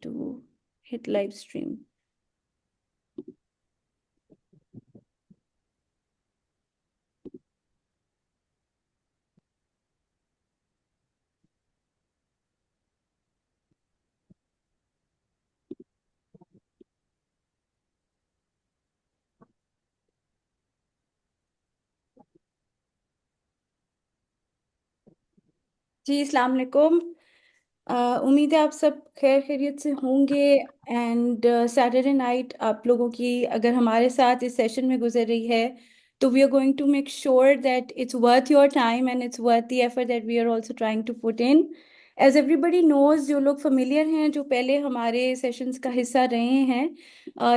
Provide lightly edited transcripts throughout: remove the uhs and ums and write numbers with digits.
to hit live stream. जी अस्सलाम वालेकुम। उम्मीद है आप सब खैर खैरियत से होंगे। एंड सैटरडे नाइट आप लोगों की अगर हमारे साथ इस सेशन में गुजर रही है तो we are going to make sure that it's worth your time and it's worth the effort that we are also trying to put in. As everybody knows, जो लोग फेमिलियर हैं, जो पहले हमारे सेशंस का हिस्सा रहे हैं,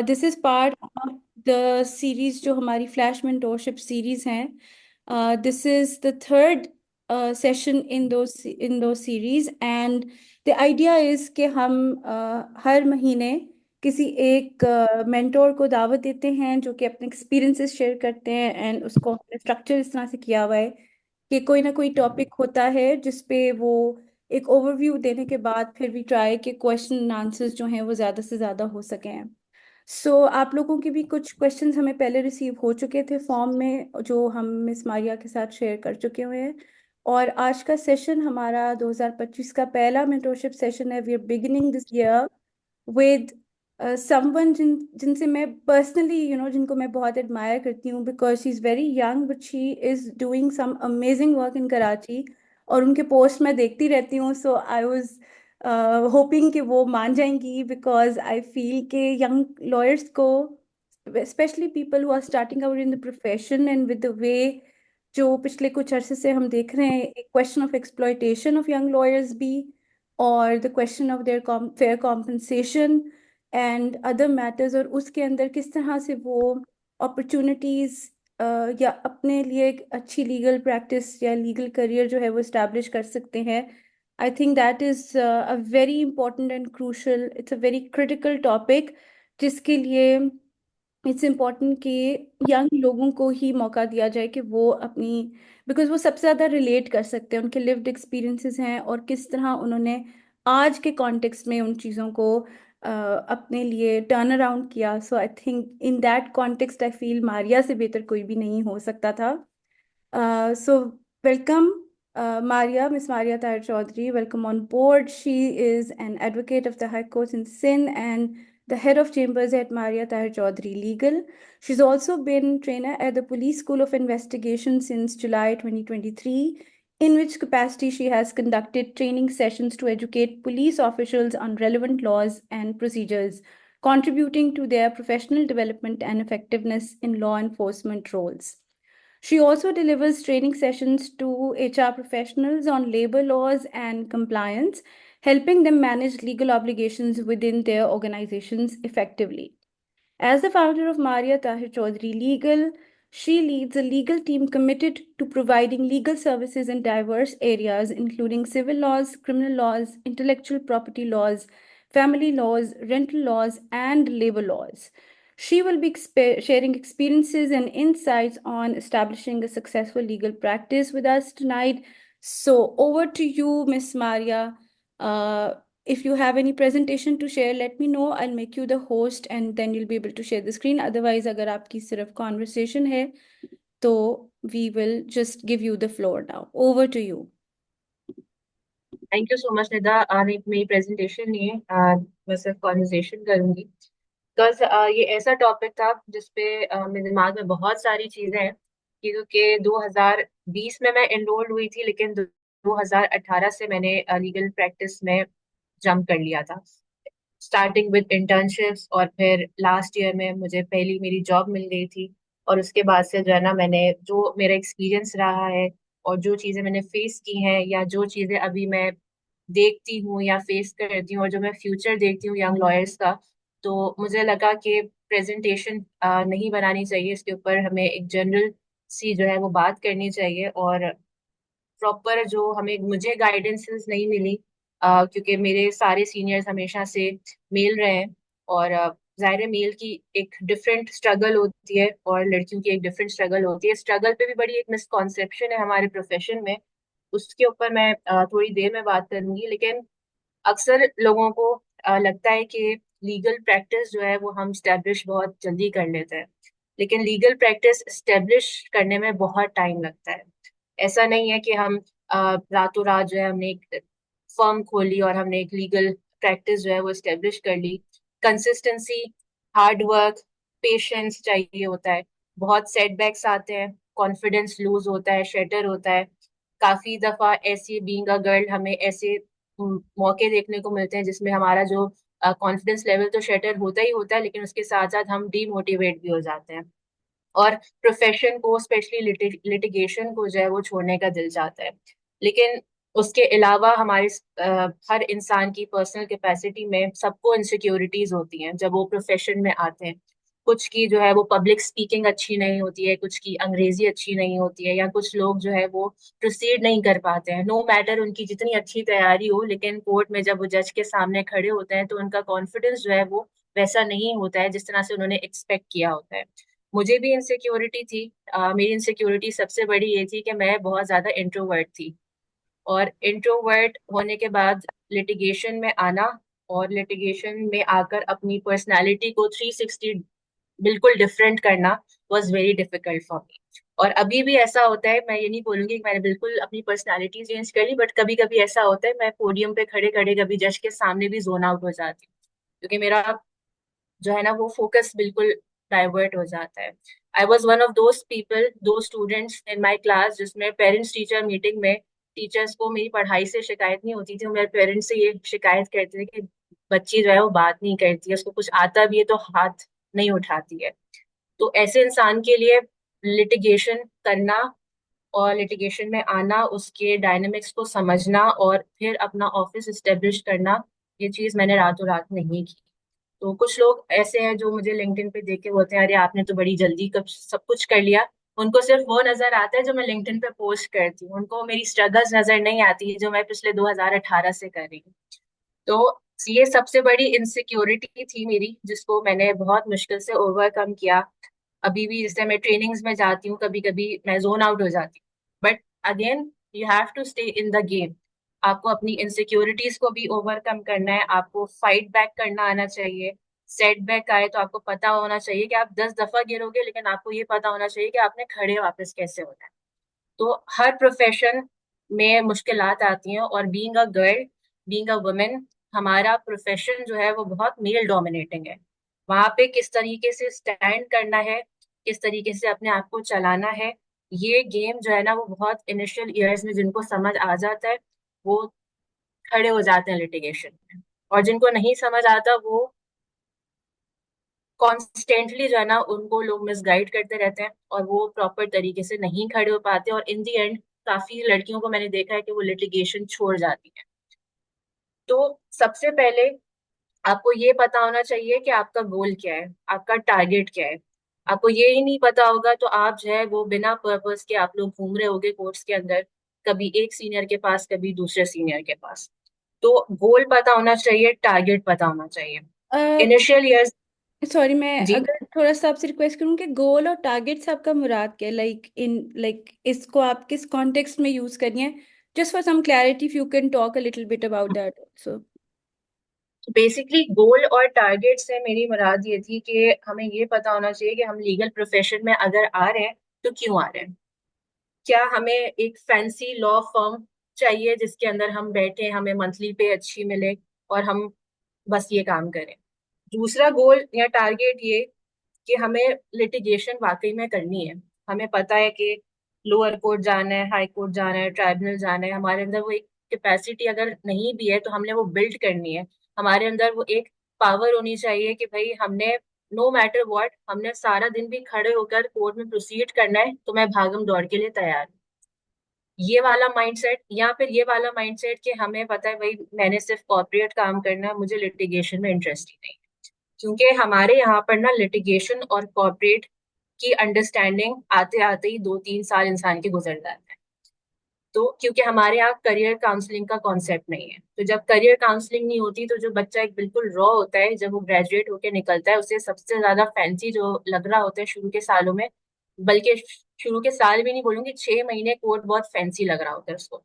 this is part of the series जो हमारी फ्लैश मेंटोरशिप सीरीज हैं। This is the third session in those series, and the idea is कि हम हर महीने किसी एक मेंटोर को दावत देते हैं जो कि अपने एक्सपीरियंसेस शेयर करते हैं। एंड उसको हमने स्ट्रक्चर इस तरह से किया हुआ है कि कोई ना कोई टॉपिक होता है जिस पे वो एक ओवरव्यू देने के बाद फिर भी ट्राई के क्वेश्चन एंड आंसर्स जो हैं वो ज़्यादा से ज़्यादा हो सकें। आप लोगों की भी कुछ क्वेश्चंस हमें पहले रिसीव हो चुके थे फॉर्म में जो हम मिस मारिया के साथ शेयर कर चुके हुए हैं। और आज का सेशन हमारा 2025 का पहला मेंटोरशिप सेशन है। We are beginning this year with someone जिनसे मैं पर्सनली जिनको मैं बहुत एडमायर करती हूँ, because she is very young but she is doing some amazing work in Karachi. और उनके पोस्ट मैं देखती रहती हूँ, सो आई वाज होपिंग कि वो मान जाएंगी, बिकॉज आई फील के यंग लॉयर्स को, specially people who are starting out in the profession and with the way जो पिछले कुछ अरसे से हम देख रहे हैं, एक question of exploitation of young lawyers भी, और the question of their fair compensation and other matters, और उसके अंदर किस तरह से वो अपॉर्चुनिटीज या अपने लिए एक अच्छी लीगल प्रैक्टिस या लीगल करियर जो है वो इस्टेब्लिश कर सकते हैं। I think that is a very important and crucial, it's a very critical topic जिसके लिए इट्स इम्पॉर्टेंट कि यंग लोगों को ही मौका दिया जाए कि वो अपनी, बिकॉज वो सबसे ज़्यादा रिलेट कर सकते हैं, उनके लिव्ड एक्सपीरियंसेस हैं और किस तरह उन्होंने आज के कॉन्टेक्स्ट में उन चीज़ों को अपने लिए टर्न अराउंड किया। So I think in that context I feel Maria से बेहतर कोई भी नहीं हो सकता था। So welcome, Maria, Miss Maria Tahir Chaudhary. Welcome on board. She is an advocate of the High Court in Sindh and the head of chambers at Maria Tahir Chaudhary Legal. She's also been trainer at the Police School of Investigation since July 2023, in which capacity she has conducted training sessions to educate police officials on relevant laws and procedures, contributing to their professional development and effectiveness in law enforcement roles. She also delivers training sessions to HR professionals on labor laws and compliance, helping them manage legal obligations within their organizations effectively. As the founder of Maria Tahir Chaudhary Legal, she leads a legal team committed to providing legal services in diverse areas, including civil laws, criminal laws, intellectual property laws, family laws, rental laws, and labor laws. She will be sharing experiences and insights on establishing a successful legal practice with us tonight. So, over to you, Miss Maria. Uh, if you have any presentation to share, let me know. I'll make you the host and then you'll be able to share the screen. Otherwise, अगर आपकी सिर्फ conversation है, तो we will just give you the floor now. Over to you. Thank you so much Nida. मेरी presentation नहीं है, मैं सिर्फ कॉन्वर्सेशन करूंगी। बिकॉज ये ऐसा टॉपिक था जिसपे मेरे दिमाग में बहुत सारी चीजें हैं, क्योंकि 2020 में मैं एनरोल्ड हुई थी, लेकिन 2018 से मैंने लीगल प्रैक्टिस में जंप कर लिया था, स्टार्टिंग विद इंटर्नशिप्स, और फिर लास्ट ईयर में मुझे पहली मेरी जॉब मिल गई थी। और उसके बाद से जो है ना, मैंने जो मेरा एक्सपीरियंस रहा है और जो चीज़ें मैंने फेस की हैं, या जो चीज़ें अभी मैं देखती हूँ या फेस करती हूँ, और जो मैं फ्यूचर देखती हूँ यंग लॉयर्स का, तो मुझे लगा कि प्रेजेंटेशन नहीं बनानी चाहिए, इसके ऊपर हमें एक जनरल सी जो है वो बात करनी चाहिए। और प्रॉपर जो हमें मुझे गाइडेंसेस नहीं मिली, क्योंकि मेरे सारे सीनियर्स हमेशा से मेल रहे हैं, और जाहिर है मेल की एक डिफरेंट स्ट्रगल होती है और लड़कियों की एक डिफरेंट स्ट्रगल होती है। स्ट्रगल पे भी बड़ी एक मिसकॉन्सेप्शन है हमारे प्रोफेशन में, उसके ऊपर मैं थोड़ी देर में बात करूंगी। लेकिन अक्सर लोगों को लगता है कि लीगल प्रैक्टिस जो है वो हम स्टैब्लिश बहुत जल्दी कर लेते हैं, लेकिन लीगल प्रैक्टिस स्टैब्लिश करने में बहुत टाइम लगता है। ऐसा नहीं है कि हम रातों रात जो है हमने एक फर्म खोली और हमने एक लीगल प्रैक्टिस जो है वो स्टेब्लिश कर ली। कंसिस्टेंसी, हार्ड वर्क, पेशेंस चाहिए होता है। बहुत सेटबैक्स आते हैं, कॉन्फिडेंस लूज होता है, शैटर होता है। काफी दफा ऐसी बीइंग अ गर्ल हमें ऐसे मौके देखने को मिलते हैं जिसमें हमारा जो कॉन्फिडेंस लेवल तो शैटर होता ही होता है, लेकिन उसके साथ साथ हम डीमोटिवेट भी हो जाते हैं। और प्रोफेशन को, स्पेशली लिटिगेशन को जो है वो छोड़ने का दिल चाहता है। लेकिन उसके अलावा हमारे हर इंसान की पर्सनल कैपेसिटी में सबको इनसिक्योरिटीज होती हैं जब वो प्रोफेशन में आते हैं। कुछ की जो है वो पब्लिक स्पीकिंग अच्छी नहीं होती है, कुछ की अंग्रेजी अच्छी नहीं होती है, या कुछ लोग जो है वो प्रोसीड नहीं कर पाते हैं, नो मैटर उनकी जितनी अच्छी तैयारी हो, लेकिन कोर्ट में जब वो जज के सामने खड़े होते हैं तो उनका कॉन्फिडेंस जो है वो वैसा नहीं होता है जिस तरह से उन्होंने एक्सपेक्ट किया होता है। मुझे भी इनसिक्योरिटी थी। मेरी इनसिक्योरिटी सबसे बड़ी ये थी कि मैं बहुत ज्यादा इंट्रोवर्ट थी, और इंट्रोवर्ट होने के बाद लिटिगेशन में आना और लिटिगेशन में आकर अपनी पर्सनालिटी को 360 बिल्कुल डिफरेंट करना was very difficult for me. और अभी भी ऐसा होता है, मैं ये नहीं बोलूंगी कि मैंने बिल्कुल अपनी पर्सनालिटी चेंज कर ली, बट कभी कभी ऐसा होता है मैं पोडियम पे खड़े खड़े कभी जज के सामने भी जोन आउट हो जाती हूँ, क्योंकि मेरा जो है ना वो फोकस बिल्कुल डाइवर्ट हो जाता है। I was one of those people, दो स्टूडेंट्स इन माई क्लास जिसमें पेरेंट्स टीचर मीटिंग में टीचर्स को मेरी पढ़ाई से शिकायत नहीं होती थी, मेरे पेरेंट्स से ये शिकायत करते थे कि बच्ची जो है वो बात नहीं करती है, उसको कुछ आता भी है तो हाथ नहीं उठाती है। तो ऐसे इंसान के लिए लिटिगेशन करना और लिटिगेशन में आना, उसके डायनेमिक्स को समझना और फिर अपना ऑफिस स्टेब्लिश करना, ये चीज मैंने रातों रात नहीं की। तो कुछ लोग ऐसे हैं जो मुझे लिंक्डइन पे देख के बोलते हैं, अरे आपने तो बड़ी जल्दी कब सब कुछ कर लिया। उनको सिर्फ वो नजर आता है जो मैं लिंक्डइन पे पोस्ट करती हूँ, उनको मेरी स्ट्रगल्स नजर नहीं आती जो मैं पिछले 2018 से कर रही हूँ। तो ये सबसे बड़ी इनसिक्योरिटी थी मेरी, जिसको मैंने बहुत मुश्किल से ओवरकम किया। अभी भी जैसे मैं ट्रेनिंग्स में जाती हूँ कभी कभी मैं जोन आउट हो जाती हूँ, but again you have to stay in the game. आपको अपनी इनसिक्योरिटीज को भी ओवरकम करना है, आपको फाइट बैक करना आना चाहिए। सेटबैक आए तो आपको पता होना चाहिए कि आप 10 दफा गिरोगे, लेकिन आपको ये पता होना चाहिए कि आपने खड़े वापस कैसे होना है। तो हर प्रोफेशन में मुश्किलात आती हैं, और being a girl, being a women, हमारा प्रोफेशन जो है वो बहुत मेल डोमिनेटिंग है। वहां पे किस तरीके से स्टैंड करना है, किस तरीके से अपने आप को चलाना है, ये गेम जो है ना वो बहुत इनिशियल ईयर्स में जिनको समझ आ जाता है वो खड़े हो जाते हैं लिटिगेशन में। और जिनको नहीं समझ आता वो कॉन्स्टेंटली जो है ना उनको लोग मिसगाइड करते रहते हैं, और वो प्रॉपर तरीके से नहीं खड़े हो पाते, और इन दी एंड काफी लड़कियों को मैंने देखा है कि वो लिटिगेशन छोड़ जाती है। तो सबसे पहले आपको ये पता होना चाहिए कि आपका गोल क्या है, आपका टारगेट क्या है। आपको ये ही नहीं पता होगा तो आप जो है वो बिना पर्पस के आप लोग घूम रहे होगे कोर्स के अंदर, कभी एक सीनियर के पास कभी दूसरे सीनियर के पास। तो गोल पता होना चाहिए, टारगेट पता होना चाहिए। Initial years. सॉरी, मैं जी। अगर थोड़ा सा आपसे रिक्वेस्ट करूँ कि गोल और टारगेट से आपका मुराद क्या है, लाइक इसको आप किस कॉन्टेक्स्ट में यूज करिए, just for some clarity if you can talk a little bit about that also. Basically goal और टारगेट से मेरी मुराद ये थी कि हमें ये पता होना चाहिए कि हम लीगल प्रोफेशन में अगर आ रहे हैं तो क्यों आ रहे हैं। क्या हमें एक फैंसी लॉ फर्म चाहिए जिसके अंदर हम बैठे, हमें मंथली पे अच्छी मिले और हम बस ये काम करें। दूसरा गोल या टारगेट ये कि हमें लिटिगेशन वाकई में करनी है। हमें पता है कि लोअर कोर्ट जाना है, हाई कोर्ट जाना है, ट्राइब्यूनल जाना है, हमारे अंदर वो एक कैपेसिटी अगर नहीं भी है तो हमने वो बिल्ड करनी है। हमारे अंदर वो एक पावर होनी चाहिए कि भाई हमने नो मैटर व्हाट, हमने सारा दिन भी खड़े होकर कोर्ट में प्रोसीड करना है, तो मैं भागम दौड़ के लिए तैयार हूँ। ये वाला माइंडसेट, या फिर ये वाला माइंडसेट कि हमें पता है भाई मैंने सिर्फ कॉर्पोरेट काम करना है, मुझे लिटिगेशन में इंटरेस्ट ही नहीं। क्योंकि हमारे यहाँ पर ना लिटिगेशन और कॉर्पोरेट की अंडरस्टैंडिंग आते आते ही 2-3 साल इंसान के गुजर जाते हैं। तो क्योंकि हमारे यहाँ करियर काउंसलिंग का कॉन्सेप्ट नहीं है, तो जब करियर काउंसलिंग नहीं होती तो जो बच्चा एक बिल्कुल रॉ होता है, जब वो ग्रेजुएट होकर निकलता है उसे सबसे ज्यादा फैंसी जो लग रहा होता है शुरू के सालों में, बल्कि शुरू के साल भी नहीं बोलूंगी, 6 महीने कोर्ट बहुत फैंसी लग रहा होता है उसको,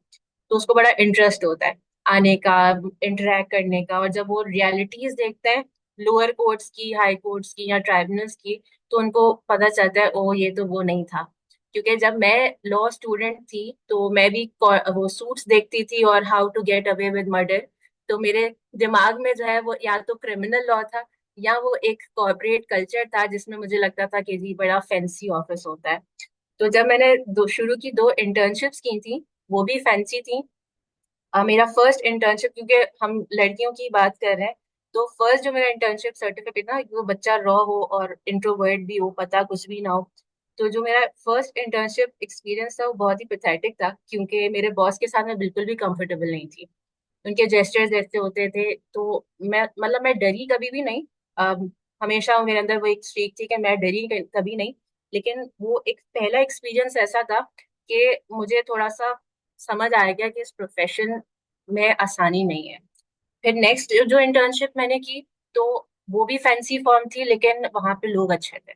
तो उसको बड़ा इंटरेस्ट होता है। आने का, इंटरेक्ट करने का। और जब वो रियलिटीज देखते हैं लोअर कोर्ट्स की, हाई कोर्ट्स की या ट्राइब्यूनल्स की, तो उनको पता चलता है ओ ये तो वो नहीं था। क्योंकि जब मैं लॉ स्टूडेंट थी तो मैं भी वो सूट्स देखती थी और How to Get Away with Murder. तो मेरे दिमाग में जो है वो या तो क्रिमिनल लॉ था या वो एक कॉर्पोरेट कल्चर था जिसमें मुझे लगता था कि जी बड़ा फैंसी ऑफिस होता है। तो जब मैंने शुरू की 2 इंटर्नशिप्स की थी, वो भी फैंसी थी। मेरा फर्स्ट इंटर्नशिप, क्योंकि हम लड़कियों की बात कर रहे हैं, तो फर्स्ट जो मेरा इंटर्नशिप सर्टिफिकेट ना, वो बच्चा रॉ हो और इंट्रोवर्ट भी हो, पता कुछ भी ना हो। तो जो मेरा फर्स्ट इंटर्नशिप एक्सपीरियंस था वो बहुत ही पैथेटिक था, क्योंकि मेरे बॉस के साथ मैं बिल्कुल भी कंफर्टेबल नहीं थी। उनके जेस्चर्स ऐसे होते थे, तो मैं मतलब मैं डरी कभी भी नहीं। अम, हमेशा मेरे अंदर वो एक स्ट्रीक थी कि मैं डरी कभी नहीं। लेकिन वो एक पहला एक्सपीरियंस ऐसा था कि मुझे थोड़ा सा समझ आ गया कि इस प्रोफेशन में आसानी नहीं है। फिर नेक्स्ट जो इंटर्नशिप मैंने की, तो वो भी फैंसी फॉर्म थी, लेकिन वहां पे लोग अच्छे थे।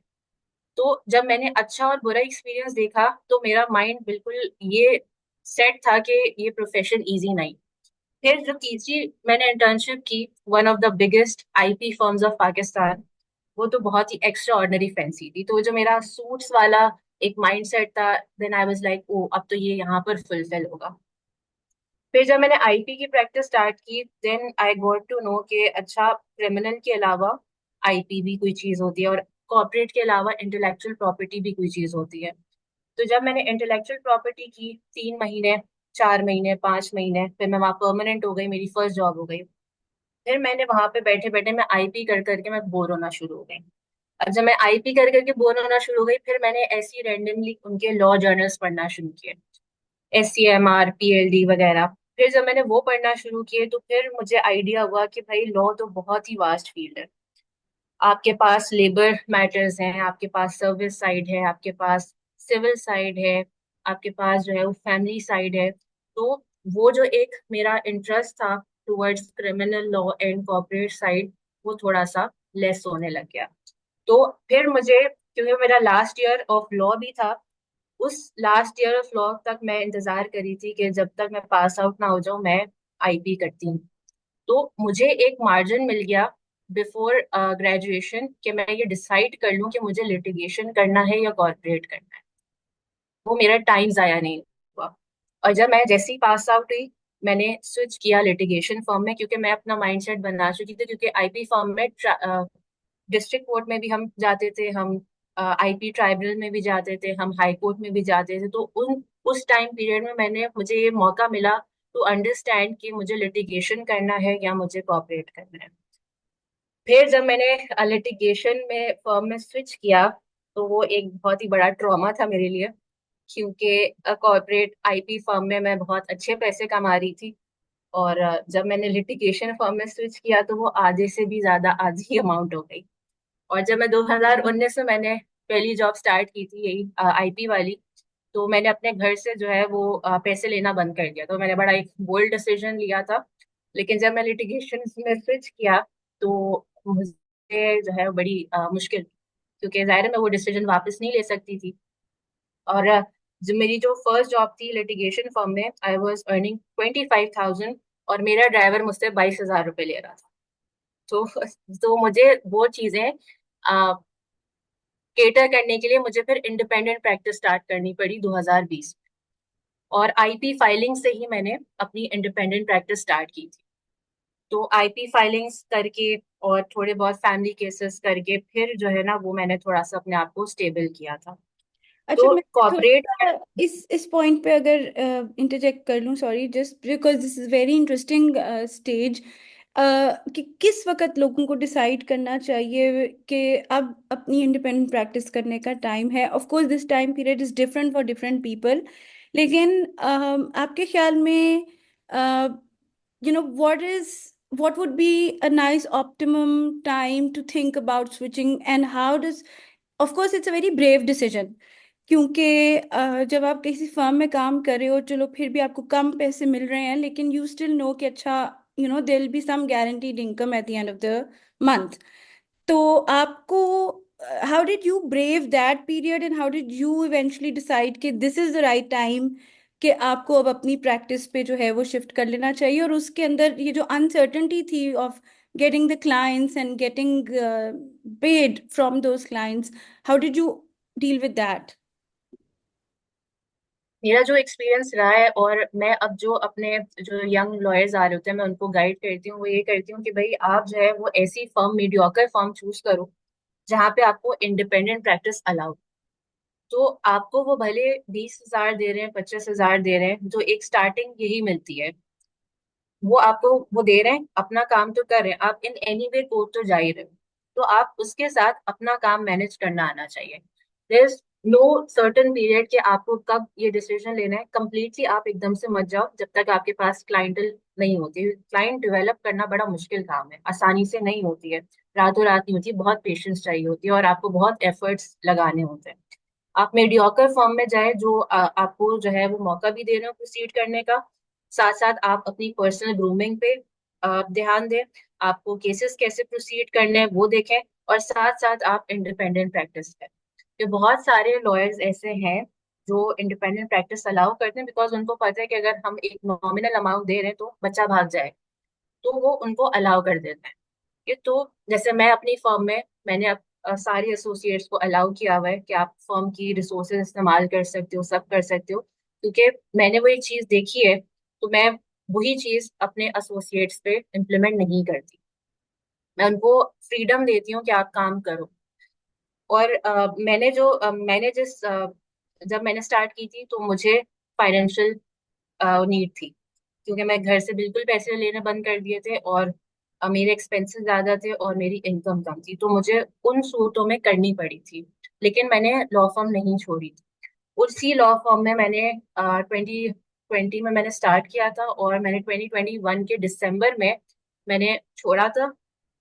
तो जब मैंने अच्छा और बुरा एक्सपीरियंस देखा तो मेरा माइंड बिल्कुल ये सेट था कि ये प्रोफेशन इजी नहीं। फिर जो तीसरी मैंने इंटर्नशिप की, one of the biggest IP firms of Pakistan, वो तो बहुत ही एक्स्ट्रा ऑर्डिनरी फैंसी थी। तो जो मेरा सूट्स वाला एक माइंडसेट था, then I was like oh अब तो ये यहाँ पर फुलफिल होगा। फिर जब मैंने आईपी की प्रैक्टिस स्टार्ट की, then I got to know कि अच्छा, क्रिमिनल के अलावा आईपी भी कोई चीज होती है, और कॉर्पोरेट के अलावा इंटेलेक्चुअल प्रॉपर्टी भी कोई चीज होती है। तो जब मैंने इंटेलेक्चुअल प्रॉपर्टी की 3 महीने, 4 महीने, 5 महीने, फिर मैं वहाँ परमानेंट हो गई, मेरी फर्स्ट जॉब हो गई। फिर मैंने वहां पे बैठे बैठे मैं आईपी कर करके मैं बोर होना शुरू हो गई। अब जब मैं आईपी कर करके बोर होना शुरू हो गई, फिर मैंने ऐसी रैंडमली उनके लॉ जर्नल्स पढ़ना शुरू किए, SCMR, PLD वगैरह। फिर जब मैंने वो पढ़ना शुरू किए तो फिर मुझे आइडिया हुआ कि भाई लॉ तो बहुत ही वास्ट फील्ड है। आपके पास लेबर मैटर्स हैं, आपके पास सर्विस साइड है, आपके पास सिविल साइड है, आपके पास जो है वो फैमिली साइड है। तो वो जो एक मेरा इंटरेस्ट था towards criminal law and corporate side, वो थोड़ा सा लेस होने लग गया। तो फिर मुझे, क्योंकि मेरा लास्ट ईयर ऑफ लॉ भी था, उस लास्ट ईयर ऑफ लॉ तक मैं इंतजार करी थी कि जब तक मैं पास आउट ना हो जाऊं मैं आईपी करती हूँ। तो मुझे एक मार्जिन मिल गया बिफोर ग्रेजुएशन कि मैं ये डिसाइड कर लूं कि मुझे लिटिगेशन करना है या कॉर्पोरेट करना है। वो मेरा टाइम जाया नहीं हुआ। और जब मैं जैसे ही पास आउट हुई, मैंने स्विच किया लिटिगेशन फॉर्म में, क्योंकि मैं अपना माइंडसेट बना चुकी थी। क्योंकि आईपी फॉर्म में डिस्ट्रिक्ट कोर्ट में भी हम जाते थे, हम आईपी ट्राइब्यूनल में भी जाते थे, हम हाई कोर्ट में भी जाते थे। तो उन उस टाइम पीरियड में मुझे ये मौका मिला टू अंडरस्टैंड कि मुझे लिटिगेशन करना है या मुझे कॉपरेट करना है। फिर जब मैंने लिटिगेशन में फर्म में स्विच किया, तो वो एक बहुत ही बड़ा ट्रॉमा था मेरे लिए, क्योंकि कॉर्पोरेट आईपी फर्म में मैं बहुत अच्छे पैसे कमा रही थी। और जब मैंने लिटिगेशन फर्म में स्विच किया तो वो आधे से भी ज्यादा आधी अमाउंट हो गई। और जब मैं 2019 में मैंने पहली जॉब स्टार्ट की थी, यही आईपी वाली, तो मैंने अपने घर से जो है वो पैसे लेना बंद कर दिया। तो मैंने बड़ा एक बोल्ड डिसीजन लिया था। लेकिन जब मैं लिटिगेशन में स्विच किया तो मुझे जो है बड़ी मुश्किल, क्योंकि जाहिर है मैं वो डिसीजन वापस नहीं ले सकती थी। और जो फर्स्ट जॉब थी लिटिगेशन फर्म में, आई वॉज अर्निंग 25,000, और मेरा ड्राइवर मुझसे 22,000 रुपये ले रहा था। तो मुझे वो चीजें केटर करने के लिए मुझे फिर इंडिपेंडेंट प्रैक्टिस स्टार्ट करनी पड़ी 2020। और आईपी फाइलिंग से ही मैंने अपनी इंडिपेंडेंट प्रैक्टिस स्टार्ट की थी। तो आईपी फाइलिंग्स करके और थोड़े बहुत फैमिली केसेस करके फिर जो है ना वो मैंने थोड़ा सा अपने आप को स्टेबल किया था। अच्छा, तो मैं कॉर्पोरेट, थोड़ा सा इस पॉइंट पे अगर इंटरजेक्ट कर लूँ, sorry, just because this is very interesting stage, कि किस वक्त लोगों को डिसाइड करना चाहिए कि अब अपनी इंडिपेंडेंट प्रैक्टिस करने का टाइम है। Of course this time period is different for different people, लेकिन आपके ख्याल में what would be a nice optimum time to think about switching, and how does, of course it's a very brave decision, क्योंकि जब आप किसी firm में काम कर रहे हो, चलो फिर भी आपको कम पैसे मिल रहे हैं, लेकिन यू स्टिल नो कि अच्छा, there will be some guaranteed income at the end of the month. तो आपको, how did you brave that period, and how did you eventually decide कि this is the right time कि आपको अब अपनी practice पे जो है वो शिफ्ट कर लेना चाहिए, और उसके अंदर ये जो अनसर्टेनिटी थी of getting the clients and getting paid from those clients, how did you deal with that? मेरा जो एक्सपीरियंस रहा है, और मैं अब जो अपने जो यंग लॉयर्स आ रहे होते हैं मैं उनको गाइड करती हूँ, वो ये करती हूँ कि भाई आप जो है वो ऐसी फर्म, मीडियोकर फर्म चूज करो जहाँ पे आपको इंडिपेंडेंट प्रैक्टिस अलाउ। तो आपको वो भले 20,000 दे रहे हैं, 25,000 दे रहे हैं, जो एक स्टार्टिंग यही मिलती है, वो आपको वो दे रहे हैं, अपना काम तो कर रहे हैं, आप इन एनी वे कोर्ट तो जा ही रहे हो, तो आप उसके साथ अपना काम मैनेज करना आना चाहिए। There is no certain period कि आपको कब ये डिसीजन लेना है। कंप्लीटली आप एकदम से मत जाओ जब तक आपके पास क्लाइंटल नहीं होती। क्लाइंट डेवलप करना बड़ा मुश्किल काम है, आसानी से नहीं होती है, रातों रात नहीं होती, बहुत पेशेंस चाहिए होती है और आपको बहुत एफर्ट्स लगाने होते हैं। आप मीडियोकर फर्म में जाएं जो आपको जो है वो मौका भी दे रहे हो प्रोसीड करने का, साथ साथ आप अपनी पर्सनल ग्रूमिंग पे ध्यान दें, आपको केसेस कैसे प्रोसीड करने हैं वो देखें, और साथ साथ आप इंडिपेंडेंट प्रैक्टिस करें। तो बहुत सारे लॉयर्स ऐसे हैं जो इंडिपेंडेंट प्रैक्टिस अलाउ करते हैं, बिकॉज उनको पता है कि अगर हम एक नॉमिनल अमाउंट दे रहे हैं तो बच्चा भाग जाए, तो वो उनको अलाउ कर देते हैं। ये तो जैसे मैं अपनी फर्म में, मैंने सारी एसोसिएट्स को अलाउ किया हुआ है कि आप फर्म की रिसोर्सेज इस्तेमाल कर सकते हो, सब कर सकते हो, क्योंकि मैंने वो एक चीज देखी है, तो मैं वही चीज अपने एसोसिएट्स पे इम्प्लीमेंट नहीं करती। मैं उनको फ्रीडम देती हूँ कि आप काम करो। और मैंने जब मैंने स्टार्ट की थी तो मुझे फाइनेंशियल नीड थी, क्योंकि मैं घर से बिल्कुल पैसे लेने बंद कर दिए थे, और मेरे एक्सपेंसेस ज्यादा थे और मेरी इनकम कम थी, तो मुझे उन सूरतों में करनी पड़ी थी। लेकिन मैंने लॉ फर्म नहीं छोड़ी थी। उसी लॉ फर्म में मैंने 2020 में मैंने स्टार्ट किया था, और मैंने 2021 के दिसंबर में मैंने छोड़ा था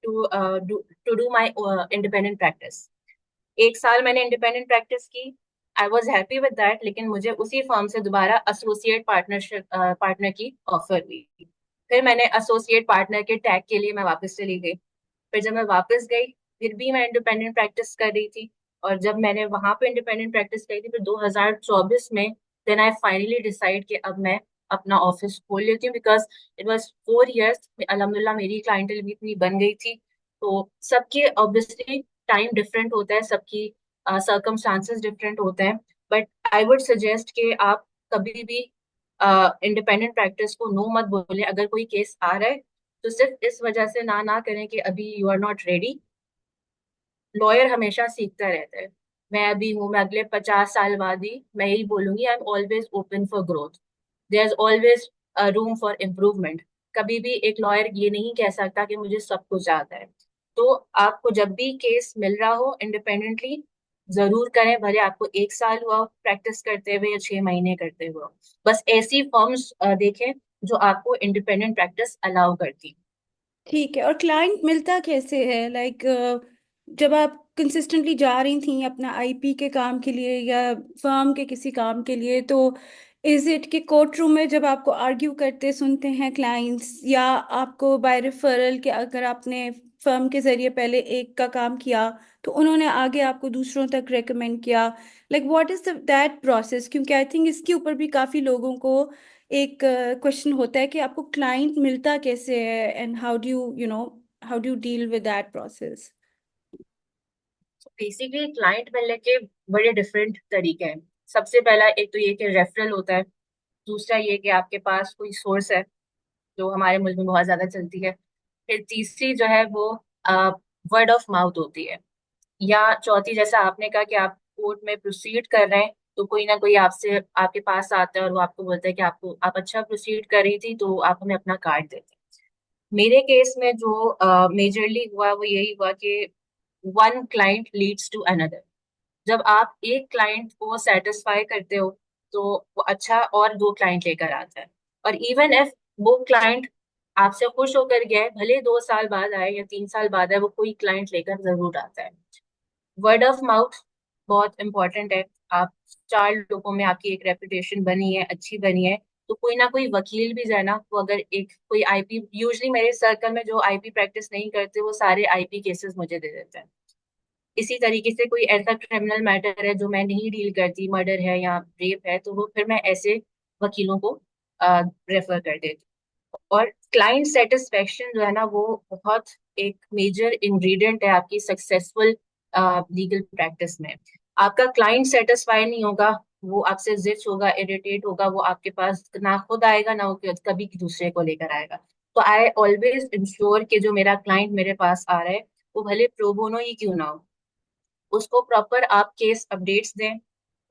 to to do my independent practice. एक साल मैंने इंडिपेंडेंट प्रैक्टिस की, I was happy with that, लेकिन मुझे उसी फर्म से दोबारा एसोसिएट पार्टनर की ऑफर हुई। फिर मैंने एसोसिएट पार्टनर के टैग के लिए मैं वापस चली गई। फिर जब मैं वापस गई, फिर भी मैं इंडिपेंडेंट प्रैक्टिस कर रही थी, और जब मैंने वहां पे इंडिपेंडेंट प्रैक्टिस करी थी फिर 2024 में, देन आई फाइनली डिसाइड कि अब मैं अपना ऑफिस खोल लेती हूँ, बिकॉज इट वाज 4 इयर्स। अल्हम्दुलिल्लाह मेरी क्लाइंटल भी इतनी बन गई थी। तो सबके ऑब्वियसली टाइम डिफरेंट होता है, सबकी सर्कमस्टांसेस डिफरेंट होते हैं, बट आई वुड सजेस्ट कि आप कभी भी इंडिपेंडेंट प्रैक्टिस को नो मत बोले। अगर कोई केस आ रहा है तो सिर्फ इस वजह से ना ना करें कि अभी you are not ready. Lawyer हमेशा सीखता रहता है। मैं अभी हूँ, मैं अगले 50 साल बाद भी मैं यही बोलूंगी, I am always open for growth. There is always room for improvement. कभी भी एक लॉयर ये नहीं कह सकता कि मुझे सब कुछ आता है। तो आपको जब भी केस मिल रहा हो इंडिपेंडेंटली, जरूर करें, भले आपको 1 साल हुआ प्रैक्टिस करते हुए या 6 महीने करते हुए। बस ऐसी फर्म्स देखें जो आपको इंडिपेंडेंट प्रैक्टिस अलाउ करती। ठीक है, और क्लाइंट मिलता कैसे है? लाइक जब आप कंसिस्टेंटली जा रही थी अपना आईपी के काम के लिए या फर्म के किसी काम के लिए, तो इज इट कि कोर्ट रूम में जब आपको आर्ग्यू करते सुनते हैं क्लाइंट्स, या आपको बाय रेफरल कि अगर आपने फर्म के जरिए पहले एक का काम किया तो उन्होंने आगे आपको दूसरों तक रेकमेंड किया? Like what is that process? क्योंकि आई थिंक इसके ऊपर भी काफी लोगों को एक क्वेश्चन होता है कि आपको क्लाइंट मिलता कैसे है, and how do you deal with that process? Basically client मिलने के बड़े डिफरेंट तरीके हैं। सबसे पहला एक तो ये कि रेफरल होता है। दूसरा ये कि आपके पास कोई सोर्स है, जो हमारे मुल्क में बहुत ज्यादा चलती है। फिर तीसरी जो है वो वर्ड ऑफ माउथ होती है। या चौथी, जैसा आपने कहा कि आप कोर्ट में प्रोसीड कर रहे हैं, तो कोई ना कोई आपसे आपके पास आता है और वो आपको बोलता है कि आपको आप अच्छा प्रोसीड कर रही थी तो आप हमें अपना कार्ड देते हैं। मेरे केस में जो मेजरली हुआ वो यही हुआ कि one client leads to another. जब आप एक क्लाइंट को सेटिस्फाई करते हो तो वो अच्छा और दो क्लाइंट लेकर आता है। और इवन इफ वो क्लाइंट आपसे खुश होकर गया है, भले 2 साल बाद आए या 3 साल बाद आए, वो कोई क्लाइंट लेकर जरूर आता है। वर्ड ऑफ माउथ बहुत इंपॉर्टेंट है। आप 4 लोगों में आपकी एक रेपुटेशन बनी है, अच्छी बनी है, तो कोई ना कोई वकील भी जाए ना, वो अगर एक कोई आईपी, यूजली मेरे सर्कल में जो आईपी प्रैक्टिस नहीं करते वो सारे आईपी केसेस मुझे दे देते हैं। इसी तरीके से कोई ऐसा क्रिमिनल मैटर है जो मैं नहीं डील करती, मर्डर है या रेप है, तो वो फिर मैं ऐसे वकीलों को रेफर कर देती हूँ। और क्लाइंट सेटिस्फेक्शन जो है ना, वो बहुत एक मेजर इंग्रेडिएंट है आपकी सक्सेसफुल लीगल प्रैक्टिस में। आपका क्लाइंट सेटिस्फाई नहीं होगा, वो आपसे जिच होगा, इरिटेट होगा, वो आपके पास ना खुद आएगा ना वो कभी दूसरे को लेकर आएगा। तो आई ऑलवेज इंश्योर कि जो मेरा क्लाइंट मेरे पास आ रहा है, वो भले प्रो बोनो ही क्यों ना हो, उसको प्रॉपर आप केस अपडेट्स दें।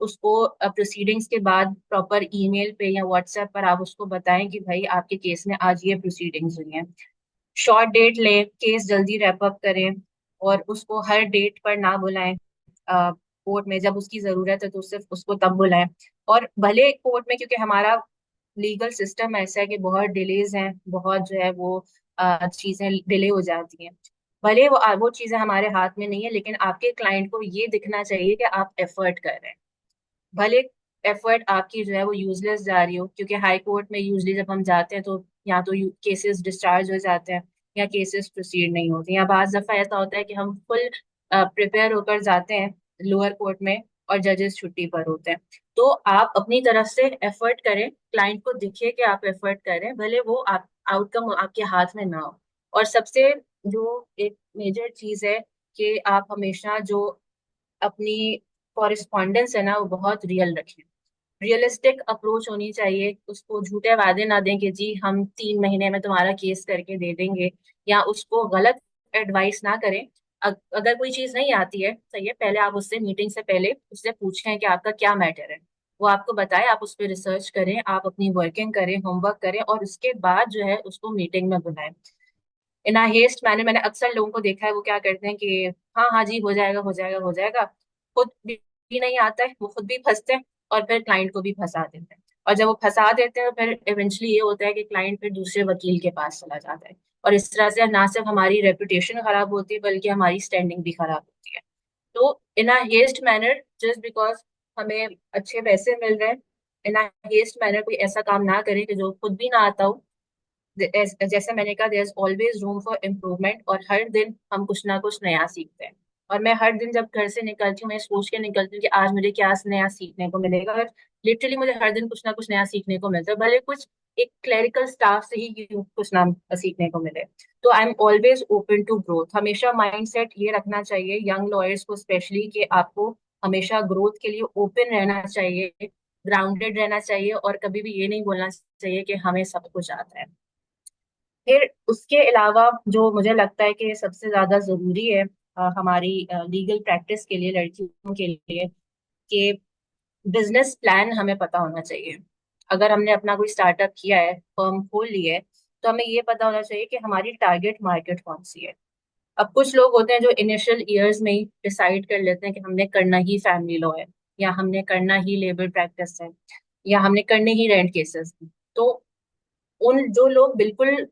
उसको प्रोसीडिंग्स के बाद प्रॉपर ईमेल पे या व्हाट्सएप पर आप उसको बताएं कि भाई आपके केस में आज ये प्रोसीडिंग्स हुई हैं। शॉर्ट डेट लें, केस जल्दी रैप अप करें, और उसको हर डेट पर ना बुलाएं। कोर्ट में जब उसकी जरूरत है तो सिर्फ उसको तब बुलाएं। और भले कोर्ट में, क्योंकि हमारा लीगल सिस्टम ऐसा है कि बहुत डिलेज हैं, बहुत जो है वो चीजें डिले हो जाती हैं। भले वो चीजें हमारे हाथ में नहीं है, लेकिन आपके क्लाइंट को ये दिखना चाहिए कि आप एफर्ट कर रहे हैं। भले एफर्ट आपकी जो है वो यूजलेस जा रही हो, क्योंकि हाई कोर्ट में यूजली जब हम जाते हैं तो या तो केसेस डिस्चार्ज हो जाते हैं या केसेस प्रोसीड नहीं होते, या बाज दफा ऐसा होता है कि हम फुल प्रिपेयर होकर जाते हैं लोअर कोर्ट में और जजेस छुट्टी पर होते हैं। तो आप अपनी तरफ से एफर्ट करें, क्लाइंट को दिखे कि आप एफर्ट करें, भले वो आप आउटकम आपके हाथ में ना हो। और सबसे जो एक मेजर चीज है कि आप हमेशा जो अपनी कॉरेस्पॉन्डेंस है ना, वो बहुत रियल रखें। रियलिस्टिक अप्रोच होनी चाहिए, उसको झूठे वादे ना दें कि जी हम 3 महीने में तुम्हारा केस करके दे देंगे, या उसको गलत एडवाइस ना करें। अगर कोई चीज नहीं आती है, सही है, पहले आप उससे मीटिंग से पहले उससे पूछें कि आपका क्या मैटर है। वो आपको बताए, आप उस पर रिसर्च करें, आप अपनी वर्किंग करें, होमवर्क करें, और उसके बाद जो है उसको मीटिंग में बुलाएं। इन हेस्ट मैंने अक्सर लोगों को देखा है, वो क्या करते हैं कि हाँ हाँ जी, हो जाएगा हो जाएगा हो जाएगा, खुद भी नहीं आता है, वो खुद भी फंसते हैं और फिर क्लाइंट को भी फंसा देते हैं। और जब वो फंसा देते हैं तो फिर इवेंचुअली ये होता है कि क्लाइंट फिर दूसरे वकील के पास चला जाता है, और इस तरह से ना सिर्फ हमारी रेपुटेशन खराब होती है बल्कि हमारी स्टैंडिंग भी खराब होती है। तो in haste manner, just because हमें अच्छे पैसे मिल रहे हैं, इन हेस्ट मैनर कोई ऐसा काम ना करे कि जो खुद भी ना आता हो। जैसे मैंने कहा, there is always room for improvement, और हर दिन हम कुछ ना कुछ नया सीखते हैं। और मैं हर दिन जब घर से निकलती हूँ, मैं सोच के निकलती हूँ कि आज मुझे क्या नया सीखने को मिलेगा, और लिटरली मुझे हर दिन कुछ ना कुछ नया सीखने को मिलता है, भले कुछ एक क्लरिकल स्टाफ से ही क्यों कुछ ना सीखने को मिले। तो I am always open to growth. हमेशा माइंडसेट ये रखना चाहिए यंग लॉयर्स को स्पेशली, कि आपको हमेशा ग्रोथ के लिए ओपन रहना चाहिए, ग्राउंडेड रहना चाहिए, और कभी भी ये नहीं बोलना चाहिए कि हमें सब कुछ आता है। फिर उसके अलावा जो मुझे लगता है कि सबसे ज्यादा जरूरी है हमारी लीगल प्रैक्टिस के लिए, लड़कियों के लिए, कि बिजनेस प्लान हमें पता होना चाहिए। अगर हमने अपना कोई स्टार्टअप किया है, फर्म खोल ली है, तो हमें ये पता होना चाहिए कि हमारी टारगेट मार्केट कौन सी है। अब कुछ लोग होते हैं जो इनिशियल ईयर्स में ही डिसाइड कर लेते हैं कि हमने करना ही फैमिली लॉ है, या हमने करना ही लेबर प्रैक्टिस है, या हमने करने ही रेंट केसेस। तो उन जो लोग बिल्कुल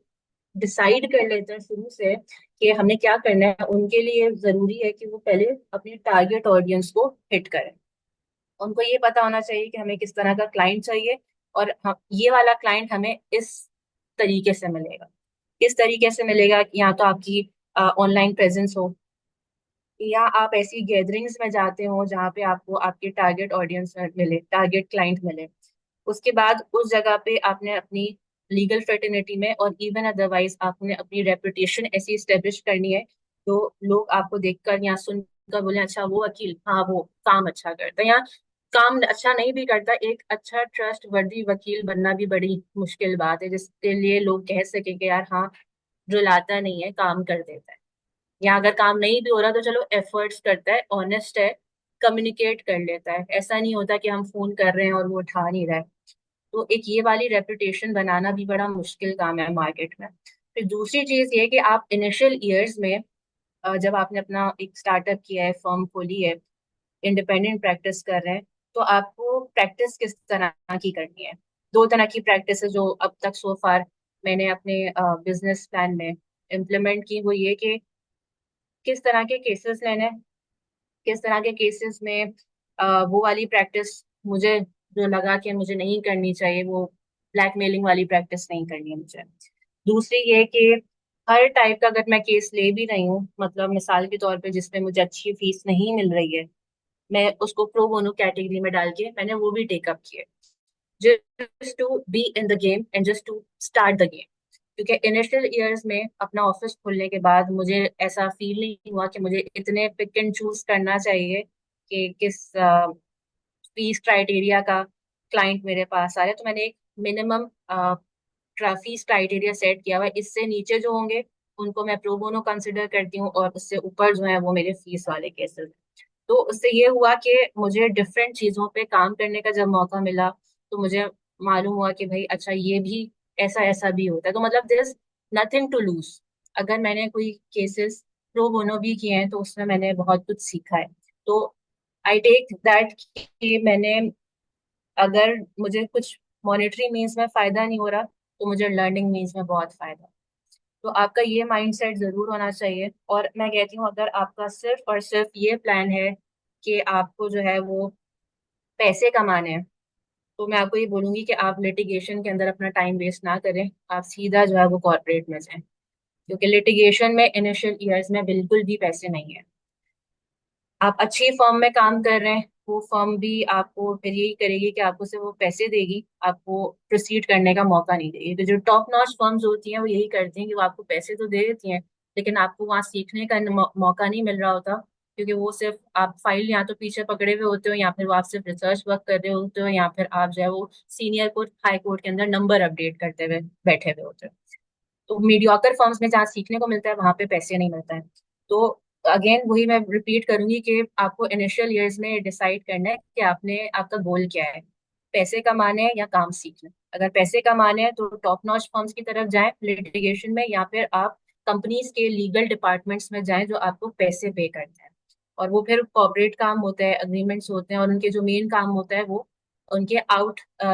डिसाइड कर लेते हैं शुरू से कि हमने क्या करना है, उनके लिए जरूरी है कि वो पहले अपनी टारगेट ऑडियंस को हिट करें। उनको ये पता होना चाहिए कि हमें किस तरह का क्लाइंट चाहिए, और ये वाला क्लाइंट हमें इस तरीके से मिलेगा। किस तरीके से मिलेगा? या तो आपकी ऑनलाइन प्रेजेंस हो, या आप ऐसी गैदरिंग्स में जाते हो जहाँ पे आपको आपके टारगेट ऑडियंस मिले, टारगेट क्लाइंट मिले। उसके बाद उस जगह पे आपने अपनी लीगल फ्रेटर्निटी में और इवन अदरवाइज आपने अपनी रेपुटेशन ऐसी स्टेब्लिश करनी है, तो लोग आपको देखकर या सुनकर बोले अच्छा वो वकील, हाँ वो काम अच्छा करता है, या काम अच्छा नहीं भी करता, एक अच्छा ट्रस्ट वर्दी वकील बनना भी बड़ी मुश्किल बात है, जिसके लिए लोग कह सके कि यार हाँ, रुलाता नहीं है, काम कर देता है। या अगर काम नहीं भी हो रहा तो चलो एफर्ट्स करता है, ऑनेस्ट है, कम्युनिकेट कर लेता है, ऐसा नहीं होता कि हम फोन कर रहे हैं और वो उठा नहीं रहा है। तो एक ये वाली रेपुटेशन बनाना भी बड़ा मुश्किल काम है मार्केट में। फिर दूसरी चीज ये कि आप इनिशियल ईयर्स में जब आपने अपना एक स्टार्टअप किया है, फर्म खोली है, इंडिपेंडेंट प्रैक्टिस कर रहे हैं, तो आपको प्रैक्टिस किस तरह की करनी है। दो तरह की प्रैक्टिस है जो अब तक सो फार मैंने अपने बिजनेस प्लान में इम्प्लीमेंट की, वो ये कि किस तरह के केसेस लेने हैं, किस तरह के केसेस में वो वाली प्रैक्टिस मुझे जो लगा कि मुझे नहीं करनी चाहिए, वो ब्लैकमेलिंग वाली प्रैक्टिस नहीं करनी है मुझे। दूसरी ये कि हर टाइप का अगर मैं केस ले भी रही हूँ, मतलब मिसाल के तौर पे जिसमें मुझे अच्छी फीस नहीं मिल रही है, मैं उसको प्रो बोनो कैटेगरी में डाल के मैंने वो भी टेकअप किए। Just to be in the game and just to start the game. क्योंकि इनिशियल ईयर्स में अपना ऑफिस खोलने के बाद मुझे ऐसा फील नहीं हुआ कि मुझे इतने पिक एंड चूज करना चाहिए कि किस फीस क्राइटेरिया का क्लाइंट मेरे पास आ रहा है। तो मैंने एक मिनिमम फीस क्राइटेरिया सेट किया हुआ है। इससे नीचे जो होंगे उनको मैं प्रो बोनो कंसिडर करती हूँ, और उससे ऊपर जो है वो मेरे फीस वाले केसेस। तो उससे ये हुआ कि मुझे डिफरेंट चीजों पे काम करने का जब मौका मिला, तो मुझे मालूम हुआ कि भाई अच्छा ये भी ऐसा ऐसा भी होता है। तो मतलब there is nothing to lose. अगर मैंने कोई केसेस प्रो बोनो भी किए हैं तो उसमें मैंने बहुत कुछ सीखा है। तो आई टेक दैट कि मैंने, अगर मुझे कुछ मॉनेटरी मीन्स में फायदा नहीं हो रहा, तो मुझे लर्निंग मीन्स में बहुत फायदा। तो आपका ये माइंडसेट जरूर होना चाहिए। और मैं कहती हूँ अगर आपका सिर्फ और सिर्फ ये प्लान है कि आपको जो है वो पैसे कमाने हैं, तो मैं आपको ये बोलूंगी कि आप लिटिगेशन के अंदर अपना टाइम वेस्ट ना करें। आप सीधा जो है वो कॉर्पोरेट में जाएं, क्योंकि लिटिगेशन में इनिशियल ईयर्स में बिल्कुल भी पैसे नहीं है। आप अच्छी फर्म में काम कर रहे हैं, वो फर्म भी आपको फिर यही करेगी कि आपको सिर्फ वो पैसे देगी, आपको प्रोसीड करने का मौका नहीं देगी। तो जो टॉप नॉच फर्म्स होती हैं वो यही करती हैं कि वो आपको पैसे तो दे देती हैं, लेकिन आपको वहाँ सीखने का मौका नहीं मिल रहा होता। क्योंकि वो सिर्फ आप फाइल या तो पीछे पकड़े हुए होते हो, या फिर वो आप सिर्फ रिसर्च वर्क कर रहे होते हो, या फिर आप जो है वो सीनियर कोर्ट हाई कोर्ट के अंदर नंबर अपडेट करते हुए बैठे हुए होते हो। तो मीडियोकर फर्म्स में जहाँ सीखने को मिलता है वहां पे पैसे नहीं मिलता है। तो अगेन वही मैं रिपीट करूंगी कि आपको इनिशियल ईयर्स में डिसाइड करना है कि आपने आपका गोल क्या है, पैसे कमाने हैं या काम सीखना है। अगर पैसे कमाने हैं तो टॉप नॉच फर्म्स की तरफ जाएं लिटिगेशन में, या फिर आप कंपनीज के लीगल डिपार्टमेंट्स में जाएं जो आपको पैसे पे करते हैं। और वो फिर कॉर्पोरेट काम होता है, अग्रीमेंट्स होते हैं, और उनके जो मेन काम होता है वो उनके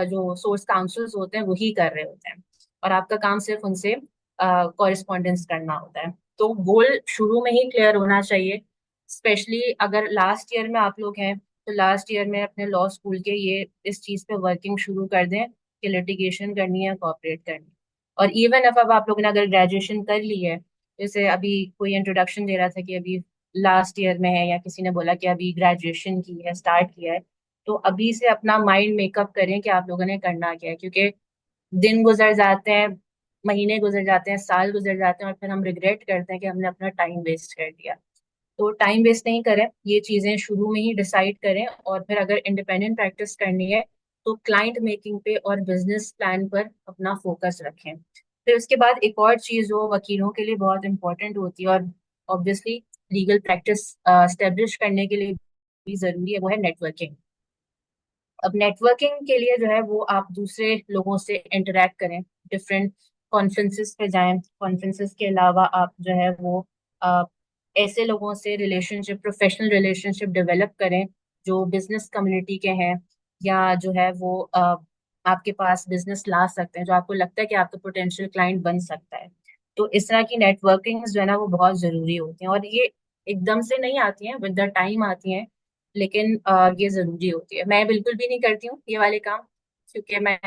जो सोर्स काउंसिल्स होते हैं वही कर रहे होते हैं। और आपका काम सिर्फ उनसे कॉरेस्पॉन्डेंस करना होता है। तो गोल शुरू में ही क्लियर होना चाहिए। स्पेशली अगर लास्ट ईयर में आप लोग हैं, तो लास्ट ईयर में अपने लॉ स्कूल के ये इस चीज पे वर्किंग शुरू कर दें कि लिटिगेशन करनी है, कॉपरेट करनी है। और इवन अब आप लोगों ने अगर ग्रेजुएशन कर ली है, जैसे अभी कोई इंट्रोडक्शन दे रहा था कि अभी लास्ट ईयर में है, या किसी ने बोला कि अभी ग्रेजुएशन की है, स्टार्ट किया है, तो अभी से अपना माइंड मेकअप करें कि आप लोगों ने करना क्या है। क्योंकि दिन गुजर जाते हैं, महीने गुजर जाते हैं, साल गुजर जाते हैं, और फिर हम रिग्रेट करते हैं कि हमने अपना टाइम वेस्ट कर दिया। तो टाइम वेस्ट नहीं करें, ये चीजें शुरू में ही डिसाइड करें। और फिर अगर इंडिपेंडेंट प्रैक्टिस करनी है तो क्लाइंट मेकिंग पे और बिजनेस प्लान पर अपना फोकस रखें। फिर उसके बाद एक और चीज जो वकीलों के लिए बहुत इंपॉर्टेंट होती है, और ऑब्वियसली लीगल प्रैक्टिस स्टेब्लिश करने के लिए भी जरूरी है, वो है नेटवर्किंग। अब नेटवर्किंग के लिए जो है वो आप दूसरे लोगों से इंटरेक्ट करें, डिफरेंट कॉन्फ्रेंसेस पे जाएं। कॉन्फ्रेंसेस के अलावा आप जो है वो अ, ऐसे लोगों से रिलेशनशिप, प्रोफेशनल रिलेशनशिप डेवलप करें जो बिजनेस कम्युनिटी के हैं, या जो है वो आपके पास बिजनेस ला सकते हैं, जो आपको लगता है कि आपका पोटेंशियल क्लाइंट बन सकता है। तो इस तरह की नेटवर्किंग जो है ना वो बहुत जरूरी होती हैं, और ये एकदम से नहीं आती हैं, विद द टाइम आती हैं। लेकिन ये जरूरी होती है। मैं बिल्कुल भी नहीं करती हूँ ये वाले काम, क्योंकि मैं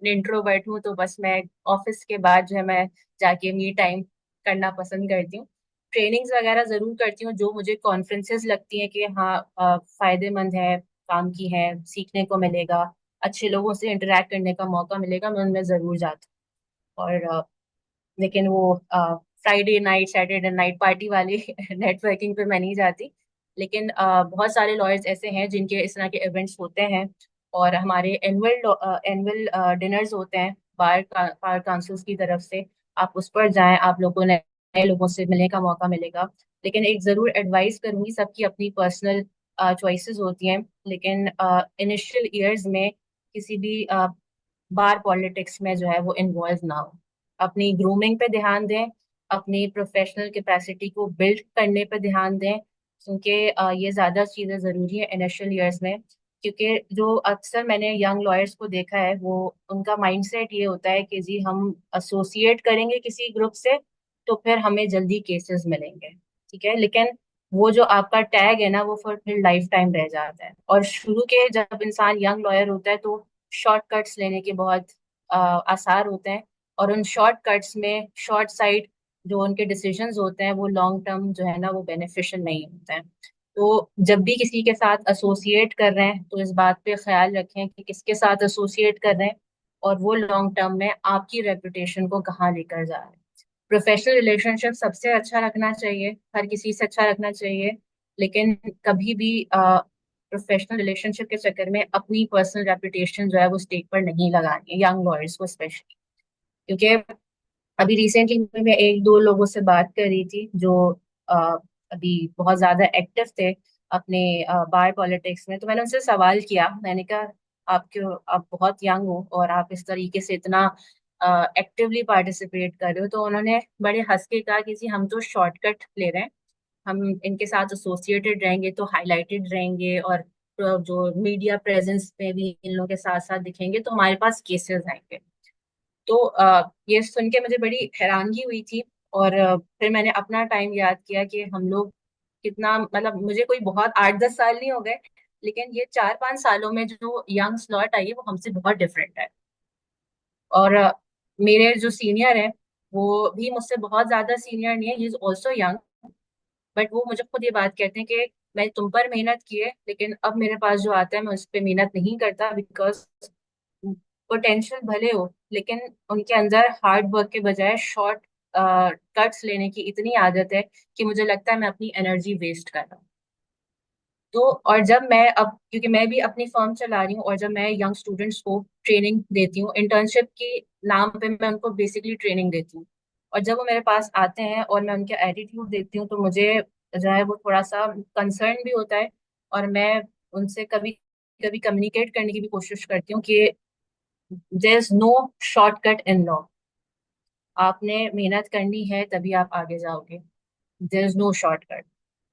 इंट्रोवर्ट हूँ। तो बस मैं ऑफिस के बाद जो है मैं जाके मी टाइम करना पसंद करती हूँ। ट्रेनिंग्स वगैरह जरूर करती हूँ जो मुझे कॉन्फ्रेंसेस लगती है कि हाँ फायदेमंद है, काम की है, सीखने को मिलेगा, अच्छे लोगों से इंटरेक्ट करने का मौका मिलेगा, मैं उनमें जरूर जाती हूँ। और लेकिन वो Friday night, Saturday night party वाली नेटवर्किंग पे मैं नहीं जाती। लेकिन बहुत सारे लॉयर्स ऐसे हैं जिनके इस तरह के इवेंट्स होते हैं, और हमारे एनुअल एनुअल डिनर्स होते हैं बार काउंसिल्स की तरफ से। आप उस पर जाएं, आप लोगों ने नए लोगों से मिलने का मौका मिलेगा। लेकिन एक जरूर एडवाइस करूंगी, सबकी अपनी पर्सनल चॉइसेस होती हैं, लेकिन इनिशियल ईयर्स में किसी भी बार पॉलिटिक्स में जो है वो इन्वॉल्व ना हो। अपनी ग्रूमिंग पे ध्यान दें, अपनी प्रोफेशनल कैपेसिटी को बिल्ड करने पे ध्यान दें, क्योंकि ये ज्यादा चीजें जरूरी है इनिशियल ईयर्स में। क्योंकि जो अक्सर मैंने यंग लॉयर्स को देखा है, वो उनका माइंडसेट ये होता है कि जी हम एसोसिएट करेंगे किसी ग्रुप से तो फिर हमें जल्दी केसेस मिलेंगे, ठीक है। लेकिन वो जो आपका टैग है ना वो फिर लाइफ टाइम रह जाता है। और शुरू के जब इंसान यंग लॉयर होता है तो शॉर्टकट्स लेने के बहुत आसार होते हैं, और उन शॉर्टकट्स में शॉर्ट साइड जो उनके डिसीजंस होते हैं वो लॉन्ग टर्म जो है ना वो बेनिफिशियल नहीं होते हैं। तो जब भी किसी के साथ एसोसिएट कर रहे हैं तो इस बात पे ख्याल रखें कि किसके साथ एसोसिएट कर रहे हैं, और वो लॉन्ग टर्म में आपकी रेपुटेशन को कहाँ लेकर जा रहे हैं। प्रोफेशनल रिलेशनशिप सबसे अच्छा रखना चाहिए, हर किसी से अच्छा रखना चाहिए, लेकिन कभी भी प्रोफेशनल रिलेशनशिप के चक्कर में अपनी पर्सनल रेपुटेशन जो है वो स्टेक पर नहीं लगानी है, यंग लॉयर्स को स्पेशली। क्योंकि अभी रिसेंटली मैं एक दो लोगों से बात कर रही थी जो अ, अभी बहुत ज्यादा एक्टिव थे अपने बार पॉलिटिक्स में। तो मैंने उनसे सवाल किया, मैंने कहा आप बहुत यंग हो और आप इस तरीके से इतना एक्टिवली पार्टिसिपेट कर रहे हो। तो उन्होंने बड़े हंस के कहा कि जी हम तो शॉर्टकट ले रहे हैं, हम इनके साथ एसोसिएटेड रहेंगे तो हाईलाइटेड रहेंगे, और जो मीडिया प्रेजेंस में भी इन लोगों के साथ साथ दिखेंगे तो हमारे पास केसेस आएंगे। तो ये सुन के मुझे बड़ी हैरानगी हुई थी। और फिर मैंने अपना टाइम याद किया कि हम लोग कितना, मतलब मुझे कोई बहुत 8-10 साल नहीं हो गए, लेकिन ये 4-5 सालों में जो यंग स्लॉट आई है वो हमसे बहुत डिफरेंट है। और मेरे जो सीनियर है वो भी मुझसे बहुत ज्यादा सीनियर नहीं है, he is also young, but वो मुझे खुद ये बात कहते हैं कि मैं तुम पर मेहनत की है, लेकिन अब मेरे पास जो आता है मैं उस पर मेहनत नहीं करता, बिकॉज पोटेंशियल भले हो लेकिन उनके अंदर हार्ड वर्क के बजाय शॉर्ट कट्स लेने की इतनी आदत है कि मुझे लगता है मैं अपनी एनर्जी वेस्ट कर रहा हूँ। तो और जब मैं अब, क्योंकि मैं भी अपनी फर्म चला रही हूँ, और जब मैं यंग स्टूडेंट्स को ट्रेनिंग देती हूँ इंटर्नशिप के नाम पे, मैं उनको बेसिकली ट्रेनिंग देती हूँ। और जब वो मेरे पास आते हैं और मैं उनके एटीट्यूड देखती हूँ तो मुझे जो है वो थोड़ा सा कंसर्न भी होता है। और मैं उनसे कभी कभी कम्युनिकेट करने की भी कोशिश करती हूँ कि there is no shortcut in law, आपने मेहनत करनी है तभी आप आगे जाओगे, देयर इज नो शॉर्टकट।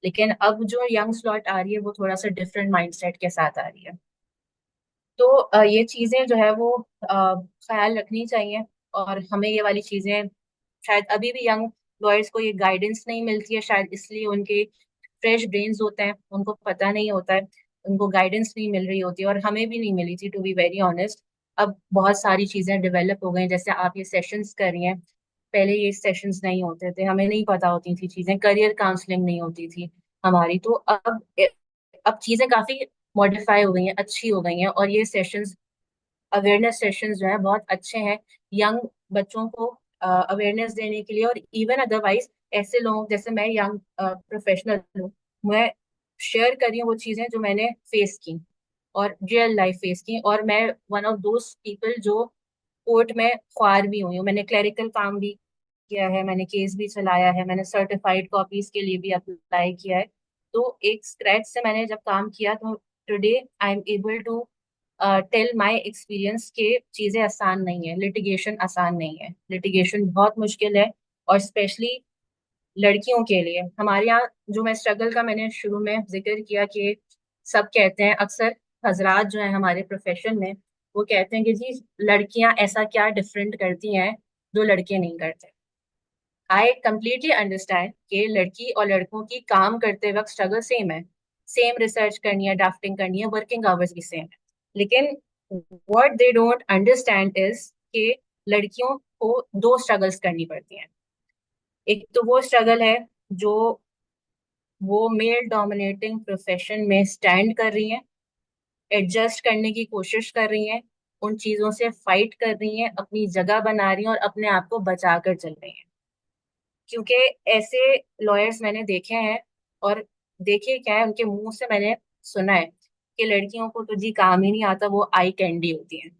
लेकिन अब जो यंग स्लॉट आ रही है वो थोड़ा सा डिफरेंट माइंडसेट के साथ आ रही है। तो ये चीजें जो है वो ख्याल रखनी चाहिए। और हमें ये वाली चीजें, शायद अभी भी यंग लॉयर्स को ये गाइडेंस नहीं मिलती है, शायद इसलिए उनके फ्रेश ब्रेन्स होते हैं, उनको पता नहीं होता है, उनको गाइडेंस नहीं मिल रही होती है, और हमें भी नहीं मिली थी टू बी वेरी ऑनेस्ट। अब बहुत सारी चीजें डेवलप हो गई हैं, जैसे आप ये सेशंस कर रही हैं, पहले ये सेशंस नहीं होते थे, हमें नहीं पता होती थी चीजें, करियर काउंसलिंग नहीं होती थी हमारी। तो अब चीजें काफी मॉडिफाई हो गई हैं, अच्छी हो गई हैं, और ये सेशंस, अवेयरनेस सेशंस जो है बहुत अच्छे हैं यंग बच्चों को अवेयरनेस देने के लिए। और इवन अदरवाइज ऐसे लोग जैसे मैं, यंग प्रोफेशनल हूँ, मैं शेयर कर रही हूँ वो चीजें जो मैंने फेस की और रियल लाइफ फेस की। और मैं वन ऑफ दोज पीपल जो कोर्ट में ख्वार भी हुई हूँ, मैंने क्लरिकल काम भी किया है, मैंने केस भी चलाया है, मैंने सर्टिफाइड कॉपीज के लिए भी अप्लाई किया है। तो एक स्क्रैच से मैंने जब काम किया तो today I am able to tell my experience के चीजें आसान नहीं है, लिटिगेशन आसान नहीं है, लिटिगेशन बहुत मुश्किल है। और स्पेशली लड़कियों के लिए हमारे यहाँ जो मैं स्ट्रगल का मैंने शुरू में जिक्र किया कि सब कहते हैं अक्सर, हजरात जो है हमारे प्रोफेशन में, वो कहते हैं कि जी लड़कियां ऐसा क्या डिफरेंट करती हैं जो लड़के नहीं करते। आई कम्प्लीटली अंडरस्टैंड कि लड़की और लड़कों की काम करते वक्त स्ट्रगल सेम है, सेम रिसर्च करनी है, ड्राफ्टिंग करनी है, वर्किंग आवर्स भी सेम है। लेकिन what they don't understand is कि लड़कियों को दो स्ट्रगल्स करनी पड़ती हैं। एक तो वो स्ट्रगल है जो वो मेल डोमिनेटिंग प्रोफेशन में स्टैंड कर रही हैं, एडजस्ट करने की कोशिश कर रही हैं, उन चीजों से फाइट कर रही हैं, अपनी जगह बना रही हैं और अपने आप को बचा कर चल रही हैं। क्योंकि ऐसे लॉयर्स मैंने देखे हैं, और देखे क्या है उनके मुंह से मैंने सुना है कि लड़कियों को तो जी काम ही नहीं आता, वो आई कैंडी होती हैं।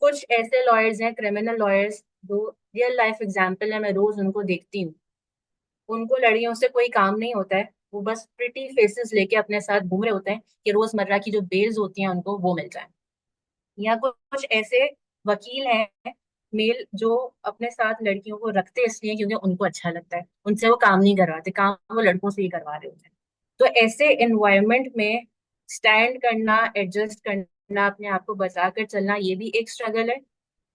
कुछ ऐसे लॉयर्स हैं, क्रिमिनल लॉयर्स, जो रियल लाइफ एग्जाम्पल है, मैं रोज उनको देखती हूँ। उनको लड़कियों से कोई काम नहीं होता है, वो बस प्रिटी फेसेस लेके अपने साथ घूम रहे होते हैं कि रोजमर्रा की जो बेल्स होती हैं उनको वो मिल जाए। या कुछ कुछ ऐसे वकील हैं मेल, जो अपने साथ लड़कियों को रखते इसलिए क्योंकि उनको अच्छा लगता है, उनसे वो काम नहीं करवाते, काम वो लड़कों से ही करवा रहे होते हैं। तो ऐसे एनवायरनमेंट में स्टैंड करना, एडजस्ट करना, अपने आप को बचा कर चलना, ये भी एक स्ट्रगल है।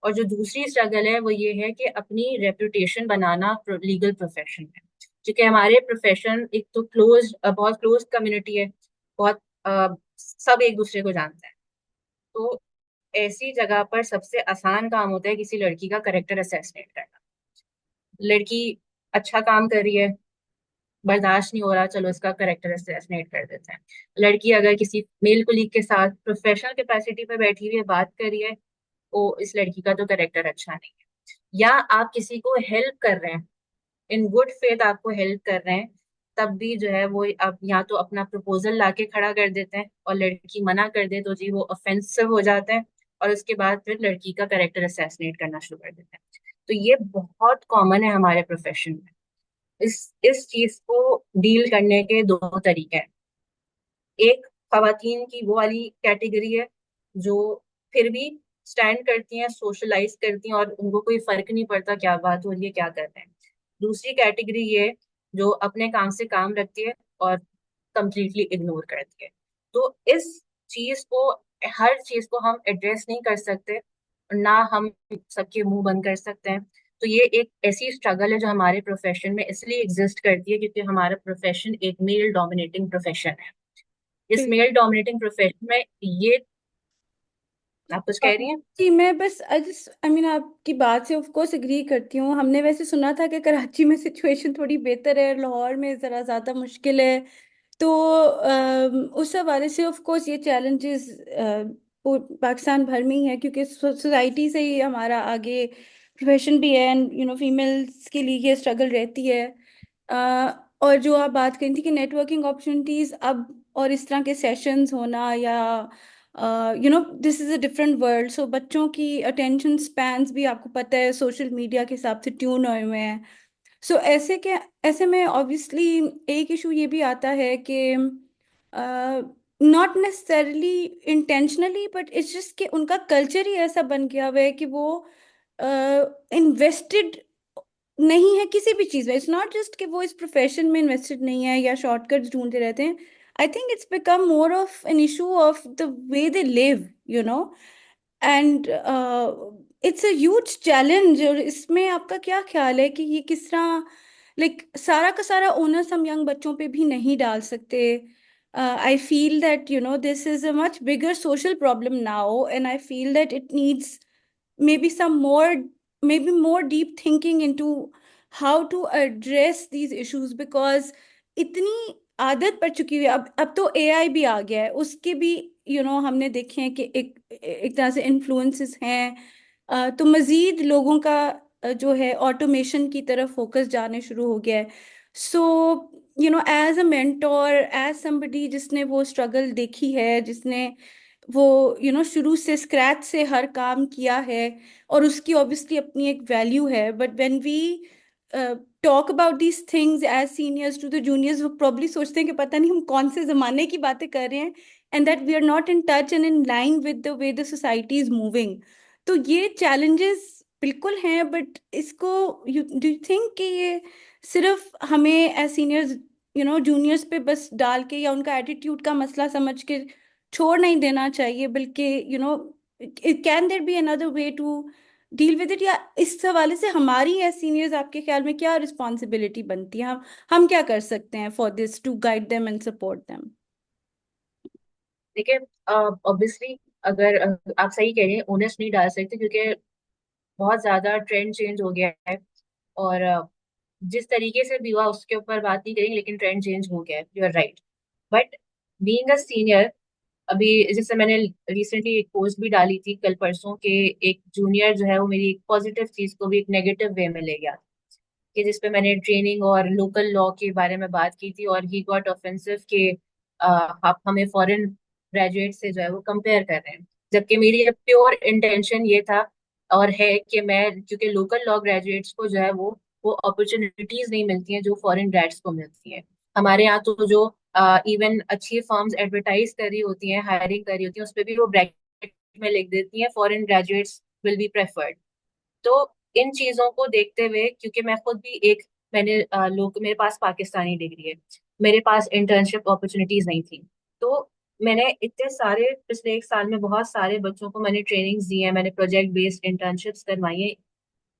और जो दूसरी स्ट्रगल है वो ये है कि अपनी रेपुटेशन बनाना लीगल प्रोफेशन में। क्योंकि हमारे प्रोफेशन एक तो क्लोज, बहुत क्लोज कम्युनिटी है, बहुत सब एक दूसरे को जानते हैं। तो ऐसी जगह पर सबसे आसान काम होता है किसी लड़की का करेक्टर असेसमेंट करना। लड़की अच्छा काम कर रही है, बर्दाश्त नहीं हो रहा, चलो इसका करेक्टर असैसिनेट कर देते हैं। लड़की अगर किसी मेल कोलीग के साथ प्रोफेशनल कैपेसिटी पे बैठी हुई है, बात कर रही है, ओ इस लड़की का तो करेक्टर अच्छा नहीं है। या आप किसी को हेल्प कर रहे हैं, इन गुड फेथ आपको हेल्प कर रहे हैं, तब भी जो है वो अब या तो अपना प्रपोजल लाके खड़ा कर देते हैं और लड़की मना कर दे तो जी वो ऑफेंसिव हो जाते हैं, और उसके बाद फिर लड़की का कैरेक्टर असैसिनेट करना शुरू कर देते हैं। तो ये बहुत कॉमन है हमारे प्रोफेशन में। इस चीज को डील करने के दो तरीके हैं। एक, खवातीन की वो वाली कैटेगरी है जो फिर भी स्टैंड करती हैं, सोशलाइज करती हैं और उनको कोई फर्क नहीं पड़ता क्या बात हो रही है, क्या कर रहे हैं। दूसरी कैटेगरी ये जो अपने काम से काम रखती है और कंप्लीटली इग्नोर करती है। तो इस चीज को, हर चीज को हम एड्रेस नहीं कर सकते, ना हम सबके मुंह बंद कर सकते हैं। तो ये एक ऐसी स्ट्रगल है जो हमारे प्रोफेशन में इसलिए एग्जिस्ट करती है क्योंकि हमारा प्रोफेशन एक मेल डोमिनेटिंग प्रोफेशन है। इस मेल डोमिनेटिंग प्रोफेशन में ये, आप कुछ कह रही हैं? जी मैं बस आई मीन आपकी बात से ऑफ कोर्स एग्री करती हूँ। हमने वैसे सुना था कि कराची में सिचुएशन थोड़ी बेहतर है, लाहौर में ज़रा ज़्यादा मुश्किल है। तो उस हवाले से ऑफ कोर्स ये चैलेंजेस पाकिस्तान भर में ही है, क्योंकि सोसाइटी से ही हमारा आगे प्रोफेशन भी है, एंड फीमेल्स के लिए ये स्ट्रगल रहती है। और जो आप बात करी थी कि नेटवर्किंग अपॉर्चुनिटीज़ अब और इस तरह के सेशंस होना, या this is a different world, so बच्चों की अटेंशन स्पैन्स भी आपको पता है सोशल मीडिया के हिसाब से ट्यून हुए हैं। सो ऐसे में ऑब्वियसली एक इशू ये भी आता है कि not necessarily intentionally, but it's just कि उनका कल्चर ही ऐसा बन गया हुआ है कि वो इन्वेस्टेड नहीं है किसी भी चीज़ में। इट्स नॉट जस्ट कि वो इस प्रोफेशन में इन्वेस्टेड नहीं है या शॉर्टकट्स ढूंढते रहते हैं। I think it's become more of an issue of the way they live, and it's a huge challenge. और इसमें आपका क्या ख्याल है कि ये किस तरह, लाइक सारा का सारा ओनस हम यंग बच्चों पे भी नहीं डाल सकते? I feel that this is a much bigger social problem now, and I feel that it needs maybe some more maybe more deep thinking into how to address these issues, because इतनी आदत पड़ चुकी है। अब तो AI भी आ गया है, उसके भी हमने देखे हैं कि एक तरह से इन्फ्लुएंसेस हैं। तो मजीद लोगों का जो है ऑटोमेशन की तरफ फोकस जाने शुरू हो गया है। So as a mentor, as somebody जिसने वो स्ट्रगल देखी है, जिसने वो शुरू से स्क्रैच से हर काम किया है, और उसकी ऑब्वियसली अपनी एक वैल्यू है, but when we talk about these things as seniors to the juniors, वो प्रॉब्ली सोचते हैं कि पता नहीं हम कौन से जमाने की बातें कर रहे हैं, and that we are not in touch and in line with the way the society is moving. तो ये चैलेंजेस बिल्कुल हैं, बट इसको डू यू थिंक कि ये सिर्फ हमें एज सीनियर्स जूनियर्स पे बस डाल के या उनका एटीट्यूड का मसला समझ के छोड़ नहीं देना चाहिए, बल्कि can there be another way to deal with it? या इस हवाले से हमारी या सीनियर्स आपके ख्याल में क्या रिस्पॉन्सिबिलिटी बनती है? हम क्या कर सकते हैं for this to guide them and support them? देखिए, ऑब्वियसली अगर आप सही कह रही हैं, ओनस नहीं डाल सकते क्योंकि बहुत ज्यादा ट्रेंड चेंज हो गया है। और जिस तरीके से भी हुआ उसके ऊपर बात नहीं करेंगे, लेकिन ट्रेंड चेंज हो गया है, you are right. But being a senior, अभी जैसे मैंने रिसेंटली एक पोस्ट भी डाली थी कल परसों के, एक जूनियर जो है वो मेरी एक पॉजिटिव चीज को भी एक नेगेटिव वे में ले गया, कि जिसपे मैंने ट्रेनिंग और लोकल लॉ के बारे में बात की थी, और ही गॉट ऑफेंसिव कि आप हमें फॉरेन ग्रेजुएट से जो है वो कंपेयर कर रहे हैं। जबकि मेरी प्योर इंटेंशन ये था और है कि मैं, क्योंकि लोकल लॉ ग्रेजुएट्स को जो है वो अपॉर्चुनिटीज नहीं मिलती हैं जो फॉरेन ग्रेड्स को मिलती हैं। हमारे यहाँ तो जो इवन अच्छी फर्म्स एडवर्टाइज कर रही होती हैं, हायरिंग कर रही होती हैं, उस पर भी वो ब्रैकेट में लिख देती हैं foreign graduates will be preferred. तो इन चीजों को देखते हुए, क्योंकि मैं खुद भी एक, मैंने लोग, मेरे पास पाकिस्तानी डिग्री है, मेरे पास इंटर्नशिप अपॉर्चुनिटीज नहीं थी। तो मैंने इतने सारे, पिछले एक साल में बहुत सारे बच्चों को मैंने ट्रेनिंग्स दी है, मैंने प्रोजेक्ट बेस्ड इंटर्नशिप्स करवाई है,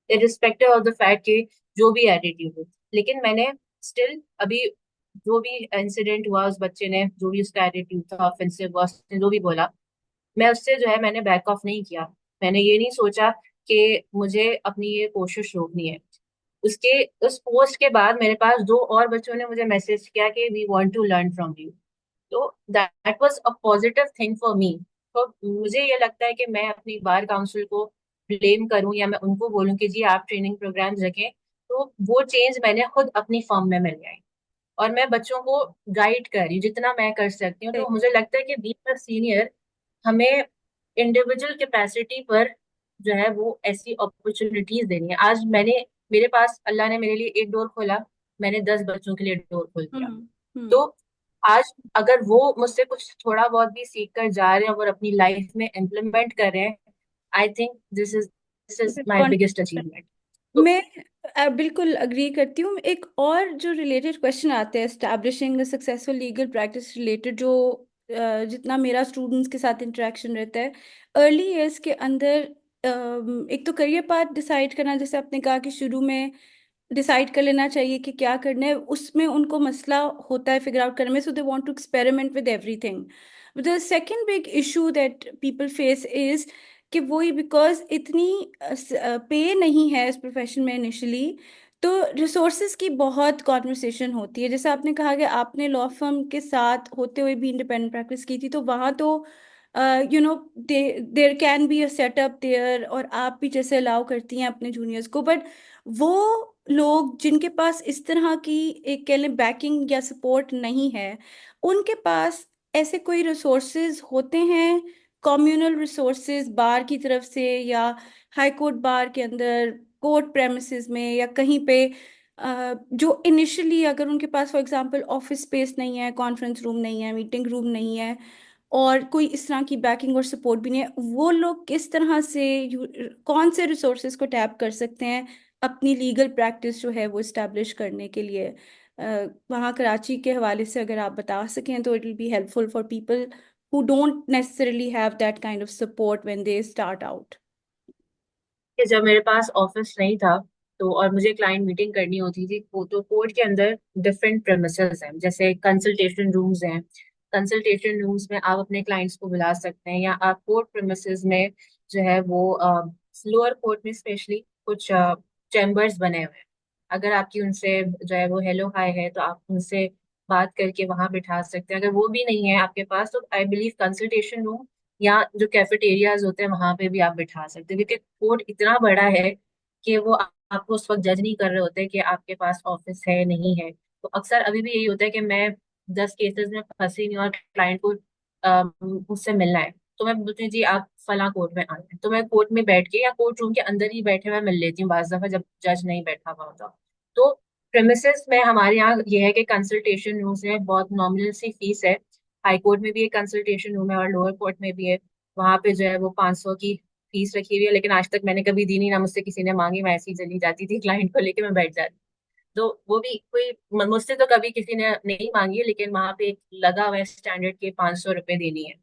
इरिस्पेक्टिव ऑफ द फैक्ट कि जो भी एटीट्यूड हो। लेकिन मैंने स्टिल अभी जो भी इंसिडेंट हुआ, उस बच्चे ने जो भी उसका एटीट्यूड था ऑफेंसिव, उसने जो भी बोला, मैं उससे जो है मैंने बैक ऑफ नहीं किया। मैंने ये नहीं सोचा कि मुझे अपनी ये कोशिश रोकनी है। उसके उस पोस्ट के बाद मेरे पास दो और बच्चों ने मुझे मैसेज किया कि we want to learn from you. तो that was a positive thing for me. तो मुझे ये लगता है कि मैं अपनी बार काउंसिल को ब्लेम करूं या मैं उनको बोलूं कि जी आप ट्रेनिंग प्रोग्राम्स रखें, तो वो चेंज मैंने खुद अपनी फर्म में मिल आई। और मैं बच्चों को गाइड कर रही हूँ जितना मैं कर सकती हूँ। तो मुझे लगता है कि बीइंग अ सीनियर हमें इंडिविजुअल कैपेसिटी पर जो है वो ऐसी अपॉर्चुनिटीज देनी है। आज मेरे पास अल्लाह ने मेरे लिए एक डोर खोला, मैंने 10 बच्चों के लिए डोर खोल दिया। हम्म। हम्म। तो आज अगर वो मुझसे कुछ थोड़ा बहुत भी सीख कर जा रहे हैं और अपनी लाइफ में इम्प्लीमेंट कर रहे हैं, I think this is my biggest achievement. तो मैं बिल्कुल अग्री करती हूँ। एक और जो रिलेटेड क्वेश्चन आते हैं establishing successful legal practice related, जो जितना मेरा स्टूडेंट्स के साथ इंटरेक्शन रहता है अर्ली ईयर्स के अंदर, एक तो करियर पाथ डिसाइड करना, जैसे आपने कहा कि शुरू में डिसाइड कर लेना चाहिए कि क्या करना है, उसमें उनको मसला होता है फिगर आउट करने में, so they want to experiment with everything. The second big issue that people face is कि वही बिकॉज इतनी पे नहीं है इस प्रोफेशन में इनिशियली, तो रिसोर्सेज की बहुत कॉन्वर्सेशन होती है। जैसे आपने कहा कि आपने लॉ फर्म के साथ होते हुए भी इंडिपेंडेंट प्रैक्टिस की थी, तो वहाँ तो there can be a setup there, और आप भी जैसे अलाउ करती हैं अपने जूनियर्स को, बट वो लोग जिनके पास इस तरह की एक कह लें बैकिंग या सपोर्ट नहीं है, उनके पास ऐसे कोई रिसोर्सेज होते हैं, कम्युनल रिसोर्सेज बार की तरफ से या हाई कोर्ट बार के अंदर कोर्ट प्रेमिसेस में या कहीं पे, जो इनिशियली अगर उनके पास फॉर एग्जांपल ऑफिस स्पेस नहीं है, कॉन्फ्रेंस रूम नहीं है, मीटिंग रूम नहीं है, और कोई इस तरह की बैकिंग और सपोर्ट भी नहीं है, वो लोग किस तरह से कौन से रिसोर्सेज को टैप कर सकते हैं अपनी लीगल प्रैक्टिस जो है वो इस्टेब्लिश करने के लिए? वहाँ कराची के हवाले से अगर आप बता सकें तो it will be helpful for people who don't necessarily have that kind of support when they start out. कि जब मेरे पास ऑफिस नहीं था, तो और मुझे क्लाइंट मीटिंग करनी होती थी, तो कोर्ट के अंदर डिफरेंट प्रेमिसेस हैं, जैसे कंसल्टेशन रूम्स हैं। कंसल्टेशन रूम्स में आप अपने क्लाइंट्स को बुला सकते हैं, या आप कोर्ट प्रेमिसेस में जो है वो लोअर कोर्ट में स्पेशली कुछ चैम्बर्स बने हुए हैं। अगर आपकी उनसे जो है वो हेलो हाय है, तो आप उनसे बात करके वहां बिठा सकते हैं। अगर वो भी नहीं है आपके पास, तो आई बिलीव कंसल्टेशन रूम या जो कैफेटेरियाज होते हैं वहां पे भी आप बिठा सकते हैं, क्योंकि कोर्ट इतना बड़ा है कि वो आपको उस वक्त जज नहीं कर रहे होते कि आपके पास ऑफिस है नहीं है। तो अक्सर अभी भी यही होता है कि मैं 10 केसेस में फंसी नहीं और क्लाइंट को मुझसे मिलना है, तो मैं बोलती हूँ जी आप फला कोर्ट में आए हैं, तो मैं कोर्ट में बैठ के या कोर्ट रूम के अंदर ही बैठे मैं मिल लेती हूँ बाज दफा जब जज नहीं बैठा हुआ होता। तो प्रेमिसेस में हमारे यहाँ ये है कि कंसल्टेशन रूम्स में बहुत नॉमिनल सी फीस है। हाई कोर्ट में भी एक कंसल्टेशन रूम है और लोअर कोर्ट में भी है। वहां पे जो है वो 500 की फीस रखी हुई है, लेकिन आज तक मैंने कभी दी नहीं, ना मुझसे किसी ने मांगी। मैं ऐसी ही चली जाती थी क्लाइंट को लेके मैं बैठ जाती। तो वो भी कोई मुझसे तो कभी किसी ने नहीं मांगी है, लेकिन वहां पे एक लगा हुआ है स्टैंडर्ड के 500 रुपए देनी है।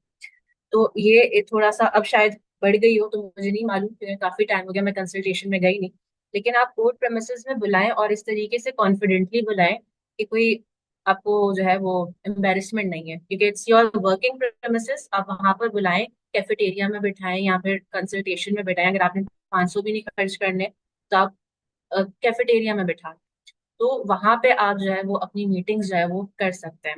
तो ये थोड़ा सा अब शायद बढ़ गई हो, तो मुझे नहीं मालूम क्योंकि काफी टाइम हो गया मैं कंसल्टेशन में गई नहीं। लेकिन आप कोर्ट प्रेमिसेस में बुलाएं और इस तरीके से कॉन्फिडेंटली बुलाएं कि कोई आपको जो है वो एम्बेरसमेंट नहीं है, क्योंकि इट्स योर वर्किंग प्रेमिसेस। आप वहां पर बुलाएं, कैफेटेरिया में बिठाएं या फिर कंसल्टेशन में बिठाएं। अगर आपने 500 भी नहीं खर्च करने, तो आप कैफेटेरिया में बिठा, तो वहां पे आप जो है वो अपनी मीटिंग्स जो है वो कर सकते हैं।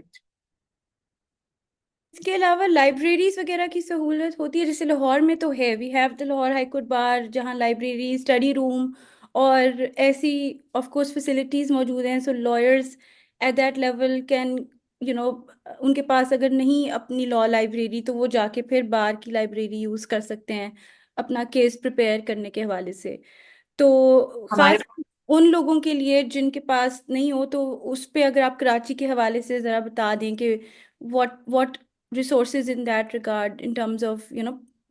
इसके अलावा लाइब्रेरीज वगैरह की सहूलत होती है? जैसे लाहौर में तो है, we have the Lahore high court bar, जहाँ लाइब्रेरी, स्टडी रूम और ऐसी ऑफ कोर्स फैसिलिटीज मौजूद हैं, so lawyers at that level can you know उनके पास अगर नहीं अपनी लॉ लाइब्रेरी, तो वो जाके फिर बार की लाइब्रेरी यूज कर सकते हैं अपना केस प्रिपेयर करने के हवाले से। तो हमारे खास उन लोगों के लिए जिनके पास नहीं हो, तो उस पे अगर आप कराची के हवाले से ज़रा बता दें कि what resources in that regard, in terms of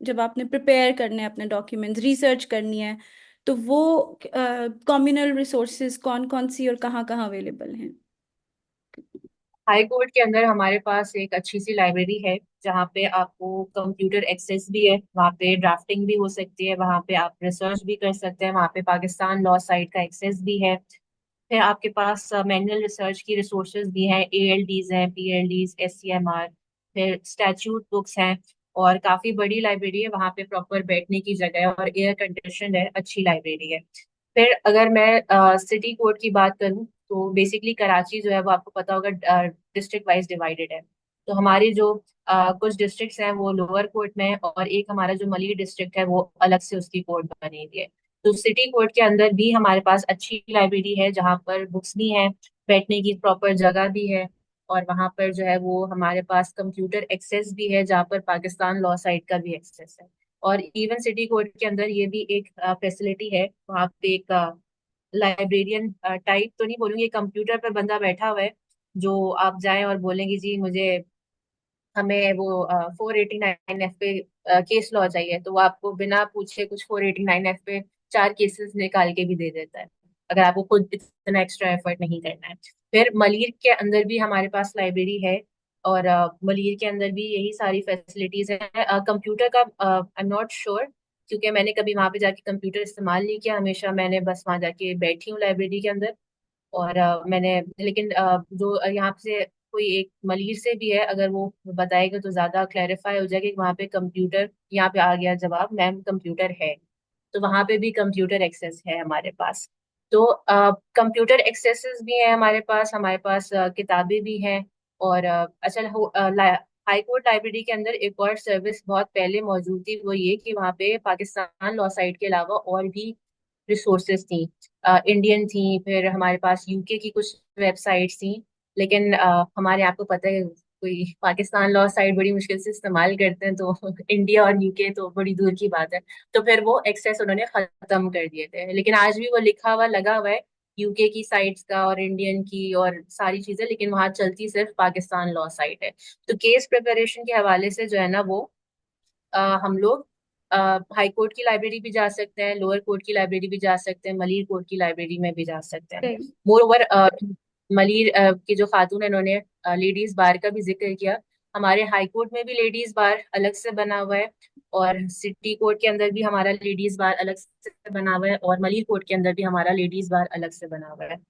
जब आपने प्रिपेयर करने हैं अपने डॉक्यूमेंट्स, रिसर्च करनी है, तो वो कम्युनल रिसोर्सेज कौन कौन सी और कहाँ कहाँ अवेलेबल हैं? हाई कोर्ट के अंदर हमारे पास एक अच्छी सी लाइब्रेरी है, जहाँ पे आपको कंप्यूटर एक्सेस भी है, वहाँ पे ड्राफ्टिंग भी हो सकती है, वहाँ पे आप रिसर्च भी कर सकते हैं, वहाँ पे पाकिस्तान लॉ साइट का एक्सेस भी है। फिर आपके पास मैनुअल रिसर्च की रिसोर्सेज भी हैं, एएलडीज हैं, पीएलडीज, एससीएमआर, फिर स्टैट्यूट बुक्स हैं। और काफी बड़ी लाइब्रेरी है, वहाँ पे प्रॉपर बैठने की जगह है और एयर कंडीशन है, अच्छी लाइब्रेरी है। फिर अगर मैं सिटी कोड की बात करूँ, तो बेसिकली कराची जो है वो आपको पता होगा डिस्ट्रिक्ट वाइज डिवाइडेड है। तो हमारी जो कुछ डिस्ट्रिक्ट्स हैं वो लोअर कोर्ट में है, और एक हमारा जो मलिर डिस्ट्रिक्ट है वो अलग से उसकी कोर्ट बनी हुई है। तो सिटी कोर्ट के अंदर भी हमारे पास अच्छी लाइब्रेरी है, जहाँ पर बुक्स भी हैं, बैठने की प्रॉपर जगह भी है, और वहाँ पर जो है वो हमारे पास कंप्यूटर एक्सेस भी है, जहाँ पर पाकिस्तान लॉ साइट का भी एक्सेस है। और इवन सिटी कोर्ट के अंदर ये भी एक फैसिलिटी है, वहाँ पे एक लाइब्रेरियन टाइप तो नहीं बोलूंगी, कंप्यूटर पर बंदा बैठा हुआ है, जो आप जाएं और बोलेंगे जी मुझे, हमें वो 489F पे केस लॉ चाहिए, तो वो आपको बिना पूछे कुछ 489F पे 4 केसेस निकाल के भी दे देता है, अगर आपको खुद इतना एक्स्ट्रा एफर्ट नहीं करना है। फिर मलिर के अंदर भी हमारे पास लाइब्रेरी है, और मलिर के अंदर भी यही सारी फैसिलिटीज है। कंप्यूटर का आई एम नॉट श्योर, क्योंकि मैंने कभी वहां पे जाके कंप्यूटर इस्तेमाल नहीं किया, हमेशा मैंने बस वहां जाके बैठी हूँ लाइब्रेरी के अंदर। और मैंने लेकिन जो यहाँ से कोई एक मलीर से भी है, अगर वो बताएगा तो ज्यादा क्लैरिफाई हो जाएगा कि वहाँ पे कंप्यूटर, यहाँ पे आ गया जवाब मैम, कंप्यूटर है। तो वहाँ पे भी कंप्यूटर एक्सेस है हमारे पास। तो कंप्यूटर एक्सेसेस भी है हमारे पास किताबें भी हैं। और हाई कोर्ट लाइब्रेरी के अंदर एक और सर्विस बहुत पहले मौजूद थी, वो ये कि वहाँ पे पाकिस्तान लॉ साइट के अलावा और भी रिसोर्सेज थी, इंडियन थी, फिर हमारे पास यूके की कुछ वेबसाइट्स थी। लेकिन हमारे आपको पता है, कोई पाकिस्तान लॉ साइट बड़ी मुश्किल से इस्तेमाल करते हैं, तो इंडिया और यूके तो बड़ी दूर की बात है। तो फिर वो एक्सेस उन्होंने खत्म कर दिए थे, लेकिन आज भी वो लिखा हुआ लगा हुआ है यूके की साइट्स का और इंडियन की और सारी चीजें, लेकिन वहां चलती सिर्फ पाकिस्तान लॉ साइट है। तो केस प्रिपरेशन के हवाले से जो है ना वो हम लोग हाई कोर्ट की लाइब्रेरी भी जा सकते हैं, लोअर कोर्ट की लाइब्रेरी भी जा सकते हैं, मलिर कोर्ट की लाइब्रेरी में भी जा सकते हैं। सही। मोर ओवर मलिर की जो खातून है, इन्होंने लेडीज बार का भी जिक्र किया। हमारे हाई कोर्ट में भी लेडीज बार अलग से बना हुआ है, और सिटी कोर्ट के अंदर भी हमारा लेडीज बार अलग से बना हुआ है, और मलिर कोर्ट के अंदर भी हमारा लेडीज बार अलग से बना हुआ है।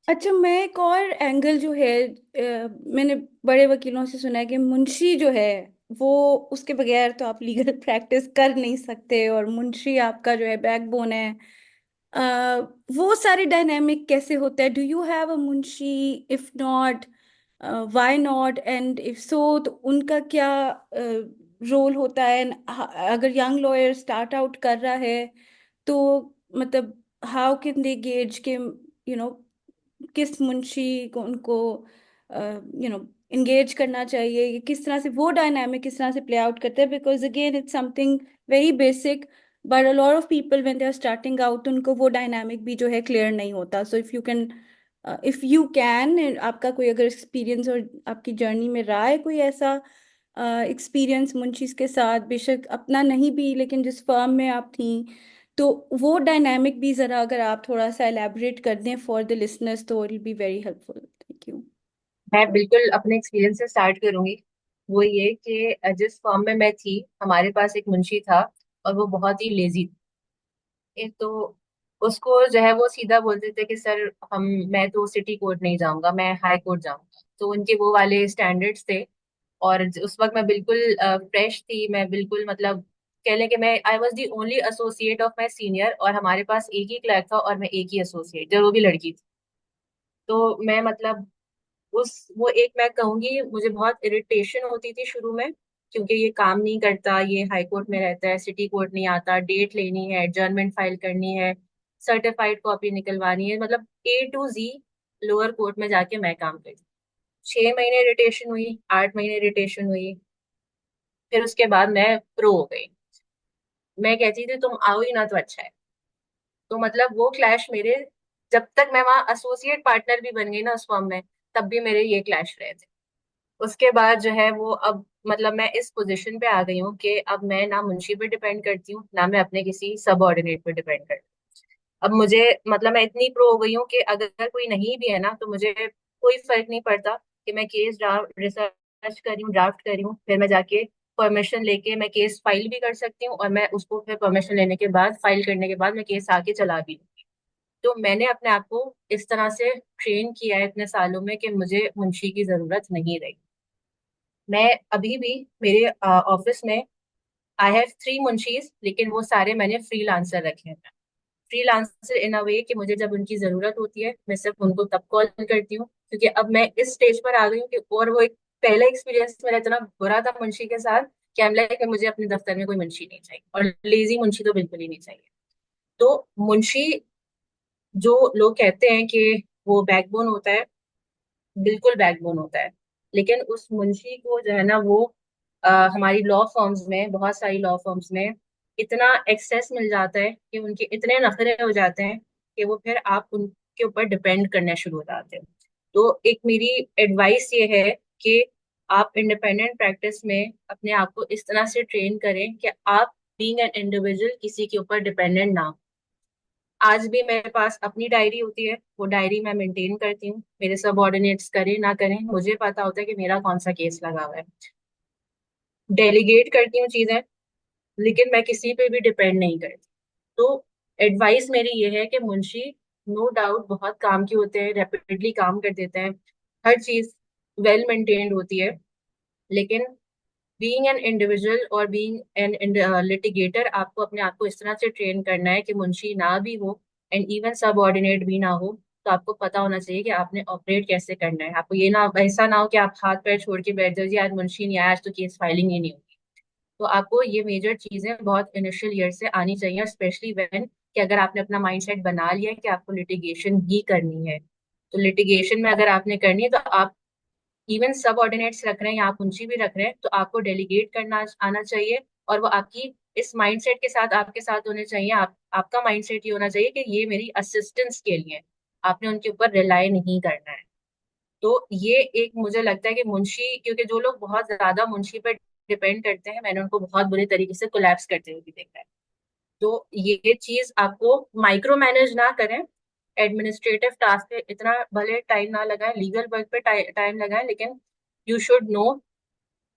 अच्छा, मैं एक और एंगल जो है, मैंने बड़े वकीलों से सुना है कि मुंशी जो है वो, उसके बगैर तो आप लीगल प्रैक्टिस कर नहीं सकते, और मुंशी आपका जो है बैकबोन है। अ, वो सारे डायनामिक कैसे होता है? Do you have a Munshi? If not, why not? And if so, तो उनका क्या रोल होता है? And अगर यंग लॉयर स्टार्ट आउट कर रहा है, तो मतलब हाउ कैन दे गेज के, किस मुंशी को उनको इंगेज करना चाहिए, ये किस तरह से, वो डायनामिक किस तरह से प्ले आउट करते हैं? Because again it's something very basic, but a lot of people when they are starting out, उनको वो डायनामिक भी जो है क्लियर नहीं होता। सो इफ यू कैन, आपका कोई अगर एक्सपीरियंस और आपकी जर्नी में रहा है कोई ऐसा एक्सपीरियंस मुंशीज के साथ, बेशक अपना नहीं भी, लेकिन जिस फर्म में आप थी, तो वो डायनामिक भी जरा अगर आप थोड़ा सा एलैबोरेट कर दें फॉर द लिसनर्स, तो it will be very helpful. Thank you. मैं बिल्कुल अपने एक्सपीरियंस से स्टार्ट करूंगी। वो ये कि जिस फॉर्म में मैं थी, हमारे पास एक मुंशी था, और वो बहुत ही लेजी। एक तो उसको जो है वो सीधा बोलते थे कि सर, हम मैं तो सिटी कोर्ट नहीं जाऊंगा, मैं हाई कोर्ट जाऊंगा। तो उनके वो वाले स्टैंडर्ड्स थे। और उस वक्त मैं बिल्कुल फ्रेश थी, मैं बिल्कुल मतलब कह लें कि मैं I was the only associate of my senior, और हमारे पास एक ही क्लर्क था और मैं एक ही एसोसिएट, जो वो भी लड़की थी। तो मैं मतलब उस वो एक मैं कहूंगी, मुझे बहुत इरिटेशन होती थी शुरू में, क्योंकि ये काम नहीं करता, ये हाई कोर्ट में रहता है, सिटी कोर्ट नहीं आता, डेट लेनी है, एडजर्नमेंट फाइल करनी है, सर्टिफाइड कॉपी निकलवानी है, मतलब A to Z lower court में जाके मैं काम करती। 6 महीने इरिटेशन हुई, 8 महीने इरिटेशन हुई, फिर उसके बाद मैं प्रो हो गई। मैं कहती थी तुम आओ ही ना तो अच्छा है। तो मतलब वो क्लैश मेरे, जब तक मैं वहां एसोसिएट पार्टनर भी बन गई ना उस फॉर्म में, तब भी मेरे ये क्लैश रहे थे। उसके बाद जो है वो अब मतलब मैं इस पोजीशन पे आ गई हूँ कि अब मैं ना मुंशी पे डिपेंड करती हूँ, ना मैं अपने किसी सब ऑर्डिनेट पे डिपेंड करती हूँ। अब मुझे मतलब मैं इतनी प्रो हो गई हूँ कि अगर कोई नहीं भी है ना, तो मुझे कोई फर्क नहीं पड़ता कि मैं केस ड्राफ्ट रिसर्च कर रही हूँ, ड्राफ्ट कर रही हूँ, फिर मैं जाके परमिशन लेके मैं केस फाइल भी कर सकती हूँ, और मैं उसको फिर परमिशन लेने के बाद, फाइल करने के बाद मैं केस आके चला भी दूँ। तो मैंने अपने आप को इस तरह से ट्रेन किया है इतने सालों में कि मुझे मुंशी की जरूरत नहीं रही। मैं अभी भी मेरे ऑफिस में आई हैव 3 मुंशीज, लेकिन वो सारे मैंने फ्रीलांसर रखे हैं। फ्रीलांसर इन अ वे कि मुझे जब उनकी जरूरत होती है मैं सिर्फ उनको तब कॉल करती हूँ, क्योंकि अब मैं इस स्टेज पर आ गई हूँ कि, और वो एक पहला एक्सपीरियंस मेरा इतना बुरा था मुंशी के साथ कि आई एम लाइक मुझे अपने दफ्तर में कोई मुंशी नहीं चाहिए, और लेजी मुंशी तो बिल्कुल ही नहीं चाहिए। तो मुंशी, जो लोग कहते हैं कि वो बैकबोन होता है, बिल्कुल बैकबोन होता है, लेकिन उस मुंशी को जो है ना वो हमारी लॉ फर्म्स में, बहुत सारी लॉ फर्म्स में इतना एक्सेस मिल जाता है कि उनके इतने नखरे हो जाते हैं कि वो फिर आप उनके ऊपर डिपेंड करने शुरू हो जाते हैं। तो एक मेरी एडवाइस ये है कि आप इंडिपेंडेंट प्रैक्टिस में अपने आप को इस तरह से ट्रेन करें कि आप बीइंग एन इंडिविजुअल किसी के ऊपर डिपेंडेंट ना हो। आज भी मेरे पास अपनी डायरी होती है, वो डायरी मैं मेंटेन करती हूँ, मेरे सबऑर्डिनेट्स करें ना करें मुझे पता होता है कि मेरा कौन सा केस लगा हुआ है। डेलीगेट करती हूँ चीजें, लेकिन मैं किसी पे भी डिपेंड नहीं करती। तो एडवाइस मेरी ये है कि मुंशी नो डाउट बहुत काम के होते हैं, रैपिडली काम कर देते हैं, हर चीज वेल मेंटेन्ड होती है, लेकिन बीइंग एन इंडिविजुअल और बीइंग एन लिटिगेटर आपको अपने आप को इस तरह से ट्रेन करना है कि मुंशी ना भी हो एंड इवन सबऑर्डिनेट भी ना हो, तो आपको पता होना चाहिए कि आपने ऑपरेट कैसे करना है। आपको ये ना, ऐसा ना हो कि आप हाथ पैर छोड़ के बैठ जाओ जी आज मुंशी नहीं आया, आज तो केस फाइलिंग ही नहीं होगी। तो आपको ये मेजर चीजें बहुत इनिशियल ईयर से आनी चाहिए, स्पेशली व्हेन कि अगर आपने अपना माइंडसेट बना लिया है कि आपको लिटिगेशन ही करनी है, तो लिटिगेशन में अगर आपने करनी है तो आप इवन सब ऑर्डिनेट्स रख रहे हैं या आप मुंशी भी रख रहे हैं तो आपको डेलीगेट करना आना चाहिए, और वो आपकी इस माइंडसेट के साथ आपके साथ होने चाहिए। आपका माइंडसेट ये होना चाहिए कि ये मेरी असिस्टेंस के लिए है, आपने उनके ऊपर रिलाई नहीं करना है। तो ये एक मुझे लगता है कि मुंशी, क्योंकि जो लोग बहुत ज्यादा मुंशी पर डिपेंड करते हैं मैंने उनको बहुत बुरे तरीके से कोलैप्स करते हुए भी देखा है। तो ये चीज आपको माइक्रो मैनेज ना करें, एडमिनिस्ट्रेटिव टास्क पे इतना भले टाइम ना लगाएं, लीगल वर्क पे टाइम लगाएं, लेकिन यू शुड नो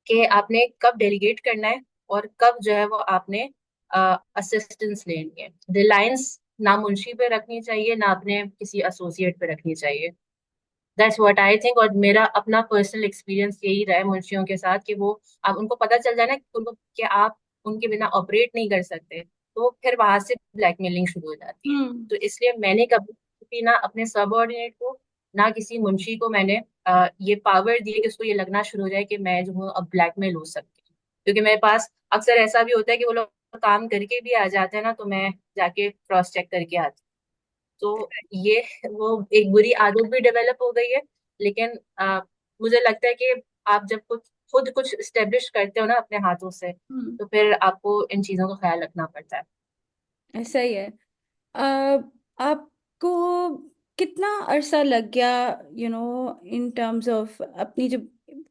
कि आपने कब डेलीगेट करना है और कब जो है वो आपने असिस्टेंस लेनी है। रिलायंस ना मुंशी पे रखनी चाहिए ना अपने किसी एसोसिएट पे रखनी चाहिए। दैट्स व्हाट आई थिंक, और मेरा अपना पर्सनल एक्सपीरियंस यही रहा है मुंशियों के साथ कि वो, अब उनको पता चल जाए ना कि उनको कि आप उनके बिना ऑपरेट नहीं कर सकते, तो फिर वहां से ब्लैकमेलिंग शुरू हो जाती है। हम्म। तो इसलिए मैंने कभी भी ना अपने सबऑर्डिनेट को ना किसी मुंशी को मैंने ये पावर दी है कि उसको ये लगना शुरू हो जाए कि मैं जो हूँ अब ब्लैकमेल हो सकती हूँ। क्योंकि मेरे पास अक्सर ऐसा भी होता है कि वो लोग काम करके भी आ जाते हैं ना, तो मैं जाके क्रॉस चेक करके आती हूँ। तो ये वो एक बुरी आदत भी डेवलप हो गई है, लेकिन मुझे लगता है कि आप जब कुछ खुद कुछ स्टेब्लिश करते हो ना अपने हाथों से, हम्म। तो फिर आपको इन चीजों का ख्याल रखना पड़ता है। ऐसा ही है। आपको कितना अरसा लग गया, इन टर्म्स ऑफ अपनी जो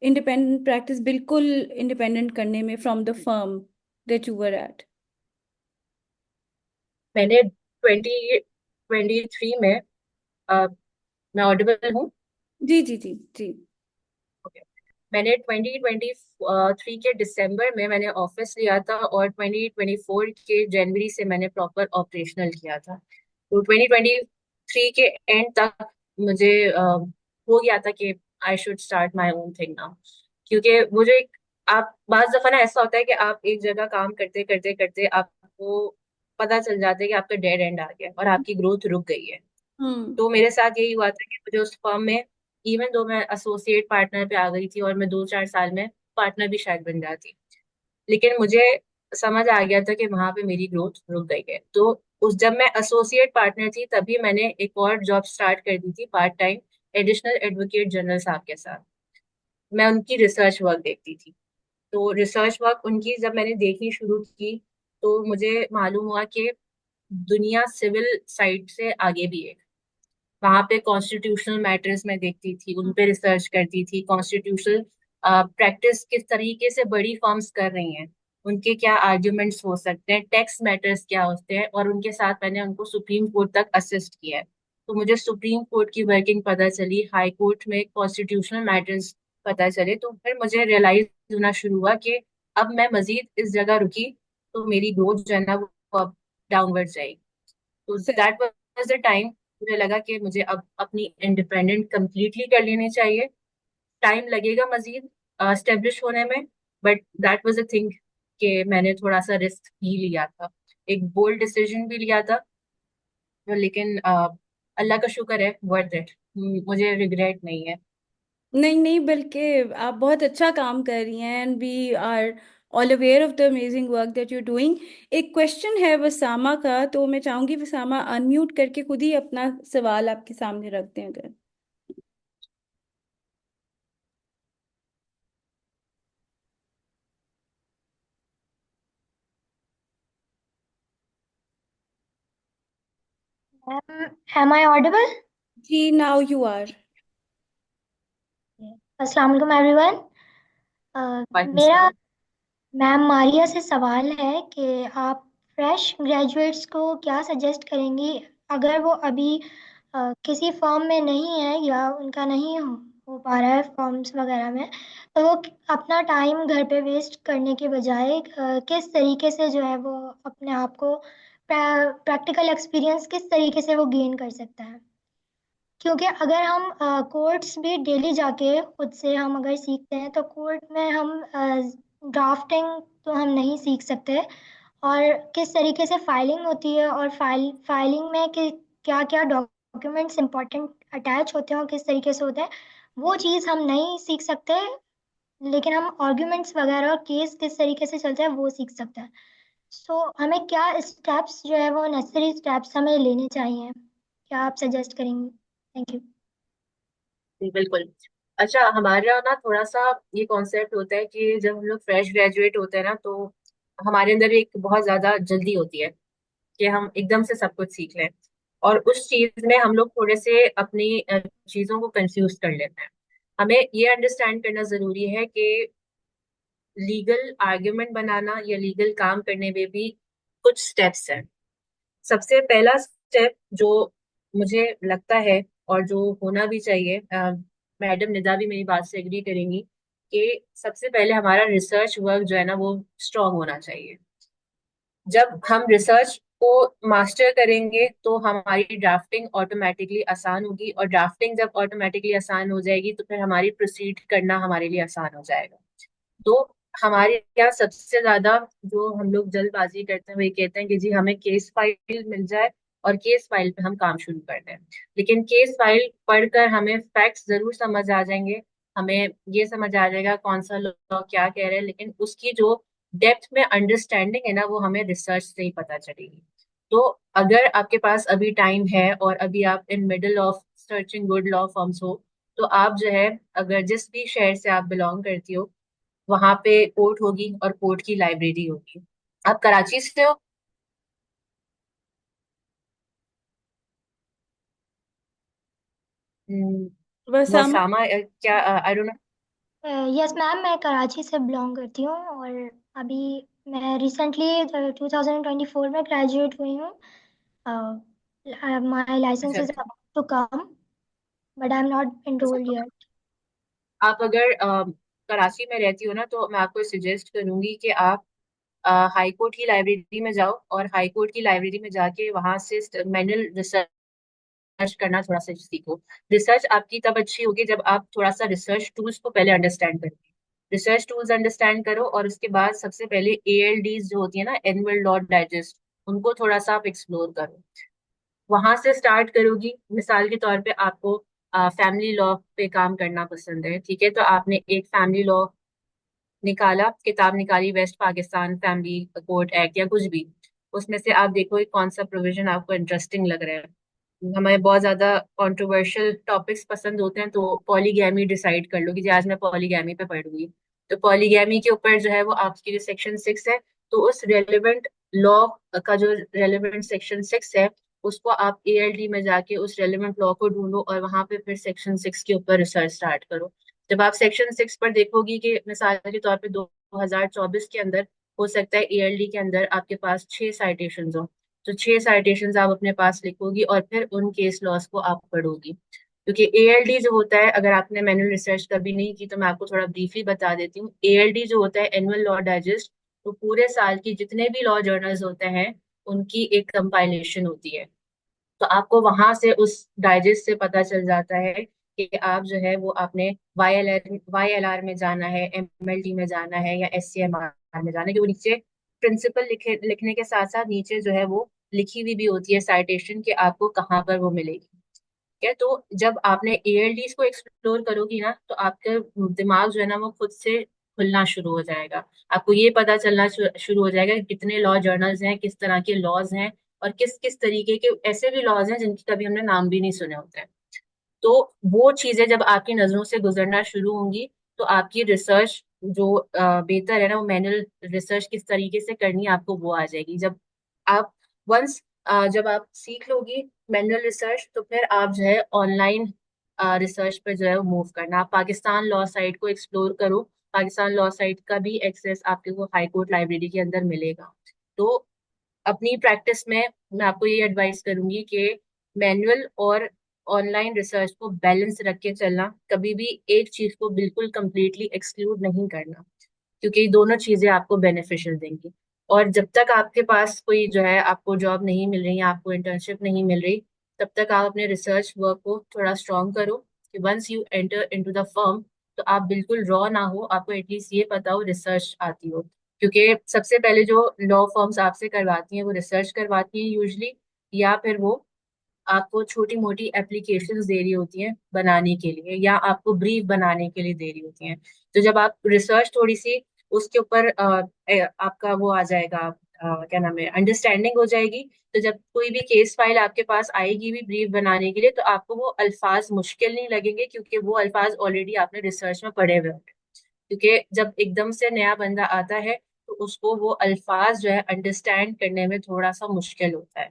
इंडिपेंडेंट प्रैक्टिस बिल्कुल इंडिपेंडेंट करने में from the firm that you were at? मैंने 2023 में, अ, मैं ऑडिबल हूँ? जी जी जी जी। Okay. मैंने 2023 के दिसंबर में मैंने ऑफिस लिया था, और 2024 के जनवरी से मैंने प्रॉपर ऑपरेशनल किया था। तो 2023 के एंड तक मुझे हो गया था कि I should start my own thing now. क्योंकि मुझे आप बाज दफा ना ऐसा होता है कि आप एक जगह काम करते करते करते आपको पता चल जाता है कि आपका डेड एंड आ गया और आपकी ग्रोथ रुक गई है। हम्म। तो मेरे साथ यही हुआ था कि मुझे उस फर्म में, इवन दो मैं एसोसिएट पार्टनर पे आ गई थी और मैं 2-4 साल में पार्टनर भी शायद बन जाती, लेकिन मुझे समझ आ गया था कि वहां पे मेरी ग्रोथ रुक गई है। तो उस जब मैं एसोसिएट पार्टनर थी तभी मैंने एक और जॉब स्टार्ट कर दी थी part time, additional advocate general साहब के साथ। मैं उनकी रिसर्च वर्क देखती थी। तो रिसर्च वर्क उनकी जब मैंने देखनी शुरू की तो मुझे मालूम हुआ कि दुनिया सिविल साइड से आगे भी है। वहां पे कॉन्स्टिट्यूशनल मैटर्स में देखती थी, उन पे रिसर्च करती थी, कॉन्स्टिट्यूशनल प्रैक्टिस किस तरीके से बड़ी फर्म्स कर रही हैं, उनके क्या आर्ग्यूमेंट्स हो सकते हैं, टैक्स मैटर्स क्या होते हैं, और उनके साथ मैंने उनको सुप्रीम कोर्ट तक असिस्ट किया है। तो मुझे सुप्रीम कोर्ट की वर्किंग पता चली, हाई कोर्ट में कॉन्स्टिट्यूशनल मैटर्स पता चले, तो फिर मुझे रियलाइज होना शुरू हुआ कि अब मैं मजीद इस जगह रुकी तो मेरी ग्रोथ जो है ना वो अब डाउनवर्ड जाएगी। तो सही। दैट वाज द टाइम मुझे लगा कि मुझे अब अपनी इंडिपेंडेंट कंप्लीटली कर लेनी चाहिए। टाइम लगेगा मजीद स्टेब्लिश होने में, but that was the thing कि मैंने थोड़ा सा रिस्क ही लिया था, एक बोल्ड डिसीजन भी लिया था। लेकिन अल्लाह का शुक्र है, वर्थ इट। मुझे रिग्रेट नहीं है। नहीं नहीं, बल्कि आप बहुत अच्छा काम कर रही हैं, and we are all aware of the amazing work that you doing. एक क्वेश्चन है वसामा का, तो मैं चाहूंगी वसामा अनम्यूट करके खुद ही अपना सवाल आपके सामने रखते हैं अगर। Am I audible? जी, नाउ यू आर। अस्सलाम वालेकुम एवरीवन। वालेकुम मेरा सलाम। मैम मारिया से सवाल है कि आप फ्रेश ग्रेजुएट्स को क्या सजेस्ट करेंगी अगर वो अभी किसी फर्म में नहीं है या उनका नहीं हो पा रहा है फॉर्म्स वगैरह में, तो वो अपना टाइम घर पे वेस्ट करने के बजाय किस तरीके से जो है वो अपने आप को प्रैक्टिकल एक्सपीरियंस किस तरीके से वो गेन कर सकता है। क्योंकि अगर हम कोर्ट्स भी डेली जाके खुद से हम अगर सीखते हैं तो कोर्ट में हम ड्राफ्टिंग तो हम नहीं सीख सकते, और किस तरीके से फाइलिंग होती है और फाइलिंग में कि क्या क्या डॉक्यूमेंट्स इंपॉर्टेंट अटैच होते हैं और किस तरीके से होते हैं, वो चीज़ हम नहीं सीख सकते। लेकिन हम आर्ग्यूमेंट्स वगैरह और केस किस तरीके से चलते हैं वो सीख सकते हैं। सो हमें क्या स्टेप्स जो है वो नेसेसरी स्टेप्स हमें लेने चाहिए, क्या आप सजेस्ट करेंगे? Thank you. जी, बिल्कुल। अच्छा, हमारा ना थोड़ा सा ये कॉन्सेप्ट होता है कि जब हम लोग फ्रेश ग्रेजुएट होते हैं ना, तो हमारे अंदर एक बहुत ज्यादा जल्दी होती है कि हम एकदम से सब कुछ सीख लें। और उस चीज में हम लोग थोड़े से अपनी चीजों को कंफ्यूज कर लेते हैं। हमें ये अंडरस्टैंड करना जरूरी है कि लीगल आर्ग्यूमेंट बनाना या लीगल काम करने में भी कुछ स्टेप्स हैं। सबसे पहला स्टेप जो मुझे लगता है और जो होना भी चाहिए, मैडम निदा भी मेरी बात से एग्री करेंगी, कि सबसे पहले हमारा रिसर्च वर्क जो है ना वो स्ट्रांग होना चाहिए। जब हम रिसर्च को मास्टर करेंगे तो हमारी ड्राफ्टिंग ऑटोमेटिकली आसान होगी, और ड्राफ्टिंग जब ऑटोमेटिकली आसान हो जाएगी तो फिर हमारी प्रोसीड करना हमारे लिए आसान हो जाएगा। तो हमारे यहाँ सबसे ज्यादा जो हम लोग जल्दबाजी करते हैं वो ये कहते हैं कि जी हमें केस फाइल मिल जाए और केस फाइल पे हम काम शुरू कर दें। लेकिन केस फाइल पढ़कर हमें फैक्ट्स जरूर समझ आ जाएंगे, हमें ये समझ आ जाएगा कौन सा लॉ क्या कह रहा है, लेकिन उसकी जो डेप्थ में अंडरस्टैंडिंग है ना वो हमें रिसर्च से ही पता चलेगी। तो अगर आपके पास अभी टाइम है और अभी आप in middle of searching good law forms हो, तो आप जो है, अगर जिस भी शहर से आप बिलोंग करती हो वहां पे कोर्ट होगी और कोर्ट की लाइब्रेरी होगी। आप कराची से हो? वसामा। वसामा क्या, I don't know. Yes ma'am, मैं कराची से बिलोंग करती हूँ और अभी मैं रिसेंटली 2024 में ग्रेजुएट हुई हूँ। माई लाइसेंस अच्छा इज अच्छा। About to come, but I am not अच्छा, एनरोल्ड तो येट। आप अगर कराची में रहती हो ना, तो मैं आपको सजेस्ट करूंगी कि आप हाई कोर्ट की लाइब्रेरी में जाओ, और हाई कोर्ट की लाइब्रेरी में जाके वहां से मैनुअल रिसर्च करना थोड़ा सा सीखो। रिसर्च आपकी तब अच्छी होगी जब आप थोड़ा सा रिसर्च टूल्स को पहले अंडरस्टैंड करोगे। रिसर्च टूल्स अंडरस्टैंड करो और उसके बाद सबसे पहले एएलडीज जो होती है ना, एनुअल लॉ डाइजेस्ट, उनको थोड़ा सा आप एक्सप्लोर करो। वहां से स्टार्ट करोगी, मिसाल के तौर पे आपको फैमिली लॉ पे काम करना पसंद है, ठीक है, तो आपने एक फैमिली लॉ निकाला, किताब निकाली, West Pakistan Family Court Act या कुछ भी, उसमें से आप देखो एक कौन सा प्रोविजन आपको इंटरेस्टिंग लग रहा है। हमें बहुत ज्यादा कंट्रोवर्शियल टॉपिक्स पसंद होते हैं, तो पॉलीगैमी डिसाइड कर लो कि जी आज मैं पॉलीगैमी पे पढ़ूंगी। तो पॉलीगैमी के ऊपर जो है वो आपकी जो सेक्शन 6 है, तो उस रेलिवेंट लॉ का जो रेलिवेंट सेक्शन 6 है, उसको आप एएलडी में जाके उस रेलिवेंट लॉ को ढूंढो और वहां पे फिर सेक्शन 6 के ऊपर रिसर्च स्टार्ट करो। जब आप सेक्शन 6 पर देखोगी कि मिसाल के तौर पे 2024 के अंदर हो सकता है ईएलडी के अंदर आपके पास 6 साइटेशंस हो, तो 6 साइटेशंस आप अपने पास लिखोगी और फिर उन केस लॉस को आप पढ़ोगी। क्योंकि एएलडी जो होता है, अगर आपने मैनुअल रिसर्च कभी नहीं की तो मैं आपको थोड़ा ब्रीफली बता देती हूँ। एएलडी जो होता है, एनुअल लॉ डाइजेस्ट, तो पूरे साल की जितने भी लॉ जर्नल्स होते हैं उनकी एक कंपाइलेशन होती है। तो आपको वहां से उस डाइजेस्ट से पता चल जाता है कि आप जो है वो आपने वाईएलआर में जाना है, एमएलटी में जाना है या एससीएमआर में जाना है, कि वो नीचे प्रिंसिपल लिखने के साथ साथ नीचे जो है वो लिखी हुई भी होती है साइटेशन कि आपको कहाँ पर वो मिलेगी। ठीक है, तो जब आपने एएलडीज को एक्सप्लोर करोगी ना, तो आपका दिमाग जो है ना वो खुद से खुलना शुरू हो जाएगा। आपको ये पता चलना शुरू हो जाएगा कि कितने लॉ जर्नल्स हैं, किस तरह के लॉज हैं, और किस किस तरीके के ऐसे भी लॉज हैं जिनके कभी हमने नाम भी नहीं सुने होते हैं। तो वो चीजें जब आपकी नजरों से गुजरना शुरू होंगी, तो आपकी रिसर्च जो बेहतर है ना, वो मैनुअल रिसर्च किस तरीके से करनी है आपको वो आ जाएगी। जब आप वंस जब आप सीख लोगी मैनुअल रिसर्च, तो फिर आप जो है ऑनलाइन रिसर्च पर जो है वो मूव करना। आप पाकिस्तान लॉ साइट को एक्सप्लोर करो। पाकिस्तान लॉ साइट का भी एक्सेस आपके को हाई कोर्ट लाइब्रेरी के अंदर मिलेगा। तो अपनी प्रैक्टिस में मैं आपको ये एडवाइस करूंगी कि मैनुअल और ऑनलाइन रिसर्च को बैलेंस रख के चलना, कभी भी एक चीज को बिल्कुल कंप्लीटली एक्सक्लूड नहीं करना, क्योंकि ये दोनों चीजें आपको बेनिफिशियल देंगी। और जब तक आपके पास कोई जो है आपको जॉब नहीं मिल रही या आपको इंटर्नशिप नहीं मिल रही, तब तक आप अपने रिसर्च वर्क को थोड़ा स्ट्रॉन्ग करो कि once you enter into the firm, तो आप बिल्कुल रॉ ना हो, आपको एटलीस्ट ये पता हो, रिसर्च आती हो। क्योंकि सबसे पहले जो लॉ फर्म्स आपसे करवाती हैं वो रिसर्च करवाती हैं यूजली, या फिर वो आपको छोटी मोटी एप्लीकेशंस दे रही होती हैं बनाने के लिए, या आपको ब्रीफ बनाने के लिए दे रही होती हैं। तो जब आप रिसर्च थोड़ी सी उसके ऊपर आपका वो आ जाएगा, क्या नाम है, अंडरस्टैंडिंग हो जाएगी, तो जब कोई भी केस फाइल आपके पास आएगी भी ब्रीफ बनाने के लिए, तो आपको वो अल्फाज मुश्किल नहीं लगेंगे, क्योंकि वो अल्फाज ऑलरेडी आपने रिसर्च में पढ़े हुए होंगे। क्योंकि जब एकदम से नया बंदा आता है, तो उसको वो अल्फाज जो है अंडरस्टैंड करने में थोड़ा सा मुश्किल होता है।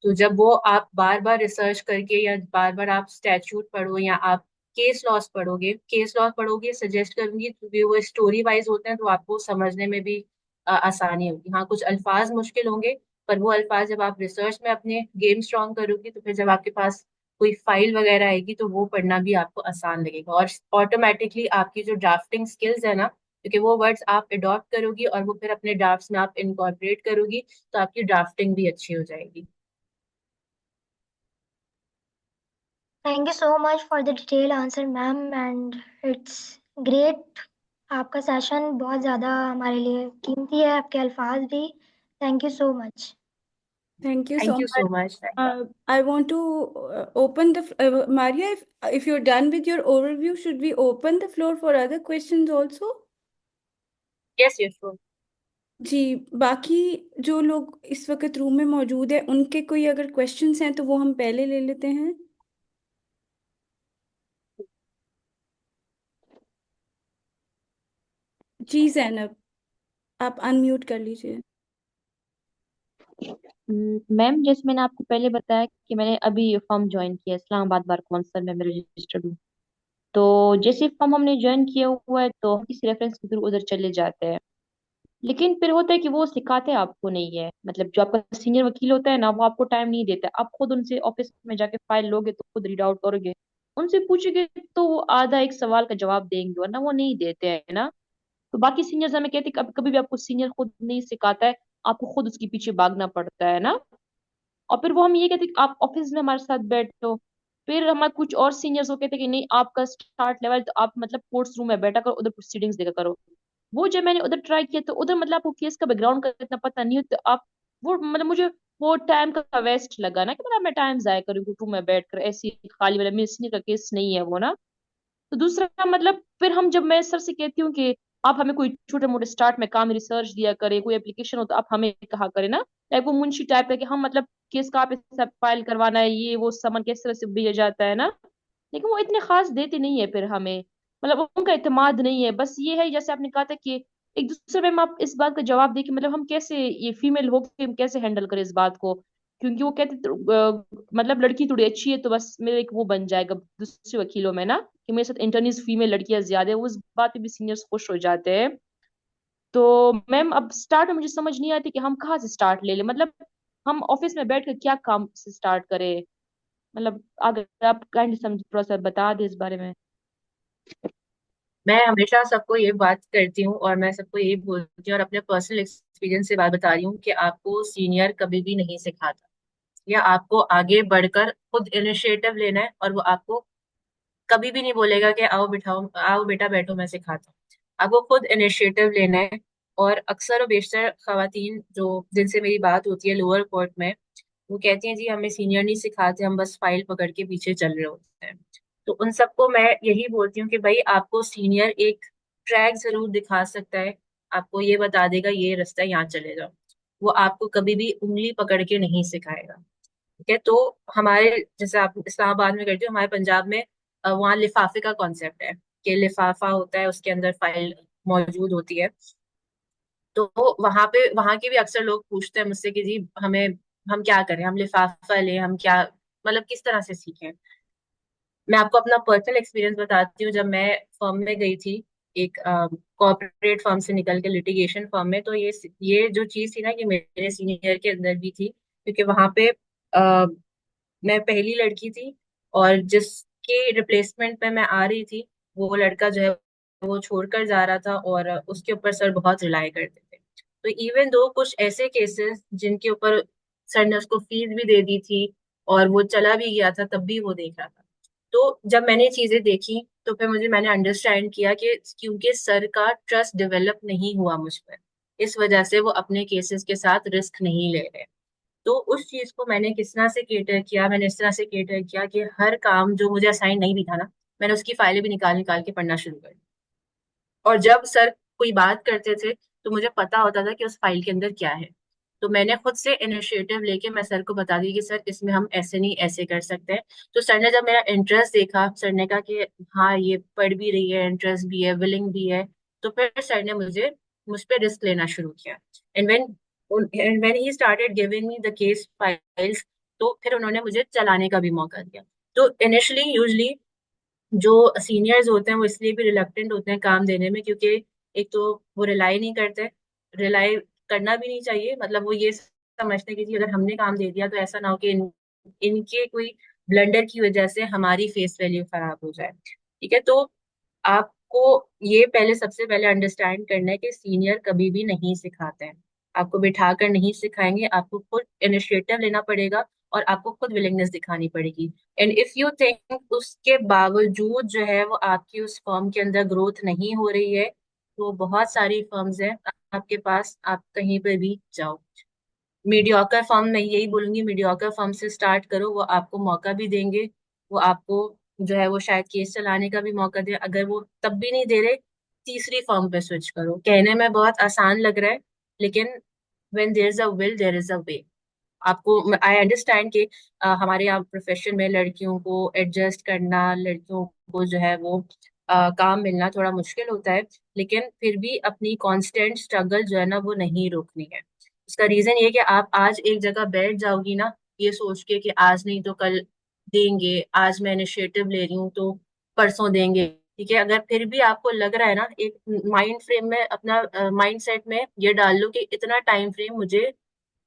तो जब वो आप बार बार रिसर्च करके, या बार बार आप स्टैट्यूट पढ़ो, या आप केस लॉस पढ़ोगे, सजेस्ट करूंगी, क्योंकि वो स्टोरी वाइज होते हैं तो आपको समझने में भी आसानी होगी। हाँ, कुछ अल्फाज मुश्किल होंगे, पर वो अल्फाज जब आप रिसर्च में अपने गेम स्ट्रॉन्ग करोगी, तो फिर जब आपके पास कोई फाइल वगैरह आएगी, तो वो पढ़ना भी आपको आसान लगेगा। और ऑटोमेटिकली आपकी जो ड्राफ्टिंग स्किल्स है ना, क्योंकि वो वर्ड्स आप अडॉप्ट करोगी और वो फिर अपने ड्राफ्ट्स में आप इनकॉर्पोरेट करोगी, तो आपकी ड्राफ्टिंग भी अच्छी हो जाएगी। Thank you so much for the detail answer ma'am, and it's great. आपका सेशन बहुत ज़्यादा हमारे लिए कीमती है, आपके अल्फाज भी। Thank you so much. Thank you thank so you much. So much. I want to open the Maria. If you're done with your overview, should we open the floor for other questions also? Yes yes. जी, बाकी जो लोग इस वक्त room में मौजूद है, उनके कोई अगर क्वेश्चंस हैं तो वो हम पहले ले लेते हैं। जी जैनब, आप अनम्यूट कर लीजिए। मैम, जैसे मैंने आपको पहले बताया कि मैंने अभी फॉर्म ज्वाइन किया, इस्लामाबाद बार कौंसिल में मैं रजिस्टर्ड हूँ। तो जैसे फॉर्म हमने ज्वाइन किया हुआ है, तो हम किसी रेफरेंस के थ्रू उधर चले जाते हैं। लेकिन फिर होता है कि वो सिखाते आपको नहीं है, मतलब जो आपका सीनियर वकील होता है ना, वो आपको टाइम नहीं देता। आप खुद उनसे ऑफिस में जाके फाइल लोगे तो खुद रीड आउट करोगे, उनसे पूछोगे तो वो आधा एक सवाल का जवाब देंगे, वरना वो नहीं देते हैं ना। तो बाकी सीनियर्स हमें कहते हैं, कभी कभी भी आपको सीनियर खुद नहीं सिखाता है, आपको खुद उसके पीछे भागना पड़ता है ना। और फिर वो हम ये कहते कि आप ऑफिस में हमारे साथ बैठो। फिर हमारे कुछ और सीनियर्स वो कहते कि नहीं, आपका स्टार्ट लेवल तो आप मतलब कोर्ट्स रूम में बैठा करो, उधर प्रोसीडिंग्स देखा करो। वो जब मैंने उधर ट्राई किया, तो उधर मतलब आपको केस का बैकग्राउंड का इतना पता नहीं हो, तो आप वो मतलब मुझे वो टाइम का वेस्ट लगा ना, कि मतलब मैं टाइम जाया करूँ रूम में बैठ कर ऐसी खाली, वाला मेरे सीनियर का केस नहीं है वो ना। तो दूसरा मतलब फिर हम जब मैं सर से कहती हूँ कि आप हमें कोई छोटे मोटे स्टार्ट में काम रिसर्च दिया करें, कोई एप्लीकेशन हो तो आप हमें कहा करें ना। लाइक वो मुंशी टाइप है कि हम मतलब केस का आप सब फाइल करवाना है, ये वो सामान किस तरह से भेजा जाता है ना। लेकिन वो इतने खास देते नहीं है फिर हमें, मतलब उनका इत्तेमाद नहीं है। बस ये है जैसे आपने कहा था कि एक दूसरे में आप इस बात का जवाब दें कि मतलब हम कैसे, ये फीमेल हो के हम कैसे हैंडल करें इस बात को। क्योंकि वो कहते मतलब लड़की थोड़ी अच्छी है तो बस मेरे एक वो बन जाएगा दूसरे वकीलों में ना, कि मेरे साथ इंटर्नीज फीमेल लड़कियां ज्यादा है, उस बात पे भी सीनियर्स खुश हो जाते हैं। तो मैम अब स्टार्ट में मुझे समझ नहीं आती कि हम कहाँ से स्टार्ट ले लें, मतलब हम ऑफिस में बैठ कर क्या काम से स्टार्ट करें। मतलब अगर आप काइंड समझ थोड़ा सा बता दें इस बारे में। मैं हमेशा सबको ये बात करती हूँ, और मैं सबको यही बोलती हूँ, और अपने पर्सनल एक्सपीरियंस से बात बता रही हूँ, कि आपको सीनियर कभी भी नहीं सिखाता, या आपको आगे बढ़कर खुद इनिशिएटिव लेना है। और वो आपको कभी भी नहीं बोलेगा कि आओ बिठाओ, आओ बेटा बैठो मैं सिखाता हूँ। आपको खुद इनिशिएटिव लेना है। और अक्सर और बेशतर खवातीन जो जिनसे मेरी बात होती है लोअर कोर्ट में, वो कहती हैं जी हमें सीनियर नहीं सिखाते, हम बस फाइल पकड़ के पीछे चल रहे होते हैं। तो उन सबको मैं यही बोलती हूँ कि भाई आपको सीनियर एक ट्रैक जरूर दिखा सकता है, आपको ये बता देगा ये रास्ता यहाँ चले जाओ, वो आपको कभी भी उंगली पकड़ के नहीं सिखाएगा। ठीक है, तो हमारे जैसे आप इस्लामाबाद में करते हो, हमारे पंजाब में वहाँ लिफाफे का कॉन्सेप्ट है कि लिफाफा होता है, उसके अंदर फाइल मौजूद होती है। तो वहां पे वहां के भी अक्सर लोग पूछते हैं मुझसे कि जी हमें, हम क्या करें, हम लिफाफा लें, हम क्या मतलब किस तरह से सीखें। मैं आपको अपना पर्सनल एक्सपीरियंस बताती हूँ। जब मैं फर्म में गई थी, एक कॉर्पोरेट फर्म से निकल के लिटिगेशन फर्म में, तो ये जो चीज थी ना कि मेरे सीनियर के अंदर भी थी, क्योंकि वहां पे मैं पहली लड़की थी, और जिसके रिप्लेसमेंट पे मैं आ रही थी, वो लड़का जो है वो छोड़कर जा रहा था, और उसके ऊपर सर बहुत रिलाई करते थे। तो इवन दो कुछ ऐसे केसेस जिनके ऊपर सर ने उसको फीस भी दे दी थी और वो चला भी गया था, तब भी वो देख रहा था। तो जब मैंने ये चीजें देखी तो फिर मैंने अंडरस्टैंड किया कि क्योंकि सर का ट्रस्ट डेवलप नहीं हुआ मुझ पर, इस वजह से वो अपने केसेस के साथ रिस्क नहीं ले रहे। तो उस चीज को मैंने किस तरह से केटर किया, मैंने इस तरह से केटर किया कि हर काम जो मुझे असाइन नहीं भी था ना, मैंने उसकी फाइलें भी निकाल निकाल के पढ़ना शुरू कर दी। और जब सर कोई बात करते थे तो मुझे पता होता था कि उस फाइल के अंदर क्या है। तो मैंने खुद से इनिशिएटिव लेके मैं सर को बता दी कि सर इसमें हम ऐसे नहीं ऐसे कर सकते हैं। तो सर ने जब मेरा इंटरेस्ट देखा, सर ने कहा कि हाँ ये पढ़ भी रही है, इंटरेस्ट भी है, विलिंग भी है, तो फिर सर ने मुझ पे रिस्क लेना शुरू किया। And when he started giving me the case files, तो फिर उन्होंने मुझे चलाने का भी मौका दिया। तो इनिशियली यूजली जो सीनियर्स होते हैं वो इसलिए भी रिलक्टेंट होते हैं काम देने में, क्योंकि एक तो वो रिलाई नहीं करते, रिलाई करना भी नहीं चाहिए, मतलब वो ये समझते हैं कि जी अगर हमने काम दे दिया तो ऐसा ना हो कि इनके कोई ब्लंडर की वजह से हमारी फेस वैल्यू खराब हो जाए। ठीक है, तो आपको ये पहले सबसे पहले अंडरस्टैंड करना है कि सीनियर कभी भी नहीं सिखाते हैं, आपको बिठा कर नहीं सिखाएंगे, आपको खुद इनिशिएटिव लेना पड़ेगा और आपको खुद विलिंगनेस दिखानी पड़ेगी। एंड इफ यू थिंक उसके बावजूद जो है वो आपकी उस फर्म के अंदर ग्रोथ नहीं हो रही है, तो बहुत सारी फर्म्स हैं आपके पास, आप कहीं पे भी जाओ। मीडियोकर फर्म, मैं यही बोलूंगी, मीडियोकर फर्म से स्टार्ट करो, वो आपको मौका भी देंगे, वो आपको जो है वो शायद केस चलाने का भी मौका दे। अगर वो तब भी नहीं दे रहे, तीसरी फर्म पे स्विच करो। कहने में बहुत आसान लग रहा है, लेकिन when there is a will there is a way। आपको आई अंडरस्टैंड कि हमारे यहाँ प्रोफेशन में लड़कियों को एडजस्ट करना, लड़कियों को जो है वो काम मिलना थोड़ा मुश्किल होता है, लेकिन फिर भी अपनी कांस्टेंट स्ट्रगल जो है ना वो नहीं रोकनी है। उसका रीजन ये कि आप आज एक जगह बैठ जाओगी ना, ये सोच के कि आज नहीं तो कल देंगे, आज मैं इनिशिएटिव ले रही हूँ तो परसों देंगे। ठीक है, अगर फिर भी आपको लग रहा है ना, एक माइंड फ्रेम में अपना माइंड सेट में ये डाल लो कि इतना टाइम फ्रेम मुझे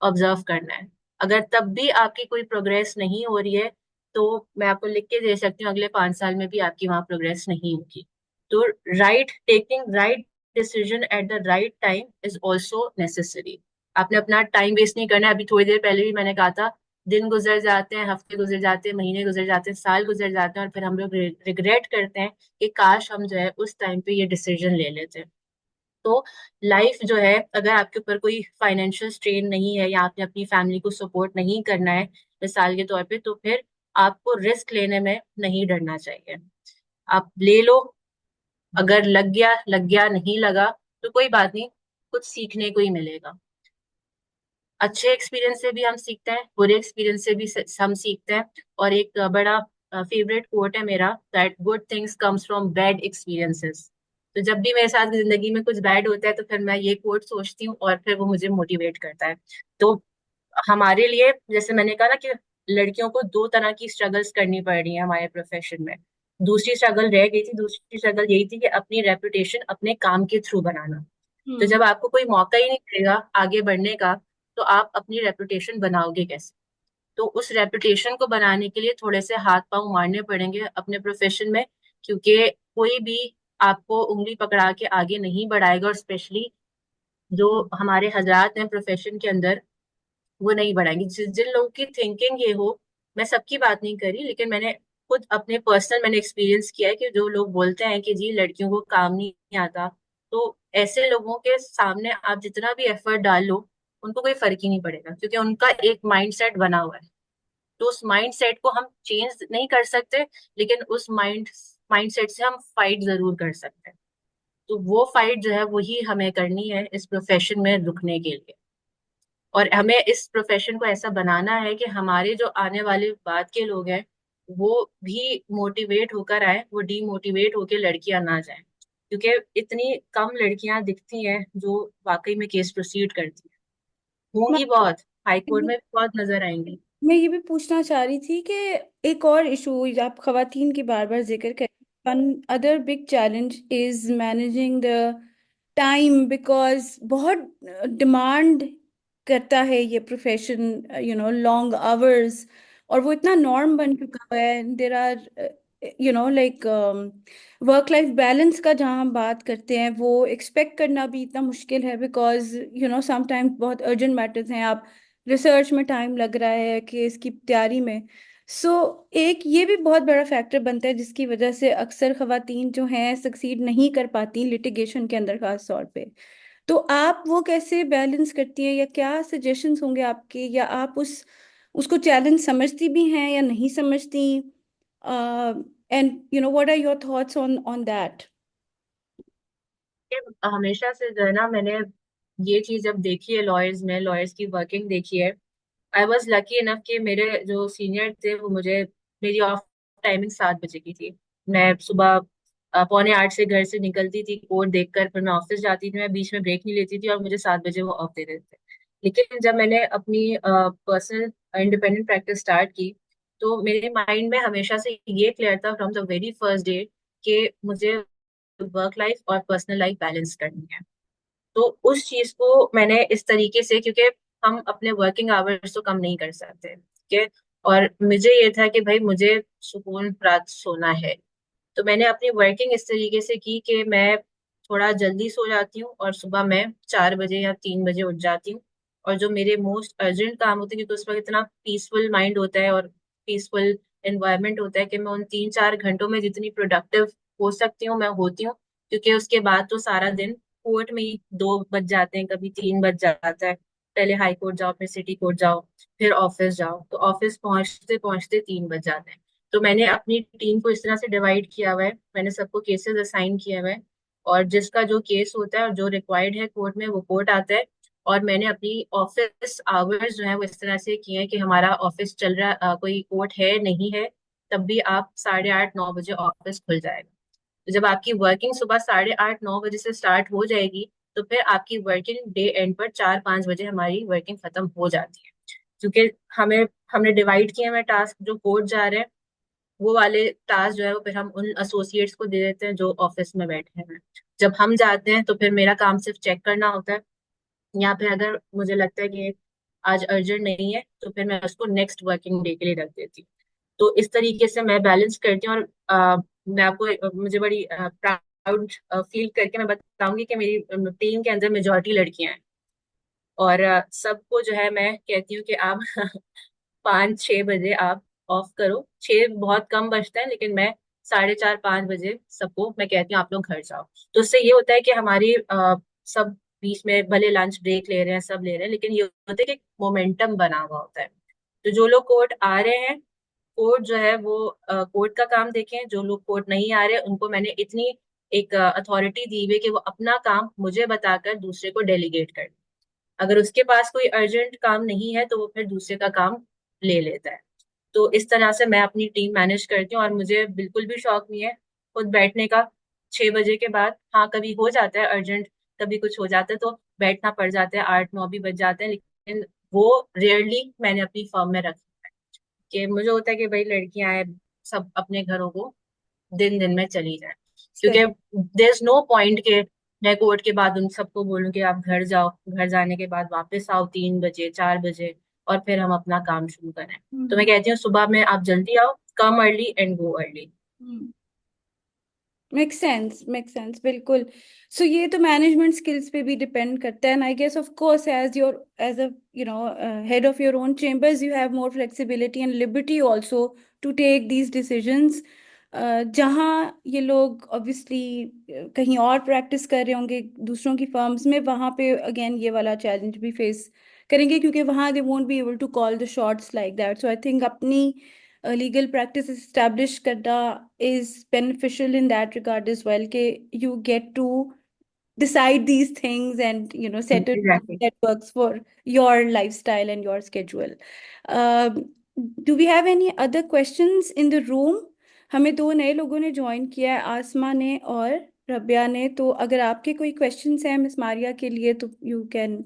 ऑब्जर्व करना है। अगर तब भी आपकी कोई प्रोग्रेस नहीं हो रही है, तो मैं आपको लिख के दे सकती हूँ अगले 5 साल में भी आपकी वहां प्रोग्रेस नहीं होगी। तो taking right decision at the right time is also necessary. आपने अपना टाइम वेस्ट नहीं करना है। अभी थोड़ी देर पहले भी मैंने कहा था, दिन गुजर जाते हैं, हफ्ते गुजर जाते हैं, महीने गुजर जाते हैं, साल गुजर जाते हैं, और फिर हम लोग रिग्रेट करते हैं कि काश हम जो है उस टाइम पे ये डिसीजन ले लेते। तो लाइफ जो है, अगर आपके ऊपर कोई फाइनेंशियल स्ट्रेन नहीं है या आपने अपनी फैमिली को सपोर्ट नहीं करना है मिसाल के तौर पे, तो फिर आपको रिस्क लेने में नहीं डरना चाहिए। आप ले लो, अगर लग गया, नहीं लगा तो कोई बात नहीं, कुछ सीखने को ही मिलेगा। अच्छे एक्सपीरियंस से भी हम सीखते हैं, बुरे एक्सपीरियंस से भी हम सीखते हैं। और एक बड़ा फेवरेट कोट है मेरा, that good things comes from bad experiences. तो जब भी मेरे साथ जिंदगी में कुछ बैड होता है तो फिर मैं ये कोट सोचती हूँ और फिर वो मुझे मोटिवेट करता है। तो हमारे लिए, जैसे मैंने कहा ना कि लड़कियों को दो तरह की स्ट्रगल्स करनी पड़ रही है हमारे प्रोफेशन में, दूसरी स्ट्रगल रह गई थी, दूसरी स्ट्रगल यही थी कि अपनी रेपुटेशन अपने काम के थ्रू बनाना। तो हम्म। जब आपको कोई मौका ही नहीं मिलेगा आगे बढ़ने का, तो आप अपनी रेपुटेशन बनाओगे कैसे? तो उस रेपुटेशन को बनाने के लिए थोड़े से हाथ पांव मारने पड़ेंगे अपने प्रोफेशन में, क्योंकि कोई भी आपको उंगली पकड़ा के आगे नहीं बढ़ाएगा, और स्पेशली जो हमारे हजरात हैं प्रोफेशन के अंदर, वो नहीं बढ़ाएंगे। जिन लोगों की थिंकिंग ये हो, मैं सबकी बात नहीं करी, लेकिन मैंने खुद अपने पर्सनल मैंने एक्सपीरियंस किया है कि जो लोग बोलते हैं कि जी लड़कियों को काम नहीं आता, तो ऐसे लोगों के सामने आप जितना भी एफर्ट डाल लो, उनको कोई फर्क ही नहीं पड़ेगा, क्योंकि उनका एक माइंडसेट बना हुआ है। तो उस माइंडसेट को हम चेंज नहीं कर सकते, लेकिन उस माइंडसेट से हम फाइट जरूर कर सकते हैं। तो वो फाइट जो है वही हमें करनी है इस प्रोफेशन में रुकने के लिए। और हमें इस प्रोफेशन को ऐसा बनाना है कि हमारे जो आने वाले बाद के लोग हैं वो भी मोटिवेट होकर आए, वो डीमोटिवेट होकर लड़कियां ना जाएं। क्योंकि इतनी कम लड़कियां दिखती हैं जो वाकई में केस प्रोसीड करती हैं। होंगी बहुत, हाई कोर्ट में भी बहुत नजर आएंगी। मैं ये भी पूछना चाह रही थी कि एक और इशू आप खवातीन की बार बार जिक्र करें, one other big challenge is managing the time, because बहुत डिमांड करता है ये प्रोफेशन, लॉन्ग आवर्स, और वो इतना नॉर्म बन चुका है। There are like work life balance का जहाँ हम बात करते हैं वो एक्सपेक्ट करना भी इतना मुश्किल है, बिकॉज समटाइम्स बहुत अर्जेंट मैटर्स हैं, आप रिसर्च में टाइम लग रहा है केस की तैयारी में। सो एक ये भी बहुत बड़ा फैक्टर बनता है जिसकी वजह से अक्सर खवातीन जो हैं सक्सीड नहीं कर पाती लिटिगेशन के अंदर, खास तौर पे। तो आप वो कैसे बैलेंस करती हैं, या क्या सजेशंस होंगे आपके, या आप उसको चैलेंज समझती भी हैं या नहीं समझती? And what are your thoughts on that? कि हमेशा से जो है ना, मैंने ये चीज जब देखी है लॉयर्स में, लॉयर्स की वर्किंग देखी है। आई वॉज लकी इनफ कि मेरे जो सीनियर थे वो मुझे, मेरी ऑफ टाइमिंग 7 बजे की थी। मैं सुबह 7:45 से घर से निकलती थी, कोर्ट देखकर फिर मैं ऑफिस जाती थी। मैं बीच में ब्रेक नहीं लेती थी और मुझे 7 बजे वो ऑफ दे देते थे। लेकिन जब मैंने अपनी पर्सनल इंडिपेंडेंट प्रैक्टिस स्टार्ट की, तो मेरे माइंड में हमेशा से ये क्लियर था from the very first day कि मुझे वर्क लाइफ और पर्सनल लाइफ बैलेंस करनी है। तो उस चीज को मैंने इस तरीके से, क्योंकि हम अपने वर्किंग आवर्स तो कम नहीं कर सकते, ठीक है। और मुझे ये था कि भाई मुझे सुकून रात सोना है। तो मैंने अपनी वर्किंग इस तरीके से की कि मैं थोड़ा जल्दी सो जाती हूँ और सुबह मैं 4 बजे या 3 बजे उठ जाती हूँ। और जो मेरे मोस्ट अर्जेंट काम होते हैं, क्योंकि उस वक्त इतना पीसफुल माइंड होता है और पीसफुल एनवायरनमेंट होता है, कि मैं उन 3-4 घंटों में जितनी प्रोडक्टिव हो सकती हूँ मैं होती हूँ। क्योंकि उसके बाद तो सारा दिन कोर्ट में ही 2 बज जाते हैं, कभी 3 बज जाता है। पहले हाई कोर्ट जाओ, फिर सिटी कोर्ट जाओ, फिर ऑफिस जाओ, तो ऑफिस पहुंचते पहुंचते 3 बज जाते हैं। तो मैंने अपनी टीम को इस तरह से डिवाइड किया हुआ है, मैंने सबको केसेस असाइन किए हुए हैं। और जिसका जो केस होता है और जो रिक्वायर्ड है कोर्ट में, वो कोर्ट आता है। और मैंने अपनी ऑफिस आवर्स जो है वो इस तरह से किए हैं कि हमारा ऑफिस चल रहा, कोई कोर्ट है नहीं है, तब भी आप 8:30-9 बजे ऑफिस खुल जाएगा। तो जब आपकी वर्किंग सुबह 8:30-9 बजे से स्टार्ट हो जाएगी, तो फिर आपकी वर्किंग डे एंड पर 4-5 बजे हमारी वर्किंग खत्म हो जाती है। क्योंकि हमें हमने डिवाइड किए हुए टास्क, जो कोर्ट जा रहे हैं वो वाले टास्क जो है वो फिर हम उन एसोसिएट्स को दे देते हैं जो ऑफिस में बैठे हैं। जब हम जाते हैं तो फिर मेरा काम सिर्फ चेक करना होता है, या फिर अगर मुझे लगता है कि आज अर्जेंट नहीं है तो फिर मैं उसको नेक्स्ट वर्किंग डे के लिए रख देती हूँ। तो इस तरीके से मैं बैलेंस करती हूँ। और मैं आपको मुझे बड़ी प्राउड फील करके मैं बताऊंगी कि मेरी टीम के अंदर मेजोरिटी लड़कियां हैं। और सबको जो है मैं कहती हूँ कि आप 5-6 बजे आप ऑफ करो। 6 बहुत कम बजता है, लेकिन मैं 4:30-5 बजे सबको मैं कहती हूँ आप लोग घर जाओ। तो उससे ये होता है कि हमारी सब बीच में भले लंच ब्रेक ले रहे हैं, सब ले रहे हैं, लेकिन ये होता है कि मोमेंटम बना हुआ होता है। तो जो लोग कोर्ट आ रहे हैं, कोर्ट जो है वो कोर्ट का काम देखें। जो लोग कोर्ट नहीं आ रहे उनको मैंने इतनी एक अथॉरिटी दी हुई है कि वो अपना काम मुझे बताकर दूसरे को डेलीगेट कर। अगर उसके पास कोई अर्जेंट काम नहीं है तो वो फिर दूसरे का काम ले लेता है। तो इस तरह से मैं अपनी टीम मैनेज करती हूँ, और मुझे बिल्कुल भी शौक नहीं है खुद बैठने का 6 बजे के बाद। हाँ, कभी हो जाता है अर्जेंट, कभी कुछ हो जाता है तो बैठना पड़ जाता है, 8-9 भी बज जाते हैं, लेकिन वो रेयरली मैंने अपनी फर्म में रखा है। कि मुझे होता है कि भाई लड़कियां हैं, सब अपने घरों को दिन दिन में चली जाए। क्योंकि सही। देर इज नो पॉइंट के मैं कोर्ट के बाद उन सबको बोलूं कि आप घर जाओ, घर जाने के बाद वापस आओ 3 बजे 4 बजे, और फिर हम अपना काम शुरू करें। तो मैं हम्म। कहती हूँ सुबह में आप जल्दी आओ, कम early and go early. Make sense बिल्कुल। सो ये तो मैनेजमेंट स्किल्स पे भी डिपेंड करता है, and I guess of course as a head of your own chambers you have more flexibility and liberty also to take these decisions. जहाँ ये लोग ऑब्वियसली कहीं और प्रैक्टिस कर रहे होंगे दूसरों की फर्म्स में, वहाँ पे अगेन ये वाला चैलेंज भी फेस करेंगे, क्योंकि वहाँ they won't be able to call the shots like that. So I think अपनी लीगल प्रैक्टिस इस्टेब्लिश करना is beneficial in that regard as well, कि you get to decide these things and set a routine exactly. that works for your lifestyle and your schedule. um, do we have any other questions in the room? हमें दो नए लोगों ने join किया है, आसमा ने और रबिया ने. तो अगर आपके कोई क्वेश्चंस हैं मिस मारिया के लिए तो you can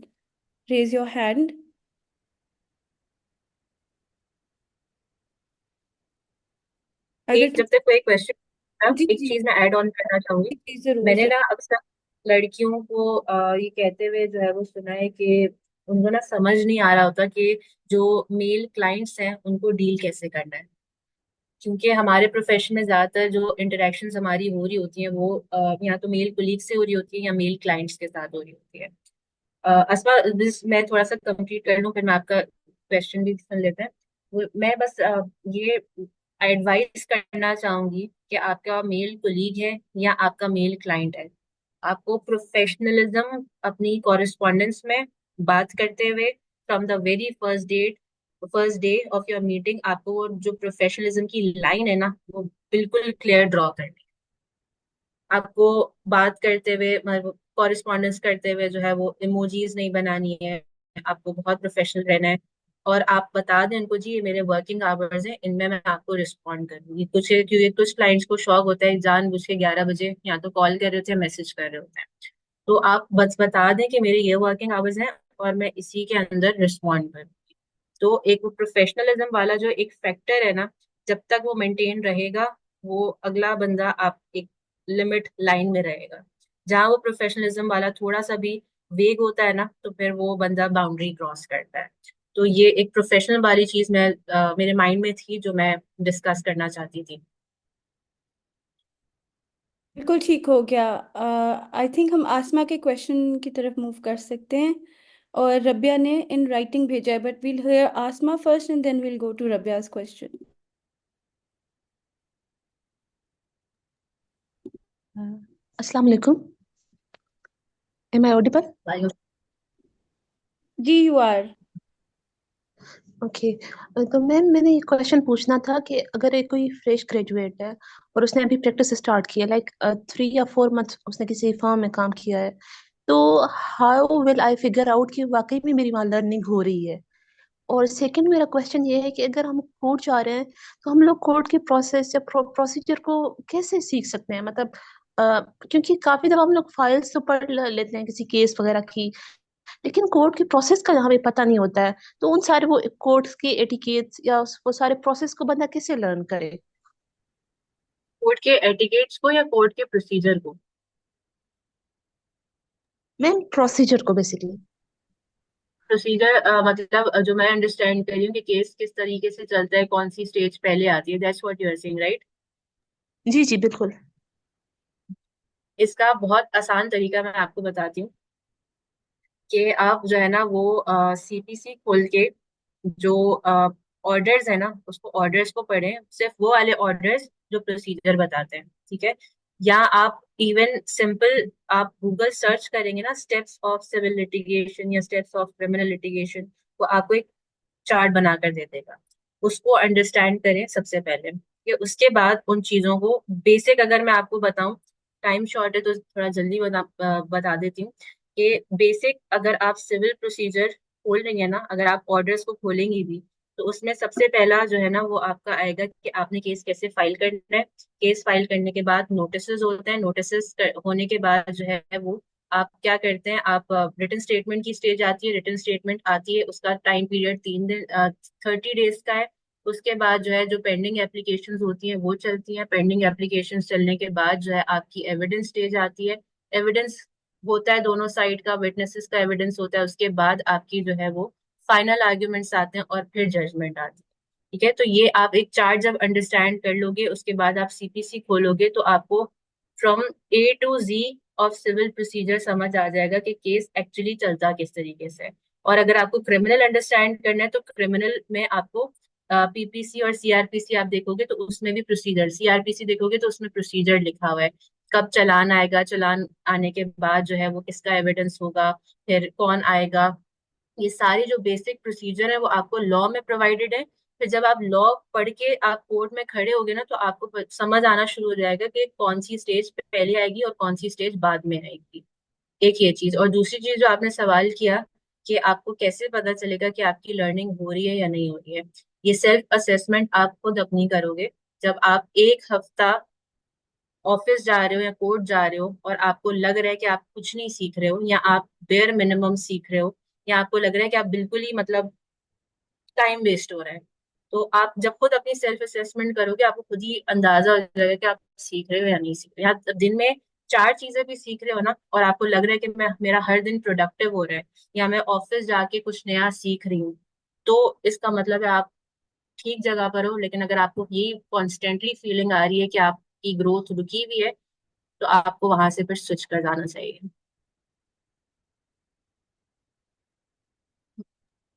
raise your hand. अगर एक जब तक कोई क्वेश्चन, जी एक जी चीज मैं ऐड ऑन करना चाहूंगी। जी जरूर मैंने जरूर. ना अक्सर लड़कियों को ये कहते हुए जो है वो सुना है कि उनको ना समझ नहीं आ रहा होता कि जो मेल क्लाइंट्स हैं उनको डील कैसे करना है। क्योंकि हमारे प्रोफेशन में ज्यादातर जो इंटरेक्शंस हमारी हो रही होती हैं वो या तो मेल कोलीग से हो रही होती है या मेल क्लाइंट्स के साथ हो रही होती है। अस्मा, मैं थोड़ा सा कंप्लीट कर लूँ फिर मैं आपका क्वेश्चन भी सुन लेते हैं। मैं बस ये एडवाइस करना चाहूंगी कि आपका मेल कोलीग है या आपका मेल क्लाइंट है, आपको प्रोफेशनलिज्म अपनी कॉरेस्पॉन्डेंस में बात करते हुए from the very first day of your meeting आपको वो जो प्रोफेशनलिज्म की लाइन है ना वो बिल्कुल क्लियर ड्रॉ करनी है। आपको बात करते हुए मतलब कॉरेस्पॉन्डेंस करते हुए जो है वो इमोजीज नहीं बनानी है, आपको बहुत प्रोफेशनल रहना है। और आप बता दें उनको जी ये मेरे वर्किंग आवर्स हैं, इनमें मैं आपको रिस्पॉन्ड करूंगी। कुछ क्योंकि कुछ क्लाइंट्स को शौक होता है जानबूझ के 11 बजे या तो कॉल कर रहे होते हैं मैसेज कर रहे होते हैं। तो आप बस बता दें कि मेरे ये वर्किंग आवर्स हैं और मैं इसी के अंदर रिस्पॉन्ड करूंगी। तो एक वो प्रोफेशनलिज्म वाला जो एक फैक्टर है ना, जब तक वो मेंटेन रहेगा वो अगला बंदा आप एक लिमिट लाइन में रहेगा। जहाँ वो प्रोफेशनलिज्म वाला थोड़ा सा भी वेग होता है ना तो फिर वो बंदा बाउंड्री क्रॉस करता है। तो ये एक प्रोफेशनल वाली चीज मैं मेरे माइंड में थी जो मैं डिस्कस करना चाहती थी। बिल्कुल ठीक हो गया. आई थिंक हम आसमा के क्वेश्चन की तरफ मूव कर सकते हैं. और रबिया ने इन राइटिंग भेजा है, but we'll hear Asma first and then we'll go to रबिया's क्वेश्चन. अस्सलाम वालेकुम. Am I audible? जी यू आर. ओके. तो मैम मैंने ये क्वेश्चन पूछना था कि अगर एक कोई फ्रेश ग्रेजुएट है और उसने अभी प्रैक्टिस स्टार्ट की है, लाइक 3 या 4 मंथ उसने किसी फर्म में काम किया है, तो how will I figure out कि वाकई में मेरी वहाँ लर्निंग हो रही है? और सेकंड मेरा क्वेश्चन ये है कि अगर हम कोर्ट जा रहे हैं तो हम लोग कोर्ट के प्रोसेस या प्रोसीजर को कैसे सीख सकते हैं? मतलब क्योंकि काफी दफा हम लोग फाइल्स तो पढ़ लेते हैं किसी केस वगैरह की, लेकिन कोर्ट की प्रोसेस का हमें पता नहीं होता है. तो उन सारे वो कोर्ट्स के एटिकेट्स या वो सारे प्रोसेस को बंदा कैसे लर्न करे? कोर्ट के एटिकेट्स को या कोर्ट के प्रोसीजर को? मैम प्रोसीजर को बेसिकली. प्रोसीजर मतलब जो मैं अंडरस्टैंड कर रही हूँ कि केस किस तरीके से चलता है, कौन सी स्टेज पहले आती है, that's what you are saying right? जी जी बिल्कुल. इसका बहुत आसान तरीका मैं आपको बताती हूँ कि आप जो है ना वो सीपीसी खोल के जो ऑर्डर्स है ना उसको ऑर्डर्स को पढ़ें, सिर्फ वो वाले ऑर्डर्स जो प्रोसीजर बताते हैं, ठीक है? या आप इवन सिंपल आप गूगल सर्च करेंगे ना स्टेप्स ऑफ सिविल लिटिगेशन या स्टेप्स ऑफ क्रिमिनल लिटिगेशन, तो आपको एक चार्ट बनाकर दे देगा। उसको अंडरस्टैंड करें सबसे पहले, कि उसके बाद उन चीजों को बेसिक अगर मैं आपको बताऊं, टाइम शॉर्ट है तो थोड़ा जल्दी बता देती हूँ कि बेसिक अगर आप सिविल प्रोसीजर खोल रही है ना, अगर आप ऑर्डर्स को खोलेंगी भी तो उसमें सबसे पहला जो है ना वो आपका आएगा कि आपने केस कैसे फाइल करना है। केस फाइल करने के बाद नोटिसेस होते हैं, नोटिसेस होने के बाद जो है वो आप क्या करते हैं, आप रिटन स्टेटमेंट की स्टेज आती है, रिटन स्टेटमेंट आती है, उसका टाइम पीरियड 3 दिन 30 डेज का है। उसके बाद जो है जो पेंडिंग एप्लीकेशंस होती हैं वो चलती हैं, पेंडिंग एप्लीकेशंस चलने के बाद जो है आपकी एविडेंस स्टेज आती है। एविडेंस होता है दोनों साइड का, विटनेसेस का एविडेंस होता है, उसके बाद आपकी जो है वो फाइनल आर्ग्यूमेंट्स आते हैं और फिर जजमेंट आती है। ठीक है, तो ये आप एक चार्ट जब अंडरस्टैंड कर लोगे उसके बाद आप सीपीसी खोलोगे तो आपको from A to Z of civil procedure समझ आ जाएगा कि केस एक्चुअली चलता किस तरीके से है। और अगर आपको क्रिमिनल अंडरस्टैंड करना है तो क्रिमिनल में आपको पीपीसी और सीआरपीसी आप देखोगे तो उसमें भी प्रोसीजर, सीआरपीसी देखोगे तो उसमें प्रोसीजर लिखा हुआ है, कब चालान आएगा, चालान आने के बाद जो है वो किसका एविडेंस होगा, फिर कौन आएगा, ये सारी जो बेसिक प्रोसीजर है वो आपको लॉ में प्रोवाइडेड है। फिर जब आप लॉ पढ़ के आप कोर्ट में खड़े होगे ना, तो आपको समझ आना शुरू हो जाएगा कि कौन सी स्टेज पहले आएगी और कौन सी स्टेज बाद में आएगी। एक ये चीज। और दूसरी चीज जो आपने सवाल किया कि आपको कैसे पता चलेगा कि आपकी लर्निंग हो रही है या नहीं हो रही है, ये सेल्फ असेसमेंट आप खुद अपनी करोगे। जब आप एक हफ्ता ऑफिस जा रहे हो या कोर्ट जा रहे हो और आपको लग रहा है कि आप कुछ नहीं सीख रहे हो, या आप बेयर मिनिमम सीख रहे हो, या आपको लग रहा है कि आप बिल्कुल ही मतलब टाइम वेस्ट हो रहा है, तो आप जब खुद अपनी सेल्फ असेसमेंट करोगे आपको खुद ही अंदाजा हो जाएगा कि आप सीख रहे हो या नहीं सीख रहे हो। या दिन में चार चीजें भी सीख रहे हो ना, और आपको लग रहा है कि मैं मेरा हर दिन प्रोडक्टिव हो रहा है, या मैं ऑफिस जाके कुछ नया सीख रही हूँ, तो इसका मतलब है आप ठीक जगह पर हो। लेकिन अगर आपको ये कॉन्स्टेंटली फीलिंग आ रही है कि आपकी ग्रोथ रुकी हुई है, तो आपको वहां से फिर स्विच कर जाना चाहिए।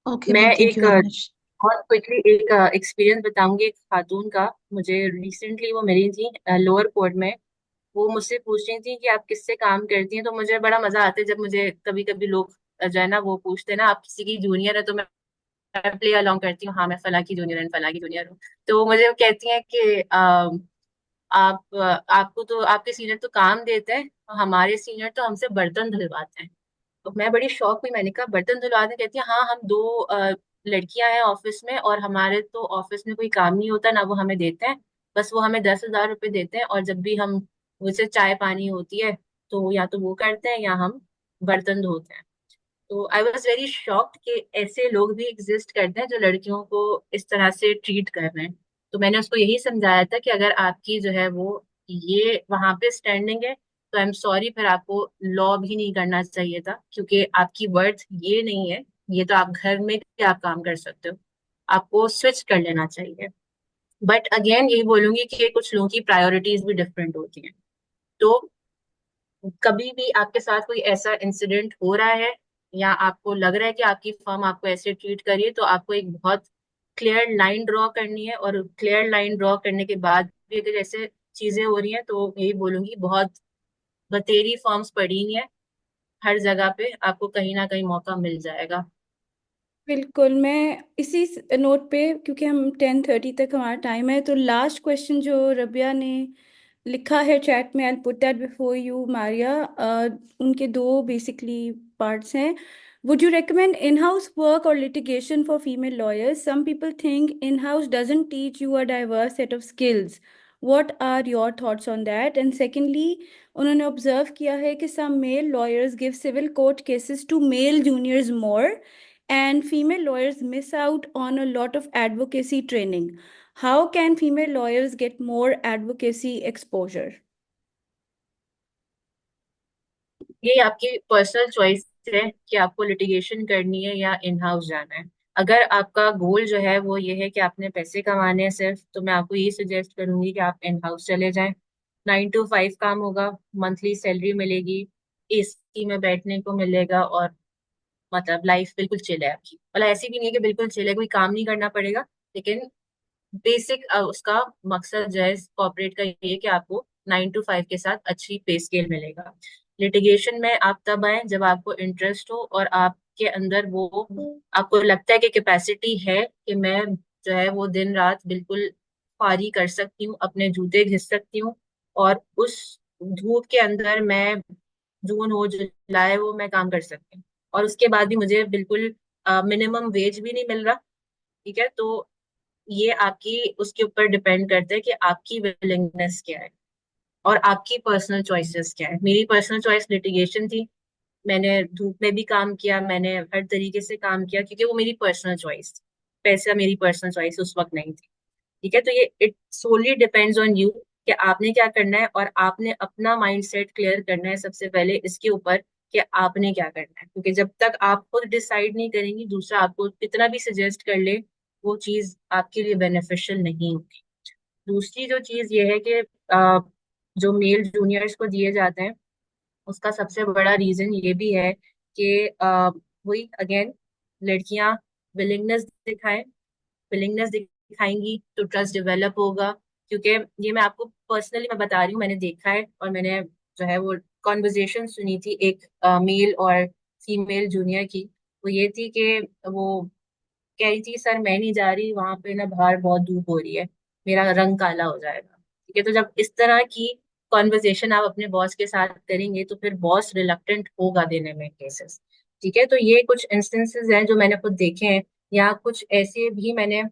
ओके मैं मैम, थैंक एक यू वेरी मच। बहुत क्विकली एक एक्सपीरियंस बताऊंगी एक खातून का। मुझे रिसेंटली वो मिली थी लोअर कोर्ट में। वो मुझसे पूछ रही थी कि आप किससे काम करती हैं। तो मुझे बड़ा मजा आता है जब मुझे कभी कभी लोग जो है ना वो पूछते हैं ना, आप किसी की जूनियर है, तो मैं प्ले अलोंग करती हूँ, हाँ मैं फला की जूनियर हूँ, फला की जूनियर हूँ। तो वो मुझे वो कहती हैं कि आपको तो आपके सीनियर तो काम देते हैं, हमारे सीनियर तो हमसे बर्तन धुलवाते हैं। तो मैं बड़ी शौक हुई, मैंने कहा बर्तन धुलवाते? कहती है हाँ, हम दो लड़कियां हैं ऑफिस में, और हमारे तो ऑफिस में कोई काम नहीं होता ना, वो हमें देते हैं। बस वो हमें 10,000 रुपये देते हैं, और जब भी हम मुझसे चाय पानी होती है तो या तो वो करते हैं या हम बर्तन धोते हैं। तो आई वॉज वेरी शॉक्ड कि ऐसे लोग भी एग्जिस्ट करते हैं जो लड़कियों को इस तरह से ट्रीट कर रहे हैं। तो मैंने उसको यही समझाया था कि अगर आपकी जो है वो ये वहां पे स्टैंडिंग है, तो आई एम सॉरी, फिर आपको लॉ भी नहीं करना चाहिए था, क्योंकि आपकी वर्थ ये नहीं है। ये तो आप घर में भी आप काम कर सकते हो, आपको स्विच कर लेना चाहिए। बट अगेन यही बोलूंगी कि कुछ लोगों की प्रायोरिटीज भी डिफरेंट होती हैं। तो कभी भी आपके साथ कोई ऐसा इंसिडेंट हो रहा है, या आपको लग रहा है कि आपकी फर्म आपको ऐसे ट्रीट करी है, तो आपको एक बहुत क्लियर लाइन ड्रॉ करनी है। और क्लियर लाइन ड्रॉ करने के बाद भी अगर ऐसे चीजें हो रही हैं, तो यही बोलूंगी बहुत बतेरी फर्म्स पड़ी हुई हैं, हर जगह पे आपको कहीं ना कहीं मौका मिल जाएगा। बिल्कुल। मैं इसी नोट पे, क्योंकि हम 10:30 तक हमारा टाइम है, तो लास्ट क्वेश्चन जो रबिया ने लिखा है चैट में, I put that before you Maria. उनके दो बेसिकली पार्ट्स हैं। Would you recommend in-house work or litigation for female lawyers? Some people think in-house doesn't teach you a diverse set of skills. What are your thoughts on that? And secondly, उन्होंने observe किया है कि some male lawyers give civil court cases to male juniors more, and female lawyers miss out on a lot of advocacy training. How can female lawyers get more advocacy exposure? ये आपकी personal choice है कि आपको litigation करनी है या in house जाना है। अगर आपका गोल जो है वो ये है कि आपने पैसे कमाने हैं सिर्फ, तो मैं आपको ये सजेस्ट करूंगी कि आप इन हाउस चले जाएं। 9 to 5 काम होगा, मंथली सैलरी मिलेगी, एसी में बैठने को मिलेगा, और मतलब लाइफ बिल्कुल चिल है आपकी। मतलब ऐसी भी नहीं है कि बिल्कुल चिल है, कोई काम नहीं करना पड़ेगा, लेकिन बेसिक उसका मकसद जो है कॉर्पोरेट का ये है कि आपको 9 to 5 के साथ अच्छी पे स्केल मिलेगा। लिटिगेशन में आप तब आए जब आपको इंटरेस्ट हो, और आपके अंदर वो आपको लगता है कि कैपेसिटी है कि मैं जो है वो दिन रात बिल्कुल पारी कर सकती हूँ, अपने जूते घिस सकती हूँ, और उस धूप के अंदर मैं जून हो जुलाई हो मैं काम कर सकती हूँ, और उसके बाद भी मुझे बिल्कुल मिनिमम वेज भी नहीं मिल रहा। ठीक है, तो ये आपकी उसके ऊपर डिपेंड करता है कि आपकी विलिंगनेस क्या है और आपकी पर्सनल चॉइसेस क्या है। मेरी पर्सनल चॉइस लिटिगेशन थी, मैंने धूप में भी काम किया, मैंने हर तरीके से काम किया, क्योंकि वो मेरी पर्सनल चॉइस थी। पैसा मेरी पर्सनल चॉइस उस वक्त नहीं थी। ठीक है, तो ये it solely depends on you कि आपने क्या करना है, और आपने अपना माइंड सेट क्लियर करना है सबसे पहले इसके ऊपर कि आपने क्या करना है। क्योंकि जब तक आप खुद डिसाइड नहीं करेंगी, दूसरा आपको कितना भी सजेस्ट कर ले, वो चीज आपके लिए बेनिफिशियल नहीं होगी। दूसरी जो चीज ये है कि जो मेल जूनियर्स को दिए जाते हैं, उसका सबसे बड़ा रीजन ये भी है कि वही अगेन लड़कियां विलिंगनेस दिखाएं। विलिंगनेस दिखाएंगी तो ट्रस्ट डेवलप होगा। क्योंकि ये मैं आपको पर्सनली मैं बता रही हूँ, मैंने देखा है, और मैंने जो है वो कॉन्वर्जेशन सुनी थी एक मेल और फीमेल जूनियर की। वो ये थी कि वो कह रही थी सर मैं नहीं जा रही वहां पे ना, बाहर बहुत धूप हो रही है, मेरा रंग काला हो जाएगा। ठीक है, तो जब इस तरह की कॉन्वर्जेशन आप अपने बॉस के साथ करेंगे तो फिर बॉस रिलक्टेंट होगा देने में केसेस। ठीक है, तो ये कुछ इंस्टेंसेस हैं जो मैंने खुद देखे हैं, या कुछ ऐसे भी मैंने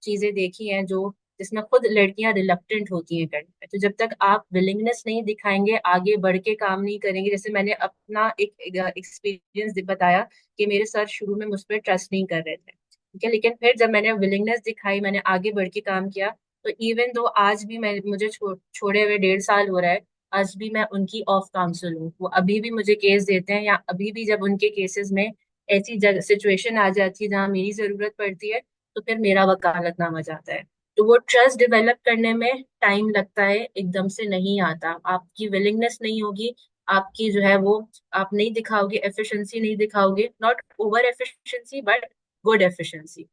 चीजें देखी हैं जो जिसमें खुद लड़कियां रिलक्टेंट होती हैं करने में। तो जब तक आप विलिंगनेस नहीं दिखाएंगे, आगे बढ़ के काम नहीं करेंगे, जैसे मैंने अपना एक एक्सपीरियंस बताया कि मेरे सर शुरू में मुझ पर ट्रस्ट नहीं कर रहे थे। ठीक है, लेकिन फिर जब मैंने विलिंगनेस दिखाई, मैंने आगे बढ़ के काम किया, तो इवन दो आज भी मैं मुझे छोड़े हुए 1.5 साल हो रहा है, आज भी मैं उनकी ऑफ काउंसिल हूँ। वो अभी भी मुझे केस देते हैं, या अभी भी जब उनके केसेस में ऐसी जगह सिचुएशन आ जाती है जहाँ मेरी जरूरत पड़ती है, तो फिर मेरा वकालतनामा जाता है। तो वो ट्रस्ट डेवलप करने में टाइम लगता है, एकदम से नहीं आता। आपकी विलिंगनेस नहीं होगी, आपकी जो है वो आप नहीं दिखाओगे, एफिशिएंसी नहीं दिखाओगे, not over efficiency but good efficiency,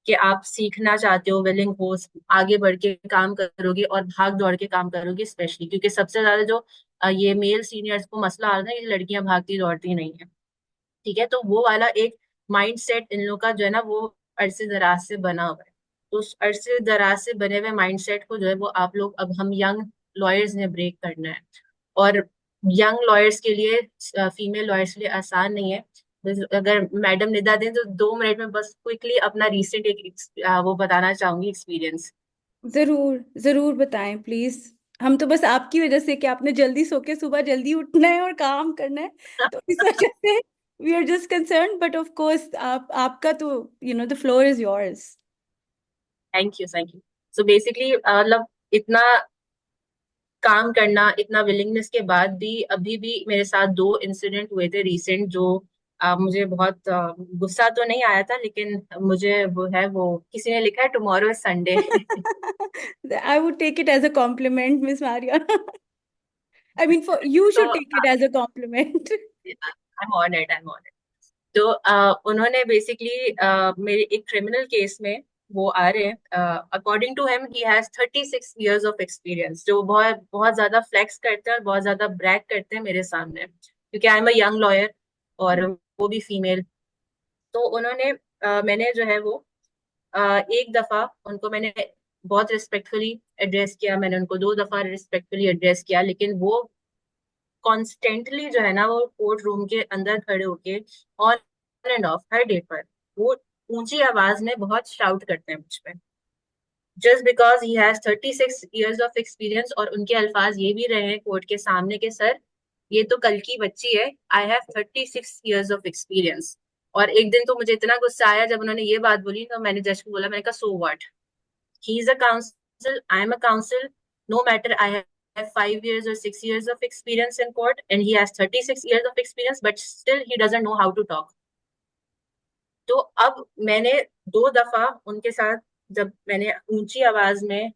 कि आप सीखना चाहते हो, विलिंग हो, आगे बढ़ के काम करोगे और भाग दौड़ के काम करोगे, स्पेशली क्योंकि सबसे ज्यादा जो ये मेल सीनियर्स को मसला आ रहा है कि लड़कियां भागती दौड़ती नहीं है। ठीक है, तो वो वाला एक माइंड सेट इन लोग का जो है ना, वो अरसे दराज से बना हुआ है। तो उस अरसे दराज से बने हुए माइंड सेट को जो है वो आप लोग, अब हम यंग लॉयर्स ने ब्रेक करना है। और यंग लॉयर्स के लिए, फीमेल लॉयर्स के लिए आसान नहीं है। अगर मैडम निदा दें तो 2 मिनट में बस क्विकली अपना रिसेंट वो बताना चाहूंगी एक्सपीरियंस। जरूर जरूर बताएं प्लीज। हम तो बस आपकी वजह से, कि आपने जल्दी सो के सुबह जल्दी उठना है और काम करना है, तो इस वजह से we are just concern, but of course आपका तो the floor is yours. Thank you, thank you. So basically मतलब इतना काम करना, इतना विलिंगनेस के बाद भी अभी भी मेरे साथ 2 इंसिडेंट हुए थे रिसेंट, जो मुझे बहुत गुस्सा तो नहीं आया था, लेकिन मुझे वो है, वो किसी ने लिखा है tomorrow is Sunday. I would take it as a compliment, Miss Maria. I mean, for you तो should take it as a compliment. I am honoured, I am honoured. तो उन्होंने बेसिकली मेरे एक क्रिमिनल केस में वो आ रहे हैं, according to him he has 36 years of experience, जो बहुत बहुत ज्यादा फ्लेक्स करते हैं और बहुत ज्यादा ब्रैग करते हैं मेरे सामने, क्योंकि I am a young lawyer और वो भी फीमेल। तो उन्होंने मैंने जो है वो एक दफा उनको मैंने बहुत रिस्पेक्टफुली एड्रेस किया, मैंने उनको 2 दफा रिस्पेक्टफुली एड्रेस किया, लेकिन वो कॉन्स्टेंटली जो है ना, वो कोर्ट रूम के अंदर खड़े होके on end of her day पर वो ऊंची आवाज में बहुत शाउट करते हैं मुझ पे, just because he has 36 years of experience. और उनके अल्फाज ये भी रहे हैं कोर्ट के सामने के सर, ये तो कल की बच्ची है, I have 36 years of experience. और एक दिन तो मुझे इतना गुस्सा आया जब उन्होंने ये बात बोली, तो मैंने जज को बोला, मैंने कहा so what, he is a counsel, I am a counsel, no matter I have 5 years or 6 years of experience in court and he has 36 years of experience, but still he doesn't know how to talk. तो अब मैंने 2 दफा उनके साथ जब मैंने ऊंची आवाज में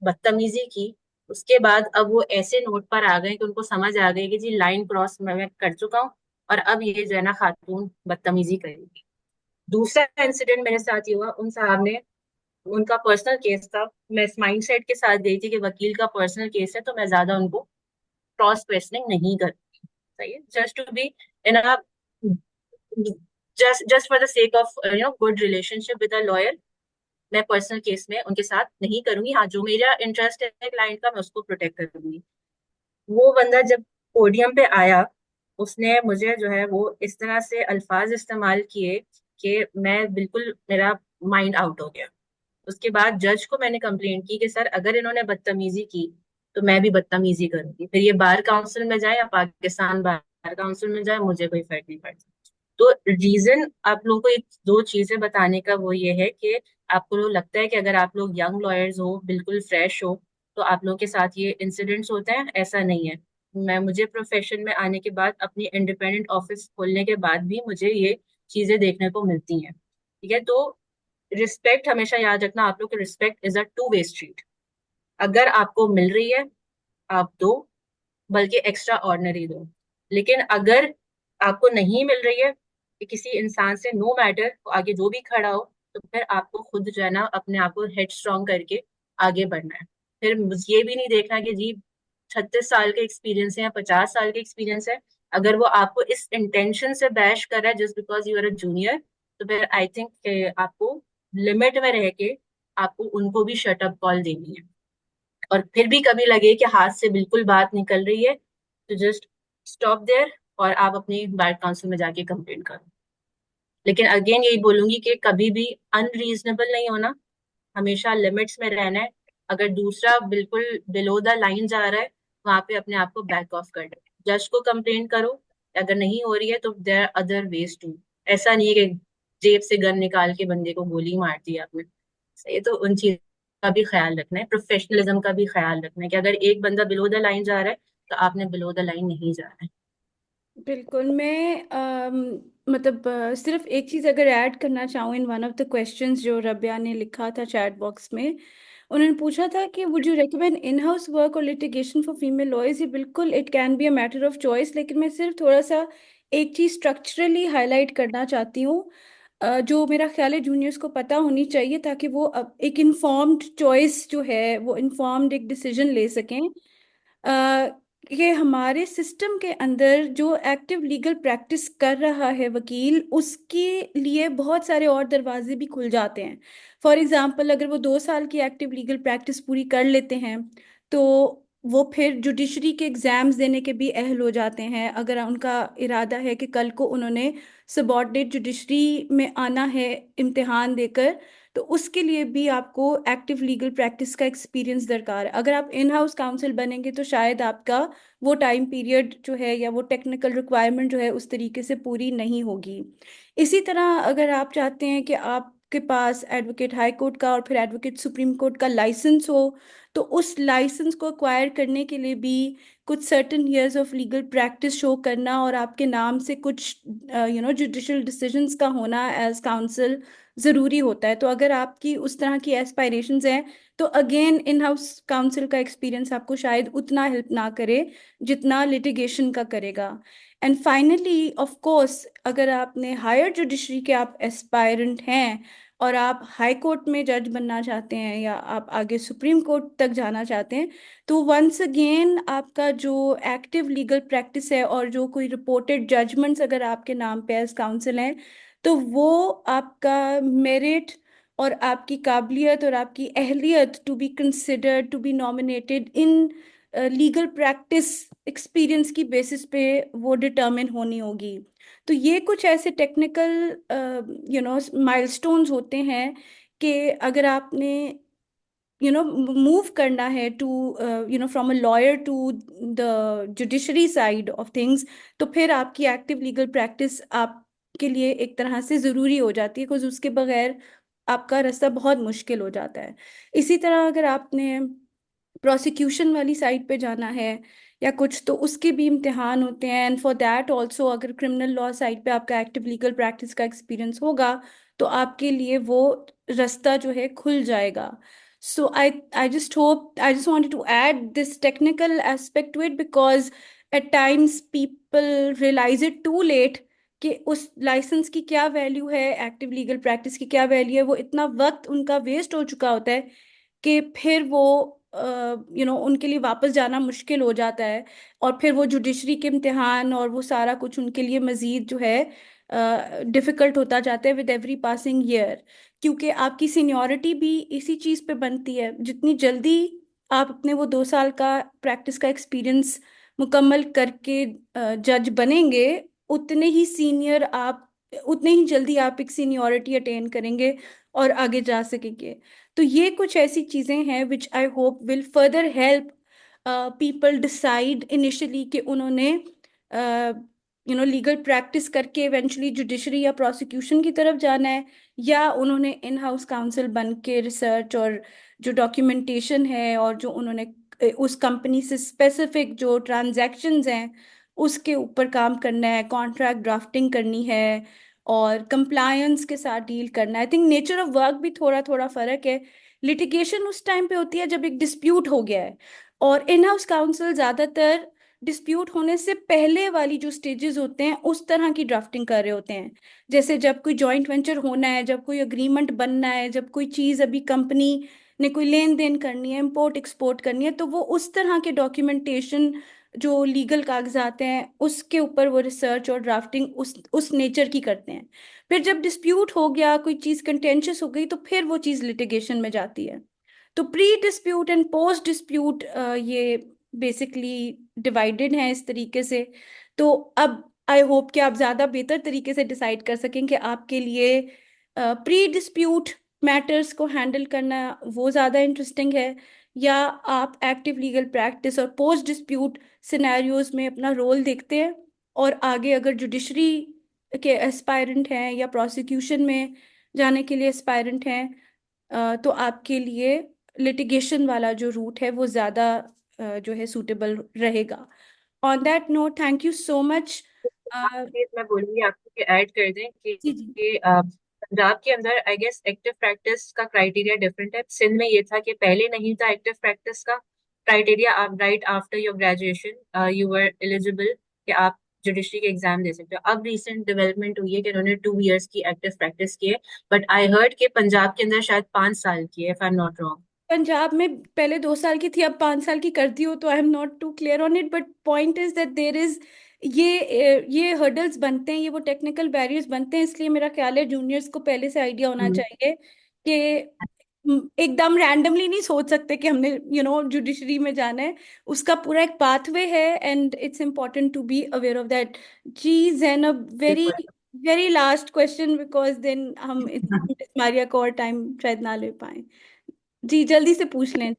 बदतमीजी की, उसके बाद अब वो ऐसे नोट पर आ गए कि उनको समझ आ गई कि जी लाइन क्रॉस मैं कर चुका हूँ, और अब ये जो है ना खातून बदतमीजी करेगी। दूसरा इंसिडेंट मेरे साथ ये हुआ, उन साहब ने, उनका पर्सनल केस था, मैं इस माइंडसेट के साथ गई थी कि वकील का पर्सनल केस है तो मैं ज्यादा उनको क्रॉस क्वेश्चनिंग नहीं करती। सही है, just to be in a just for the sake of good relationship with a lawyer, मैं पर्सनल केस में उनके साथ नहीं करूंगी। हाँ, जो मेरा इंटरेस्ट है क्लाइंट का, मैं उसको प्रोटेक्ट करूंगी। वो बंदा जब पोडियम पे आया, उसने मुझे जो है वो इस तरह से अल्फाज इस्तेमाल किए कि मैं बिल्कुल, मेरा माइंड आउट हो गया। उसके बाद जज को मैंने कंप्लेंट की कि सर अगर इन्होंने बदतमीजी की तो मैं भी बदतमीजी करूंगी, फिर ये बार काउंसिल में जाए या पाकिस्तान बार काउंसिल में जाए, मुझे कोई फर्क नहीं पड़ता। तो रीजन आप लोगों को एक 2 चीजें बताने का वो ये है कि आपको लोग लगता है कि अगर आप लोग यंग लॉयर्स हो, बिल्कुल फ्रेश हो, तो आप लोगों के साथ ये इंसिडेंट्स होते हैं, ऐसा नहीं है। मुझे प्रोफेशन में आने के बाद, अपनी इंडिपेंडेंट ऑफिस खोलने के बाद भी मुझे ये चीजें देखने को मिलती हैं। ठीक है, तो रिस्पेक्ट हमेशा याद रखना, आप लोग की respect is a two way street. अगर आपको मिल रही है, आप दो, बल्कि एक्स्ट्रा ऑर्डिनरी दो। लेकिन अगर आपको नहीं मिल रही है कि किसी इंसान से, नो मैटर वो आगे जो भी खड़ा हो, तो फिर आपको खुद जो है ना अपने आप को हेड स्ट्रॉन्ग करके आगे बढ़ना है। फिर ये भी नहीं देखना कि जी 36 साल के एक्सपीरियंस है या 50 साल के एक्सपीरियंस है, अगर वो आपको इस इंटेंशन से बैश कर रहा है just because you are a junior, तो फिर आई थिंक आपको लिमिट में रह के आपको उनको भी शट अप कॉल देनी है। और फिर भी कभी लगे कि हाथ से बिल्कुल बात निकल रही है, तो जस्ट स्टॉप देयर और आप अपनी बार काउंसिल में जाके कंप्लेन करो। लेकिन अगेन यही बोलूंगी कि कभी भी अनरीजनेबल नहीं होना, हमेशा लिमिट्स में रहना है। अगर दूसरा बिल्कुल बिलो द लाइन जा रहा है, वहां पे अपने आप को बैक ऑफ कर दो, जज को कंप्लेन करो। अगर नहीं हो रही है तो there are other ways too. ऐसा नहीं है कि जेब से गन निकाल के बंदे को गोली मार दी आपने। सही है, तो उन चीज का भी ख्याल रखना है, प्रोफेशनलिज्म का भी ख्याल रखना है कि अगर एक बंदा बिलो द लाइन जा रहा है तो आपने बिलो द लाइन नहीं जाना है। बिल्कुल। मैं मतलब सिर्फ एक चीज़ अगर ऐड करना चाहूँ in one of the questions जो रबिया ने लिखा था चैट बॉक्स में। उन्होंने पूछा था कि would you recommend in house work और लिटिगेशन फॉर फीमेल लॉयर्स। ये बिल्कुल it can be a matter of choice, लेकिन मैं सिर्फ थोड़ा सा एक चीज़ स्ट्रक्चरली हाईलाइट करना चाहती हूँ, जो मेरा ख्याल है जूनियर्स को पता होनी चाहिए, ताकि वो अब एक इन्फॉर्म्ड चॉइस जो है वो इन्फॉर्म्ड एक डिसीजन ले सकें। कि हमारे सिस्टम के अंदर जो एक्टिव लीगल प्रैक्टिस कर रहा है वकील, उसके लिए बहुत सारे और दरवाजे भी खुल जाते हैं। फॉर एग्जांपल, अगर वो 2 साल की एक्टिव लीगल प्रैक्टिस पूरी कर लेते हैं तो वो फिर जुडिशरी के एग्जाम्स देने के भी अहल हो जाते हैं। अगर उनका इरादा है कि कल को उन्होंने सबॉर्डिनेट जुडिशरी में आना है इम्तिहान देकर, तो उसके लिए भी आपको एक्टिव लीगल प्रैक्टिस का एक्सपीरियंस दरकार है। अगर आप इन हाउस काउंसिल बनेंगे तो शायद आपका वो टाइम पीरियड जो है या वो टेक्निकल रिक्वायरमेंट जो है उस तरीके से पूरी नहीं होगी। इसी तरह अगर आप चाहते हैं कि आपके पास एडवोकेट हाई कोर्ट का और फिर एडवोकेट सुप्रीम कोर्ट का लाइसेंस हो, तो उस लाइसेंस को एक्वायर करने के लिए भी कुछ certain years of legal practice show करना और आपके नाम से कुछ जुडिशियल डिसीजंस का होना एज काउंसिल ज़रूरी होता है। तो अगर आपकी उस तरह की एस्पायरेशंस हैं तो अगेन इन हाउस काउंसिल का एक्सपीरियंस आपको शायद उतना हेल्प ना करे जितना लिटिगेशन का करेगा। एंड फाइनली ऑफ कोर्स, अगर आपने हायर जुडिशरी के आप एस्पायरेंट हैं और आप हाई कोर्ट में जज बनना चाहते हैं या आप आगे सुप्रीम कोर्ट तक जाना चाहते हैं, तो वंस अगेन आपका जो एक्टिव लीगल प्रैक्टिस है और जो कोई रिपोर्टेड जजमेंट्स अगर आपके नाम पे एज काउंसिल हैं, तो वो आपका मेरिट और आपकी काबिलियत और आपकी अहलियत to be considered to be nominated in legal practice experience की बेसिस पे वो डिटर्मिन होनी होगी। तो ये कुछ ऐसे टेक्निकल माइलस्टोन्स होते हैं कि अगर आपने मूव करना है to from a lawyer to the judiciary side of things, तो फिर आपकी एक्टिव लीगल प्रैक्टिस आपके लिए एक तरह से ज़रूरी हो जाती है, बिकॉज उसके बगैर आपका रास्ता बहुत मुश्किल हो जाता है। इसी तरह अगर आपने प्रोसिक्यूशन वाली साइड पे जाना है या कुछ, तो उसके भी इम्तिहान होते हैं। एंड फॉर दैट ऑल्सो अगर क्रिमिनल लॉ साइड पे आपका एक्टिव लीगल प्रैक्टिस का एक्सपीरियंस होगा तो आपके लिए वो रास्ता जो है खुल जाएगा। So I just hope, I just wanted to add this technical aspect to it, because at times people realise it too late कि उस लाइसेंस की क्या वैल्यू है, एक्टिव लीगल प्रैक्टिस की क्या वैल्यू है। वो इतना वक्त उनका वेस्ट हो चुका होता है कि फिर वो उनके लिए वापस जाना मुश्किल हो जाता है। और फिर वो जुडिशरी के इम्तिहान और वो सारा कुछ उनके लिए मजीद जो है डिफिकल्ट होता जाता है विद एवरी पासिंग ईयर, क्योंकि आपकी सीनियरिटी भी इसी चीज़ पे बनती है। जितनी जल्दी आप अपने वो 2 साल का प्रैक्टिस का एक्सपीरियंस मुकम्मल करके जज बनेंगे, उतने ही सीनियर आप, उतने ही जल्दी आप एक सीनियरिटी अटेन करेंगे और आगे जा सकेंगे। तो ये कुछ ऐसी चीज़ें हैं which I hope will further help people decide initially कि उन्होंने लीगल प्रैक्टिस करके इवेंचुअली जुडिशरी या प्रोसिक्यूशन की तरफ जाना है, या उन्होंने इन हाउस काउंसिल बन के रिसर्च और जो डॉक्यूमेंटेशन है और जो उन्होंने उस कंपनी से स्पेसिफिक जो ट्रांजैक्शंस हैं उसके ऊपर काम करना है, कॉन्ट्रैक्ट ड्राफ्टिंग करनी है और कंप्लायंस के साथ डील करना है। I think nature of work भी थोड़ा थोड़ा फर्क है। लिटिगेशन उस टाइम पे होती है जब एक डिस्प्यूट हो गया है, और इन हाउस काउंसिल ज़्यादातर डिस्प्यूट होने से पहले वाली जो स्टेजेस होते हैं उस तरह की ड्राफ्टिंग कर रहे होते हैं। जैसे जब कोई जॉइंट वेंचर होना है, जब कोई अग्रीमेंट बनना है, जब कोई चीज़ अभी कंपनी ने कोई लेन देन करनी है, इंपोर्ट एक्सपोर्ट करनी है, तो वो उस तरह के डॉक्यूमेंटेशन जो लीगल कागजात हैं उसके ऊपर वो रिसर्च और ड्राफ्टिंग उस नेचर की करते हैं। फिर जब डिस्प्यूट हो गया, कोई चीज़ कंटेंशियस हो गई, तो फिर वो चीज़ लिटिगेशन में जाती है। तो pre dispute and post dispute ये बेसिकली डिवाइडेड हैं इस तरीके से। तो अब आई होप कि आप ज़्यादा बेहतर तरीके से डिसाइड कर सकें कि आपके लिए प्री डिस्प्यूट मैटर्स को हैंडल करना वो ज़्यादा इंटरेस्टिंग है, या आप एक्टिव लीगल प्रैक्टिस और पोस्ट डिस्प्यूट सिनेरियोज में अपना रोल देखते हैं, और आगे अगर जुडिशरी के एस्पायरेंट हैं या प्रोसिक्यूशन में जाने के लिए एस्पायरेंट हैं, तो आपके लिए लिटिगेशन वाला जो रूट है वो ज़्यादा जो है सूटेबल रहेगा। On that note, thank you so much. एक चीज मैं बोलूंगी आपको कि ऐड कर दें जी जी। कि पंजाब के अंदर आई गेस एक्टिव प्रैक्टिस का क्राइटेरिया डिफरेंट है। सिंध में ये था कि पहले नहीं था एक्टिव प्रैक्टिस का क्राइटेरिया। आप right after your graduation you were eligible कि आप जुडिशरी के एग्जाम दे सकते हो। अब रिसेंट डेवलपमेंट हुई है कि उन्होंने 2 इयर्स की एक्टिव प्रैक्टिस की है, बट आई हर्ड कि पंजाब के अंदर शायद 5 साल की है, if I am not wrong. Punjab में पहले 2 साल की थी, अब 5 साल की कर दी हो, तो I am not too clear on it, but point is that there is ये हर्डल्स बनते हैं, ये वो टेक्निकल बैरियर्स बनते हैं। इसलिए मेरा ख्याल है जूनियर्स को पहले से आइडिया होना चाहिए कि एकदम रैंडमली नहीं सोच सकते कि हमने जुडिशरी में जाना है। उसका पूरा एक पाथवे है, and it's important to be aware of that. चीज एंड अ वेरी बिल्कुल। Very last question, because then हम मारिया को और टाइम शायद ना ले पाए। जी जल्दी से पूछ लें।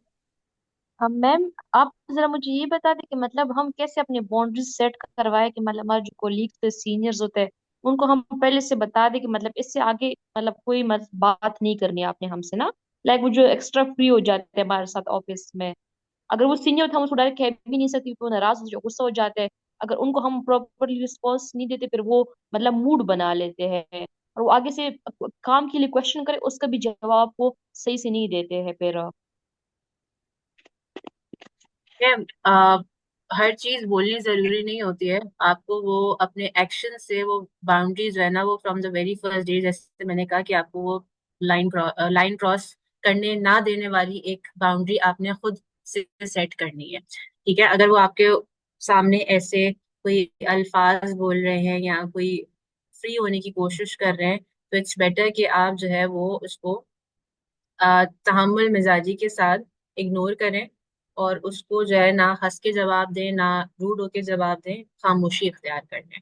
अब मैम, आप जरा मुझे ये बता दें कि मतलब हम कैसे अपनी बाउंड्रीज सेट करवाए कि मतलब हमारे जो कोलीग्स सीनियर्स होते हैं उनको हम पहले से बता दें कि मतलब इससे आगे मतलब कोई मतलब बात नहीं करनी है आपने हमसे ना। लाइक वो जो एक्स्ट्रा फ्री हो जाते हैं हमारे साथ ऑफिस में, अगर वो सीनियर था हम उसको डायरेक्ट कह भी नहीं सकते, वो नाराज हो गुस्सा हो जाते हैं। अगर उनको हम प्रॉपरली रिस्पॉन्स नहीं देते फिर वो मतलब मूड बना लेते हैं, और वो आगे से काम के लिए क्वेश्चन करे उसका भी जवाब वो सही से नहीं देते हैं फिर। मैम हर चीज बोलनी जरूरी नहीं होती है। आपको वो अपने एक्शन से वो बाउंड्री जो है ना, वो from the very first day, जैसे मैंने कहा कि आपको वो लाइन क्रॉस करने ना देने वाली एक बाउंड्री आपने खुद से सेट करनी है। ठीक है, अगर वो आपके सामने ऐसे कोई अल्फाज बोल रहे हैं या कोई फ्री होने की कोशिश कर रहे हैं, तो इट्स बेटर कि आप जो है वो उसको तहम्मुल मिजाजी के साथ इग्नोर करें, और उसको जो है ना हंस के जवाब दें ना रूड होके जवाब दें, खामोशी इख्तियार कर लें।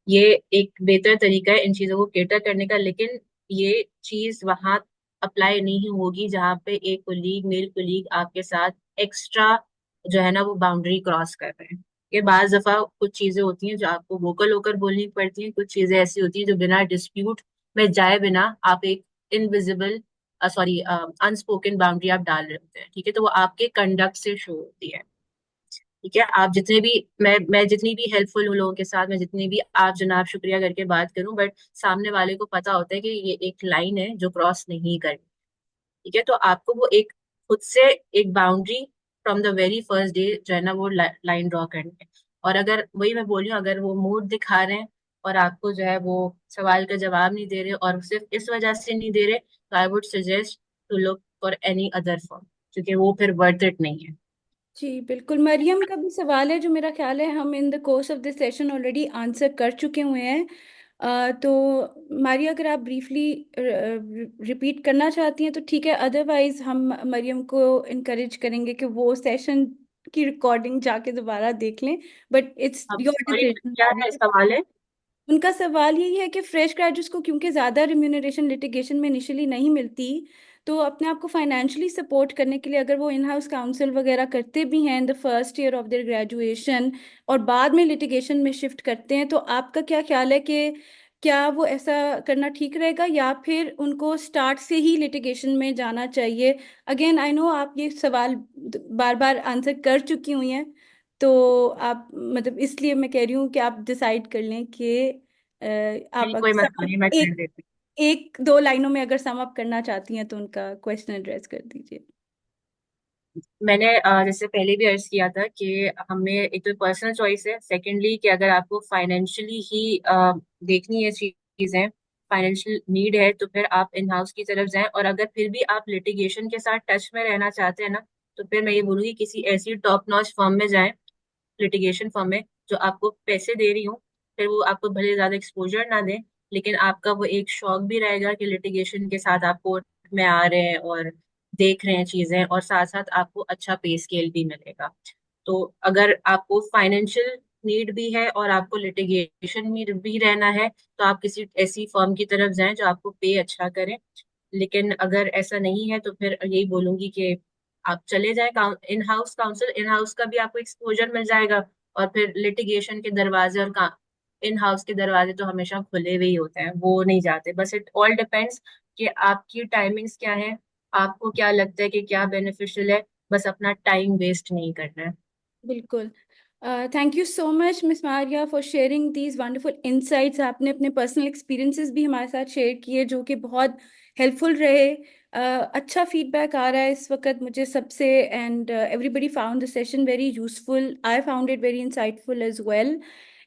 ये एक बेहतर तरीका है इन चीजों को केटर करने का। लेकिन ये चीज वहां अप्लाई नहीं होगी जहाँ पे एक कोलीग, मेल कोलीग आपके साथ एक्स्ट्रा जो है ना वो बाउंड्री क्रॉस कर रहे हैं। ये बाज दफा कुछ चीजें होती हैं जो आपको वोकल होकर बोलनी पड़ती हैं, कुछ चीजें ऐसी होती हैं जो बिना डिस्प्यूट में जाए बिना आप एक इनविजिबल सॉरी अनस्पोकन बाउंड्री आप डाल रहे होते हैं। ठीक है, तो वो आपके कंडक्ट से शो होती है। ठीक है, आप जितने भी मैं जितनी भी हेल्पफुल हूँ लोगों के साथ, मैं जितनी भी आप जनाब शुक्रिया करके बात करूं, बट सामने वाले को पता होता है कि ये एक लाइन है जो क्रॉस नहीं करनी। ठीक है, तो आपको वो एक खुद से एक boundary from the very first day जो है ना वो लाइन ड्रॉ करनी है। और अगर वही मैं बोल रही हूँ, अगर वो मूड दिखा रहे हैं और आपको जो है वो सवाल का जवाब नहीं दे रहे और सिर्फ इस वजह से नहीं दे रहे, तो I would suggest to look for any other form, क्योंकि वो फिर वर्थ इट नहीं है। जी बिल्कुल। मरियम का भी सवाल है जो मेरा ख्याल है हम in the course of this session already answer कर चुके हुए हैं। तो मारिया, अगर आप ब्रीफली रिपीट करना चाहती हैं तो ठीक है, अदरवाइज हम मरियम को इनकरेज करेंगे कि वो सेशन की रिकॉर्डिंग जाके दोबारा देख लें, बट इट्स अब योर सॉरी, डिसीजन। क्या है सवाल है? उनका सवाल यही है कि फ्रेश ग्रेजुएट्स को क्योंकि ज़्यादा रिम्यूनरेशन लिटिगेशन में इनिशियली नहीं मिलती, तो अपने आप को फाइनेंशियली सपोर्ट करने के लिए अगर वो इन हाउस काउंसिल वगैरह करते भी हैं in the first year of their graduation और बाद में लिटिगेशन में शिफ्ट करते हैं, तो आपका क्या ख्याल है कि क्या वो ऐसा करना ठीक रहेगा, या फिर उनको स्टार्ट से ही लिटिगेशन में जाना चाहिए? अगेन आई नो आप ये सवाल बार बार आंसर कर चुकी हुई हैं, तो आप मतलब इसलिए मैं कह रही हूँ कि आप डिसाइड कर लें कि आप नहीं, कोई मसला नहीं, मैं कर एक देती एक दो लाइनों में अगर सम अप करना चाहती हैं तो उनका क्वेश्चन एड्रेस कर दीजिए। हूँ। मैंने जैसे पहले भी अर्ज किया था कि हमें एक तो पर्सनल चॉइस है, सेकेंडली कि अगर आपको फाइनेंशियली ही देखनी है चीजें, फाइनेंशियल नीड है, तो फिर आप इन हाउस की तरफ जाएं। और अगर फिर भी आप लिटिगेशन के साथ टच में रहना चाहते हैं ना, तो फिर मैं ये बोलूँगी किसी ऐसी टॉप नॉच फर्म में जाएं लिटिगेशन फर्म में जो आपको पैसे दे रही हूँ, फिर वो आपको भले ज्यादा एक्सपोजर ना दे, लेकिन आपका वो एक शौक भी रहेगा कि लिटिगेशन के साथ आप कोर्ट में आ रहे हैं और देख रहे हैं चीजें, और साथ साथ आपको अच्छा पे स्केल भी मिलेगा। तो अगर आपको फाइनेंशियल नीड भी है और आपको लिटिगेशन में भी रहना है, तो आप किसी ऐसी फर्म की तरफ जाएं जो आपको पे अच्छा करे। लेकिन अगर ऐसा नहीं है तो फिर यही बोलूंगी कि आप चले जाएं in house council. In house का भी आपको एक्सपोजर मिल जाएगा, और फिर लिटिगेशन के दरवाजे और इन हाउस के दरवाजे तो हमेशा खुले हुए ही होते हैं, वो नहीं जाते। बस इट ऑल डिपेंड्स कि आपकी टाइमिंग्स क्या है, आपको क्या लगता है कि क्या बेनिफिशियल है। बस अपना टाइम वेस्ट नहीं करना है। बिल्कुल। Thank you so much miss Maria for sharing these wonderful insights. आपने अपने पर्सनल एक्सपीरियंसेस भी हमारे साथ शेयर किए जो कि बहुत हेल्पफुल रहे। अच्छा फीडबैक आ रहा है इस वक्त मुझे सबसे, and everybody found the session very useful. I found it very insightful as well.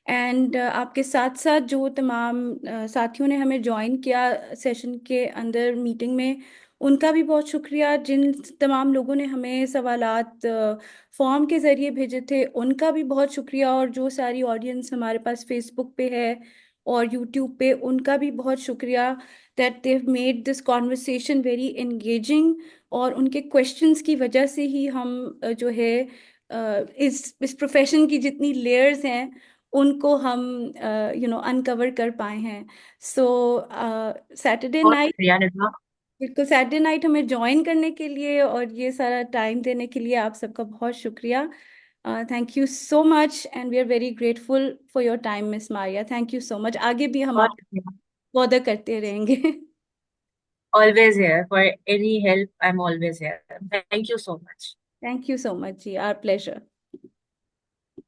And आपके साथ साथ जो तमाम साथियों ने हमें ज्वाइन किया सेशन के अंदर मीटिंग में, उनका भी बहुत शुक्रिया। जिन तमाम लोगों ने हमें सवालात फॉर्म के ज़रिए भेजे थे उनका भी बहुत शुक्रिया। और जो सारी ऑडियंस हमारे पास फेसबुक पे है और यूट्यूब पे, उनका भी बहुत शुक्रिया that they've made this conversation very engaging. और उनके क्वेश्चंस की वजह से ही हम जो है इस प्रोफेशन की जितनी लेयर्स हैं उनको हम अनकवर कर पाए हैं। सो सैटरडे बहुत नाइट, शुक्रिया निभा। बिल्कुल सैटरडे नाइट हमें ज्वाइन करने के लिए और ये सारा टाइम देने के लिए आप सबका बहुत शुक्रिया। Thank you so much and we are very grateful for your time Miss Maria. Thank you so much. आगे भी हम बहुत आप शुक्रिया। बॉदर करते रहेंगे। Always here for any help, I'm always here. Thank you so much. Thank you so much जी, our pleasure.